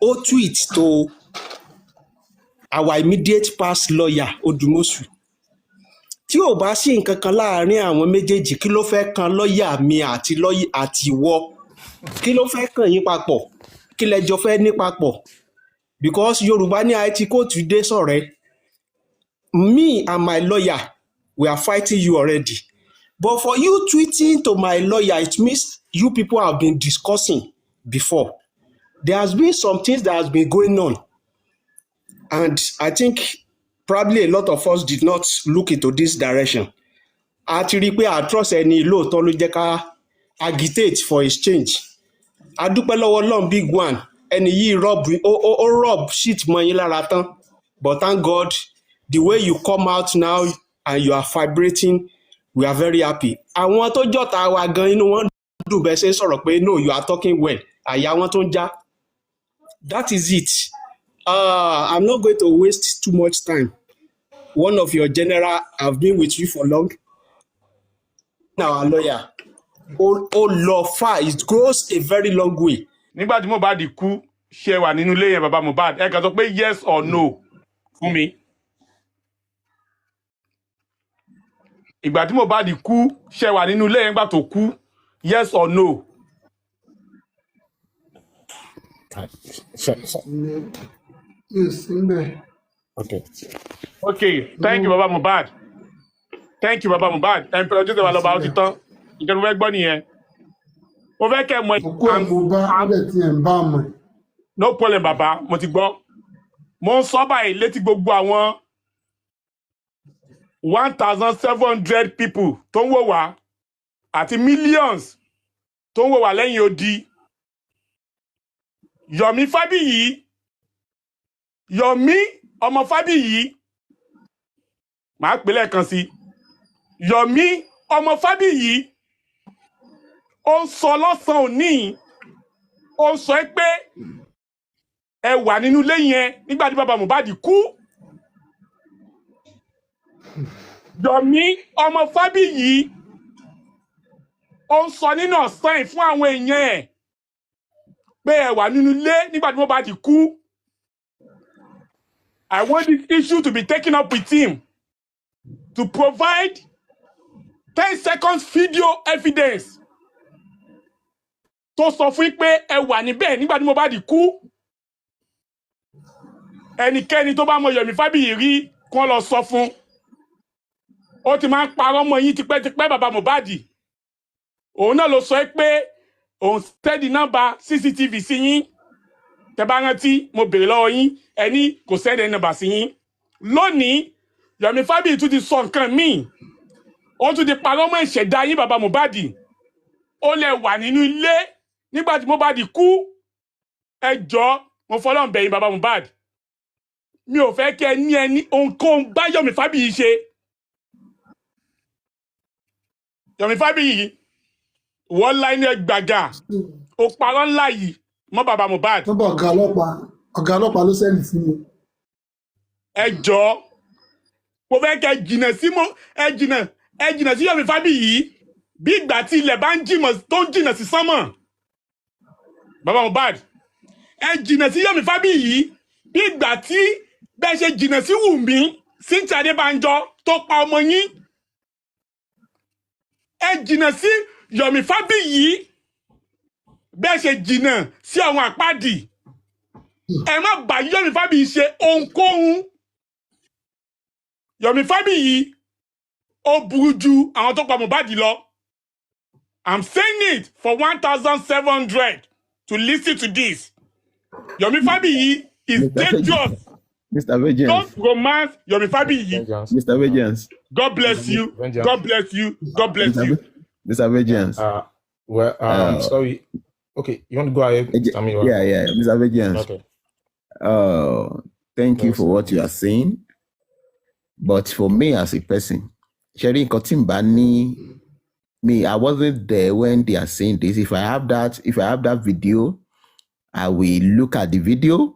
ó tweet to our immediate past lawyer Odùmọ̀ṣù. Tí ò bá sí nǹkan kan láàárín àwọn méjèèjì, kí ló fẹ́ kan lọ́ọ̀yà mi àti ìwọ? Kí ló fẹ́ kàn yín papọ̀? Kí lẹjọ fẹ́ ní papọ̀? Because Yorùbá ní àìtí kóòtù dé sọ̀rẹ́. Me and my lawyer, We are fighting you already. But for you tweeting to my lawyer, it means you people have been discussing before. There has been some things that has been going on. And I think probably a lot of us did not look into this direction. A ti rí i pé a trust ẹni lóòótọ́ ló jẹ́ ká agitate for his change. A dúpẹ́ lọ́wọ́ Ọlọ́run big one. Ẹni yìí rub shit mọ́ yín lára tán. But thank God, the way you come out now and you are vibrating, we are very happy. Àwọn tó jọ̀ta wa gan inú wọn dùn bẹ́ẹ̀ ṣe sọ̀rọ̀ pé no, you are talking well. Àyà wọn tó ń já. That is it. I'm not going to waste too much time. One of your general, I've been with you for long. Now, our lawyer, ó lọ far, it goes a very long way. Nígbà tí Mohbad kú, ṣé wà nínú ilé yẹn bàbá Mohbad? Ẹ kàn sọ pé yes or no fún mi. Ìgbà tí Mohbad kú, ṣé wà nínú ilé yẹn nígbà tó kú? Yes or no? Yes, Okay, thank you bàbá Mohbad. Thank you bàbá Mohbad. Emperor Joseph Aloba ó ti tán. Ìjọba mo fẹ́ gbọ́ nìyẹn. Mo fẹ́ kẹ́ mọ̀ no problem bàbá, mo ti gbọ́. Mo ń sọ báyìí létí gbogbo àwọn 1,700 people tó ń wò wá àti millions tó ń wò wá lẹ́yìn odi. Yomi Fabiyi, Yomi ọmọ Fabiyi, màá pè lẹ́ẹ̀kan sí. Yomi ọmọ Fabiyi, ó ń sọ lọ́sàn-án òní, ó ń sọ pé ẹ wà nínú ilé yẹn nígbà tí bàbá Mohbad kú. Yomi ọmọ Fabiyi, ó ń sọ nínú ọ̀sán yìí fún àwọn èèyàn ẹ̀ pé ẹ wà nínú ilé nígbà tí Mohbad kú. I want this issue to be taken up with him to provide 10 seconds video evidence tó sọ fún pé ẹ wà níbẹ̀ nígbà tí Mohbad kú. Ẹnikẹ́ni tó bá mọ Yomi Fabiyi rí kó lọ sọ fún. Ó ti máa ń parọ́ mọ́ yín tipẹ́tipẹ́ bàbá Mohbad. Òun náà ló sọ pé òun steady nọ́mbà CCTV sí yín. Tẹ́ bá rántí mo béèrè lọ́wọ́ yín ẹni kò sẹ́dẹ̀ nọ́mbà sí yín. Lónìí Yomi Fabiyi tún ti sọ nǹkan míì. Ó tún ti parọ́ mọ́ ìṣẹ̀dá yín bàbá Mohbad. Ó lè wà nínú ilé nígbà tí Mohbad kú. Ẹ jọ̀ọ́ mo fọlọ́run bẹ̀ yín bàbá Mohbad. Mi ò fẹ́ kí ẹ ní ẹni ohunkóhun bá Yomi Fabiyi ṣe. Yomi Fabiyi, wọ́n láì ní ẹgbàgà. Ó parọ́ ńlá yìí mọ́ bàbá Mohbad. Ọ̀gá ọlọ́pàá ló sẹ́ni sí mi. Ẹ jọ̀ọ́ mo fẹ́ kẹ́ jìnà sí Yomi Fabiyi bí ìgbà tí ilẹ̀ bá ń jìnà sí sánmọ̀. Bàbá Mohbad, ẹ jìnà sí Yomi Fabiyi bí ìgbà tí bẹ́ẹ̀ ṣe jìnà sí Wùmí Cynthia Adébánjọ tó pa ọmọ yín. Ẹ jìnà sí Yomi Fabiyi bẹ́ẹ̀ ṣe jìnà sí àwọn àpáàdì. Ẹ má bá Yomi Fabiyi ṣe ohunkóhun. Yomi Fabiyi ó burú ju àwọn tó pa Mohbad lọ. I'm saying it for 1,700 to listen to this. Yomi Fabiyi is dangerous. Mr. Vengeance. Don't romance Yomi Fabiyi. Mr. Vengeance. God bless you. God bless you. God bless you. Mr. Vengeance. Sorry. Okay, you want to go ahead? Yeah. Mr. Vengeance. Okay. Thank you for what you are saying. But for me as a person, sharing me, I wasn't there when they are saying this. If I have that video, I will look at the video.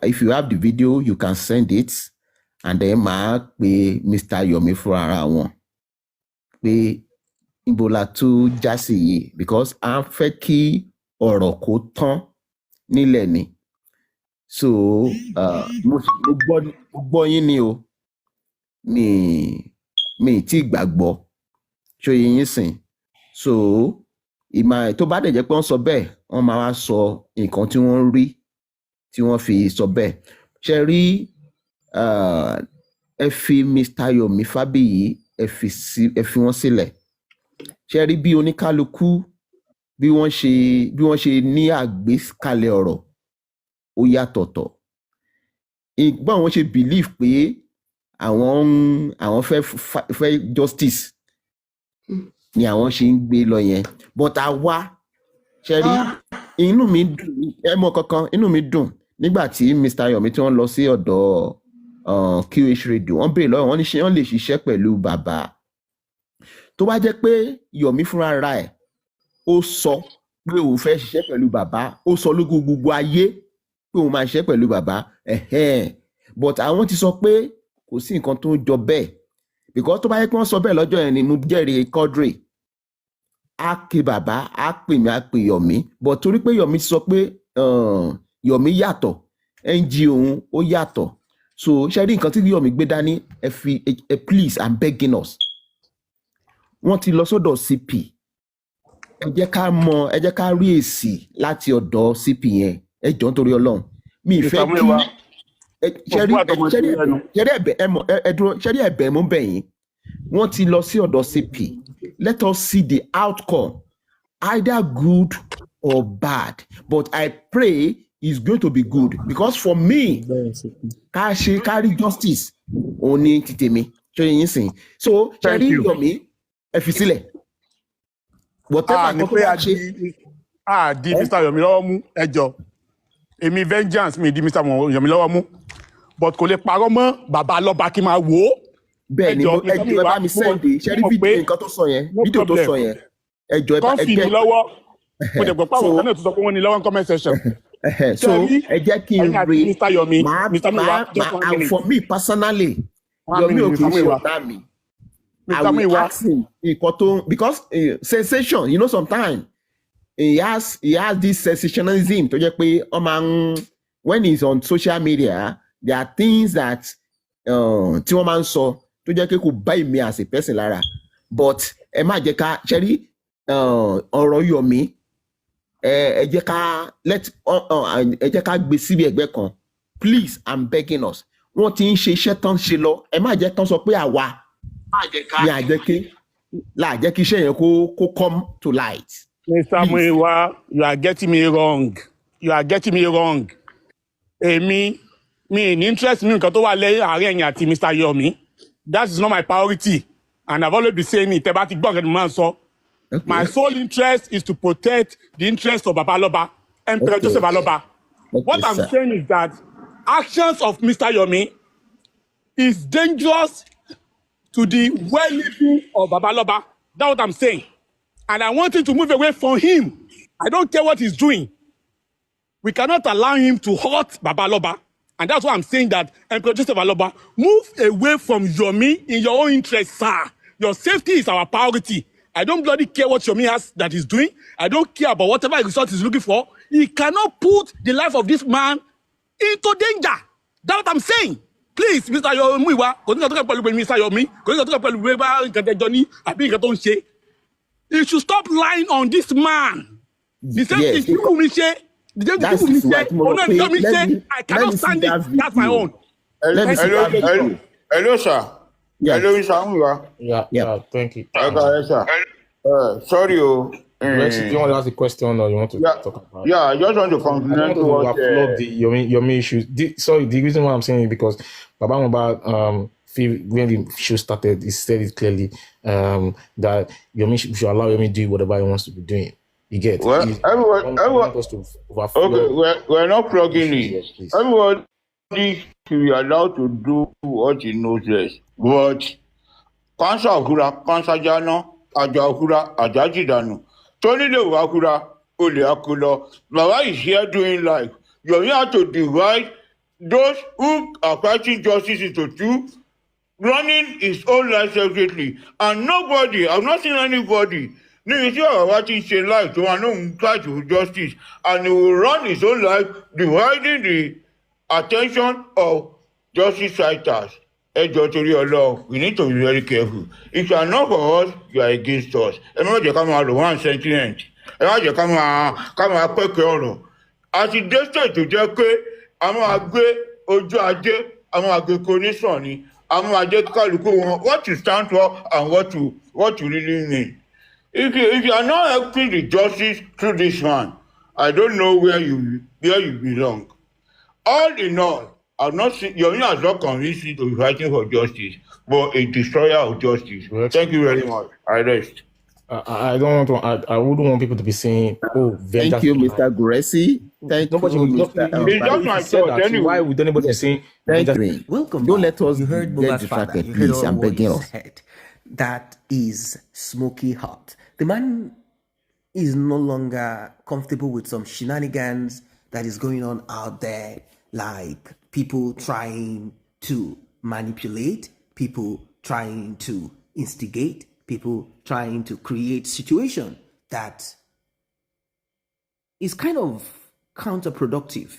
If you have the video, you can send it, and then mark Mr. Yomi for around one. Ibola to Jasi because I'm fẹ́ ọ̀rọ̀ kó tán nílẹ̀ ni. So mo gbọ́ yín ni o. Mi tí gbàgbọ́. Ṣó yé yín sìn. So tó bá dẹ̀ jẹ́ pé wọ́n sọ bẹ́ẹ̀, wọ́n máa wá sọ nǹkan tí wọ́n rí tí wọ́n fi sọ bẹ́ẹ̀. Ṣé rí ẹ fi Mr. Yomi Fabiyi ẹ fi wọ́n sílẹ̀. Ṣé rí bí oníkálukú bí wọ́n ṣe ní àgbékalẹ̀ ọ̀rọ̀ ó yàtọ̀tọ̀. Ìgbà wọn ṣe believe pé àwọn fẹ́ justice ni àwọn ṣe ń gbé lọ yẹn, but àwa ṣe rí inú mi dùn inú mi dùn nígbà tí Mr. Yomi tí wọ́n lọ sí ọ̀dọ̀ QH radio wọ́n béèrè lọ́wọ́ wọn ní ṣé wọ́n lè ṣiṣẹ́ pẹ̀lú bàbá. Tó bá jẹ́ pé Yomi fúnra ra ẹ̀ ó sọ pé òun fẹ́ ṣiṣẹ́ pẹ̀lú bàbá, ó sọ lógo gbogbo ayé pé òun máa ṣiṣẹ́ pẹ̀lú bàbá, but àwọn ti sọ pé kò sí nǹkan tó jọ bẹ́ẹ̀, because tó bá yẹ pé wọ́n sọ bẹ́ẹ̀ lọ́jọ́ yẹn ni mo jẹ́rìí Quadri á ké bàbá á pè mí á pè Yomi, but torí pé Yomi sọ pé Yomi yàtọ̀ NGO òun ó yàtọ̀, so ṣe rí nǹkan tí Yomi gbé dání please I'm begging us. Wọ́n ti lọ sọ́dọ̀ CP, ẹ jẹ́ ká rí èsì láti ọ̀dọ̀ CP yẹn, ẹ jọ̀ọ́ nítorí Ọlọ́run mi ìfẹ́ kí ṣẹ́rí ẹ̀bẹ̀ mú bẹ̀yìn. Wọ́n ti lọ sí ọ̀dọ̀ CP, let us see the outcome either good or bad, but I pray it's going to be good, because for me ká rí justice òun ní ti tèmi ṣe yín sìn. So ṣẹ́rí Yomi ẹ fi sílẹ̀. Whatever ni pé di Mr. Yomi lọ́wọ́ mú ẹjọ́ èmi vengeance mi di Mr. Yomi lọ́wọ́ mú, but kò lè parọ́ mọ́ bàbá lọ́ba kí n máa wò ó. Bẹ́ẹ̀ ni ẹjọ́ ẹ bá mi sẹ́ndì ṣẹ́rí fídíò nǹkan tó sọ yẹn, fídíò tó sọ yẹn ẹjọ́ ẹ bá kọ́ńfì mi lọ́wọ́ mo dẹ̀ gbọ́ pé àwọn kan náà tó sọ pé wọ́n ní lọ́wọ́ comment section. So ẹ jẹ́ kí n rí for me personally Yomi ò kì í ṣe ọ̀tá mi. I will ask him because sensation, sometimes he has this sensationalism tó jẹ́ pé when he's on social media there are things that tí wọ́n máa ń sọ tó jẹ́ pé kò bá èmi as a person lára, but ẹ má jẹ́ ká ṣẹ́rí ọ̀rọ̀ Yomi ẹ jẹ́ ká gbé síbi ẹ̀gbẹ́ kan, please I'm begging us. Wọ́n ti ń ṣe iṣẹ́ tán ṣe lọ, ẹ má jẹ́ kán sọ pé àwa ní àjẹ́ kí iṣẹ́ yẹn kó come to light. Mr. Muiwa, you are getting me wrong. Èmi mi ní interest mi nǹkan tó wà lẹ́yìn àárín ẹ̀yìn àti Mr. Yomi. That is not my priority, and I've always been saying it. Tẹ́ bá ti gbọ́ nǹkan tí mo máa ń sọ. My sole interest is to protect the interest of Babaloba, Emperor Joseph Aloba. What I'm saying is that actions of Mr. Yomi is dangerous to the well-being of Babaloba. That's what I'm saying. And I want him to move away from him. I don't care what he's doing. We cannot allow him to hurt Babaloba. And that's why I'm saying that Emperor Joseph Aloba, move away from Yomi in your own interest, sir. Your safety is our priority. I don't bloody care what Yomi has that he's doing. I don't care about whatever result he's looking for. He cannot put the life of this man into danger. That's what I'm saying. Please, Mr. Yomi, Mr. Yomi, you should stop lying on this man. The same thing people me say. The same thing people me say. I cannot stand it. That's my own. Hello, sir. Yes. Hello, sir. Yeah, thank you. Okay, sir. Sorry, Rex, do you want to ask a question or you want to talk about? Yeah, I just want to compliment what the Yomi issue. The reason why I'm saying it because Baba Mbad, when the show started, he said it clearly that Yomi should allow Yomi to do whatever he wants to be doing. You get? Well, everyone okay, we're not plugging in. Everybody should be allowed to do what he knows best. But Kansa Okura, Kansa Jano, Aja Okura, Aja Jidanu. Tony de Wakura, Ole Akulo. Baba is here doing life. You're here to divide those who are fighting justice into two, running his own life separately. And nobody, I've not seen anybody, watching his life to try to justice. And he will run his own life, dividing the attention of justice fighters. We need to be very careful. If you are not for us, you are against us. Ẹ má jẹ́ ká máa lò one sentiment. Ẹ má jẹ́ ká máa pẹ́kẹ́ ọ̀rọ̀. Àti dé state tó jẹ́ pé a máa gbé ojú ajé, a máa gbé condition ni. àwọn àjẹkálukú wọn what you stand for and what you really mean. If you are not helping the justice through this man, I don't know where you belong. All in all, I've not seen Yomi has not convinced me to be fighting for justice, but a destroyer of justice. Thank you very much. I rest. I don't want to. I wouldn't want people to be saying, "Oh, vengeance." Thank you, Mr. Guresi. Thank Nobody you, would. Mr. It's just If my you said thought that, anyway. why would anybody be saying Thank vengeance? you. Welcome Don't back. let us You heard get Mohbad's father. distracted, You heard please. all I'm what he begging us. said. That is smoky hot. The man is no longer comfortable with some shenanigans that is going on out there, like people trying to manipulate, people trying to instigate, people trying to create situation that is kind of counterproductive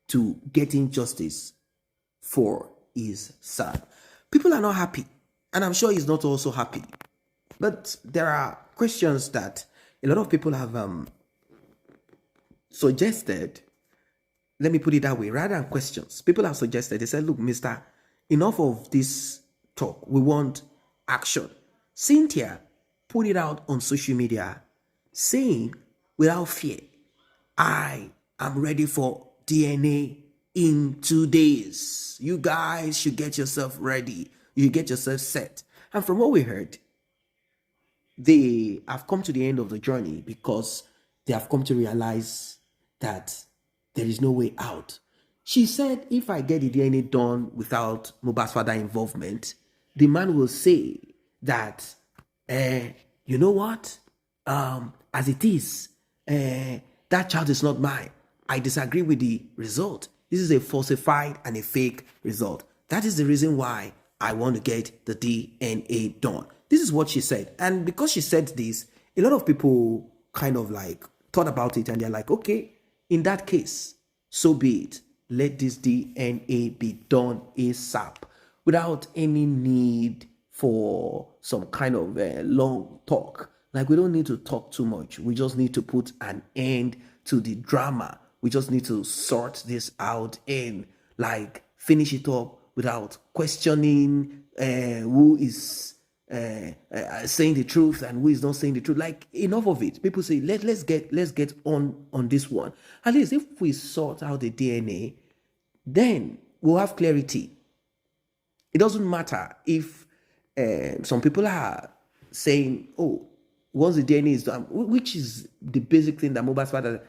to getting justice for his son. People are not happy, and I'm sure he's not also happy. But there are questions that a lot of people have suggested. Let me put it that way. Rather than questions, people have suggested, they said, look, mister, enough of this talk. We want action. Cynthia put it out on social media saying, without fear, I am ready for DNA in 2 days. You guys should get yourself ready. You get yourself set. And from what we heard, they have come to the end of the journey because they have come to realize that there is no way out. She said, if I get the DNA done without Mohbad's father involvement, the man will say that, you know what? As it is, that child is not mine. I disagree with the result. This is a falsified and a fake result. That is the reason why I want to get the DNA done. This is what she said. And because she said this, a lot of people kind of like thought about it and they're like, okay, in that case, so be it. Let this DNA be done ASAP without any need for some kind of long talk. Like, we don't need to talk too much. We just need to put an end to the drama. We just need to sort this out and like finish it up without questioning who is saying the truth and who is not saying the truth. Like, enough of it. People say let's get on this one. At least if we sort out the DNA, then we'll have clarity. It doesn't matter if some people are saying, oh, once the DNA is done, which is the basic thing that Mohbad's father,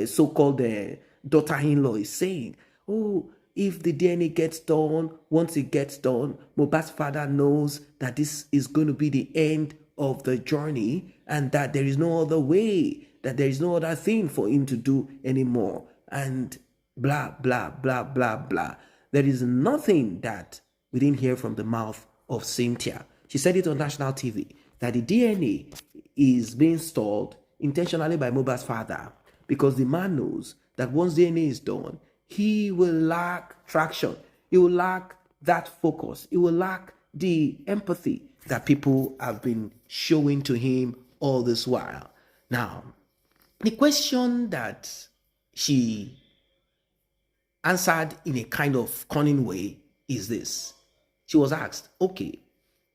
so-called daughter-in-law, is saying. Oh, if the DNA gets done, once it gets done, Mohbad's father knows that this is going to be the end of the journey and that there is no other way, that there is no other thing for him to do anymore. And blah, blah, blah, blah, blah. There is nothing that we didn't hear from the mouth of Cynthia. She said it on national TV, that the DNA is being stored intentionally by Mohbad's father because the man knows that once DNA is done, he will lack traction. He will lack that focus. He will lack the empathy that people have been showing to him all this while. Now, the question that she answered in a kind of cunning way is this. She was asked, okay,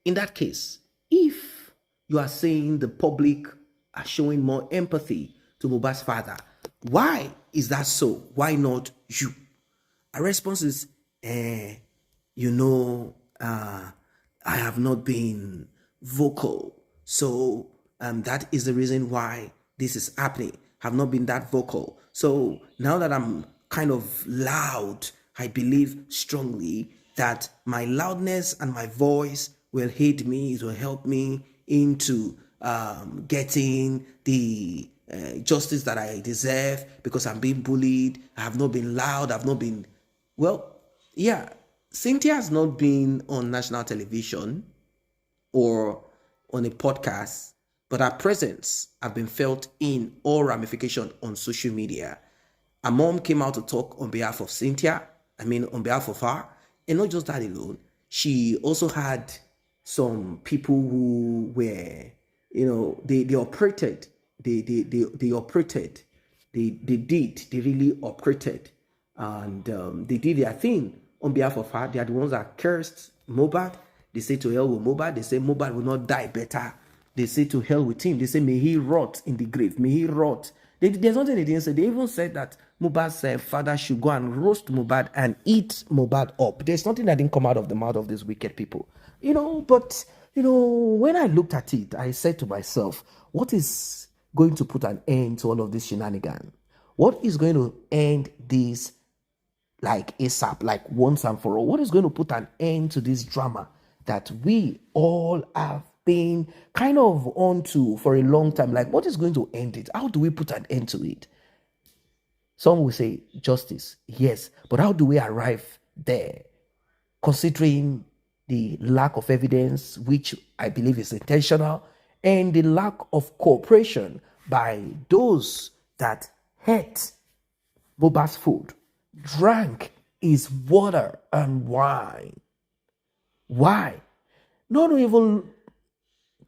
in that case, if you are saying the public are showing more empathy to Mohbad's father, why is that so? Why not you? Her response is, I have not been vocal. So that is the reason why this is happening. Have not been that vocal. So now that I'm kind of loud, I believe strongly that my loudness and my voice will aid me, it will help me into getting the justice that I deserve because I'm being bullied. I have not been loud. I've not been, Cynthia has not been on national television or on a podcast, but her presence have been felt in all ramifications on social media. Her mom came out to talk on behalf of Cynthia, on behalf of her. And not just that alone, she also had some people who were, they operated, they operated, they really operated, and they did their thing on behalf of her. They are the ones that cursed Mohbad. They say to hell with Mohbad. They say Mohbad will not die better. They say to hell with him. They say may he rot in the grave. May he rot. There's nothing they didn't say. They even said that Mohbad's father should go and roast Mohbad and eat Mohbad up. There's nothing that didn't come out of the mouth of these wicked people. But when I looked at it, I said to myself, what is going to put an end to all of this shenanigan? What is going to end this like ASAP, like once and for all? What is going to put an end to this drama that we all have been kind of onto for a long time? Like, what is going to end it? How do we put an end to it? Some will say justice, yes, but how do we arrive there? Considering the lack of evidence, which I believe is intentional, and the lack of cooperation by those that ate Mohbad's food, drank his water and wine. Why? Not even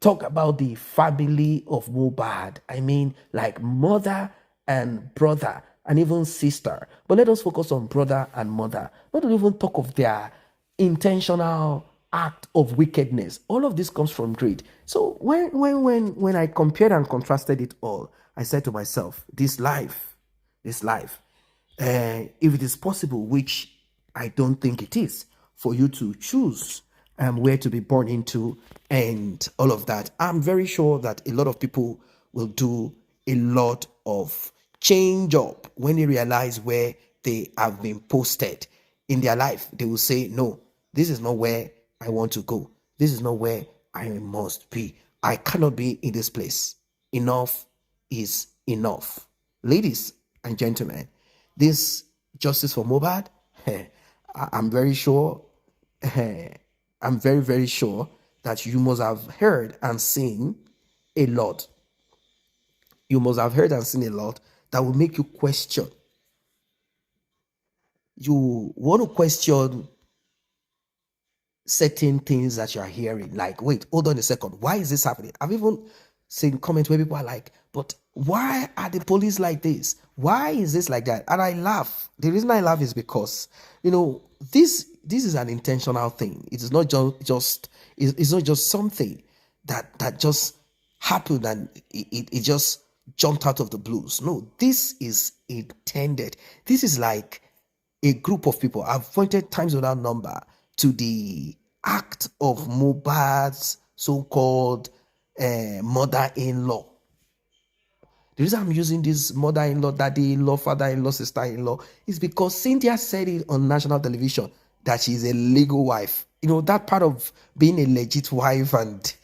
talk about the family of Mohbad. I mean, like mother and brother and even sister. But let us focus on brother and mother. Not to even talk of their intentional act of wickedness. All of this comes from greed. So when I compared and contrasted it all, I said to myself, this life, if it is possible, which I don't think it is, for you to choose where to be born into and all of that, I'm very sure that a lot of people will do a lot of change up when they realize where they have been posted in their life. They will say, no, this is not where I want to go. This is not where I must be. I cannot be in this place. Enough is enough. Ladies and gentlemen, this justice for Mohbad, I'm very sure, I'm very, very sure that you must have heard and seen a lot. You must have heard and seen a lot that will make you question. You want to question certain things that you are hearing. Like, wait, hold on a second. Why is this happening? I've even seen comments where people are like, but why are the police like this? Why is this like that? And I laugh. The reason I laugh is because, this is an intentional thing. It is not it's not just something that just happened and it just jumped out of the blues. No, this is intended. This is like a group of people. I've pointed times without number to the act of Mohbad's so-called mother-in-law. The reason I'm using this mother-in-law, daddy-in-law, father-in-law, sister-in-law is because Cynthia said it on national television that she's a legal wife. That part of being a legit wife, and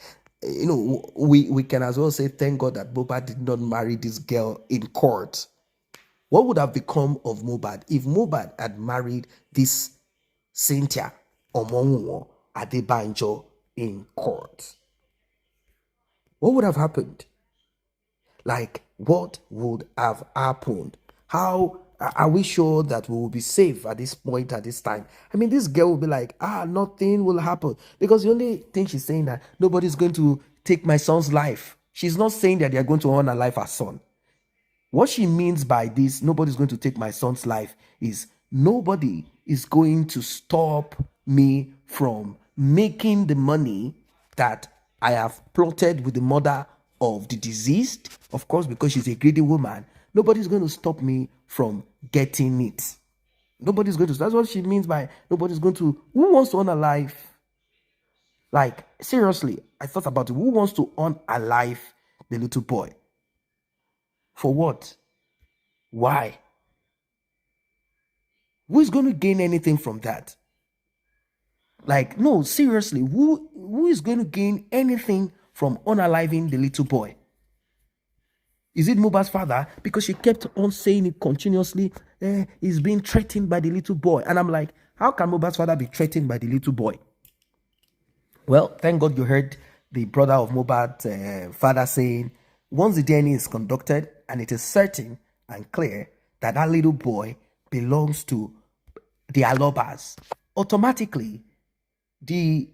we can as well say thank God that Mohbad did not marry this girl in court. What would have become of Mohbad if Mohbad had married this Cynthia Omonwo Adebanjo in court? What would have happened? Like, what would have happened? How are we sure that we will be safe at this point, at this time? I mean, this girl will be like, nothing will happen. Because the only thing she's saying that nobody's going to take my son's life. She's not saying that they're going to honor life as son. What she means by this, nobody's going to take my son's life, is nobody is going to stop me from making the money that I have plotted with the mother of the deceased. Of course, because she's a greedy woman, nobody's going to stop me from getting it. Nobody's going to. That's what she means by nobody's going to. Who wants to honor life? Like, seriously, I thought about it. Who wants to honor alive the little boy? For what? Why? Who is going to gain anything from that? Like, no, seriously, who is going to gain anything from unaliving the little boy? Is it Mohbad's father? Because she kept on saying it continuously. He's being threatened by the little boy. And I'm like, how can Mohbad's father be threatened by the little boy? Well, thank God you heard the brother of Mohbad's father saying, once the DNA is conducted and it is certain and clear that that little boy belongs to the Alobas, automatically the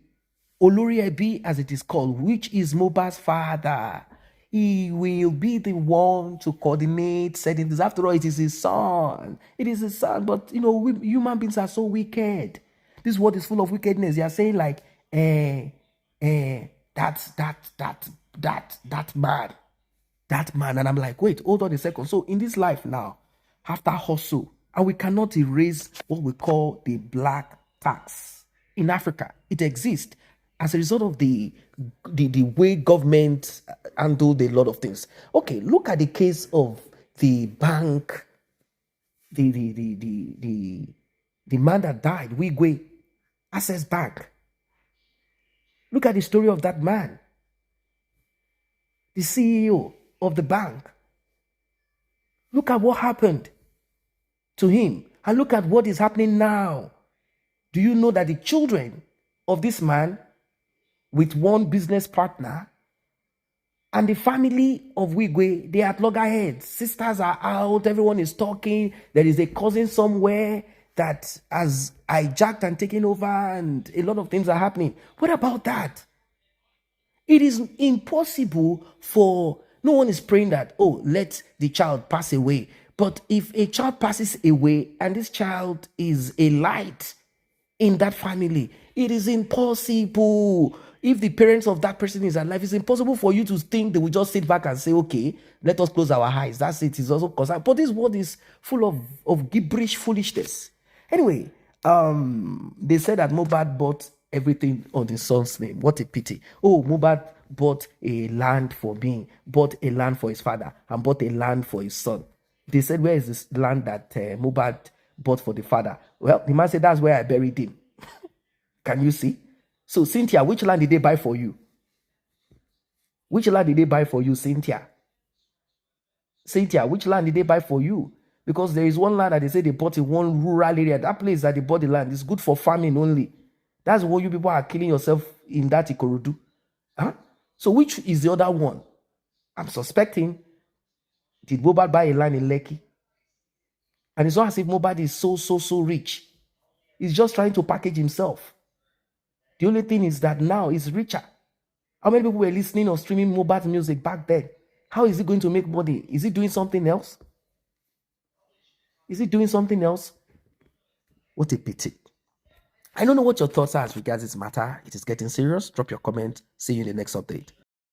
Olori Ebi, as it is called, which is Mohbad's father, He will be the one to coordinate certain things. After all, it is his son. It is his son. But human beings are so wicked. This world is full of wickedness. They are saying like, that man. And I'm like, wait, hold on a second. So in this life now, after hustle, and we cannot erase what we call the black tax in Africa. It exists as a result of the way government handled a lot of things. Okay, look at the case of the bank, the man that died, Wigwe, Access Bank. Look at the story of that man, the CEO of the bank. Look at what happened to him, and look at what is happening now. Do you know that the children of this man with one business partner and the family of Wigwe, they are at loggerheads. Sisters are out, everyone is talking. There is a cousin somewhere that has hijacked and taken over, and a lot of things are happening. What about that? It is impossible for, no one is praying that, oh, let the child pass away. But if a child passes away and this child is a light in that family, it is impossible. If the parents of that person is alive, it's impossible for you to think they will just sit back and say, okay, let us close our eyes. That's it. It's also concerned. But this world is full of gibberish foolishness. Anyway, they said that Mohbad bought everything on his son's name. What a pity. Oh, Mohbad bought a land for being, bought a land for his father, and bought a land for his son. They said, where is this land that Mohbad bought for the father? Well, the man said, that's where I buried him. Can you see? So, Cynthia, which land did they buy for you? Which land did they buy for you, Cynthia? Cynthia, which land did they buy for you? Because there is one land that they say they bought in one rural area. That place that they bought the land is good for farming only. That's why you people are killing yourself in that Ikorodu. Huh? So which is the other one? I'm suspecting, did Mohbad buy a land in Lekki? And it's not as if Mohbad is so rich. He's just trying to package himself. The only thing is that now he's richer. How many people were listening or streaming Mohbad's music back then? How is he going to make money? Is he doing something else? Is he doing something else? What a pity. I don't know what your thoughts are as regards this matter. It is getting serious. Drop your comment. See you in the next update.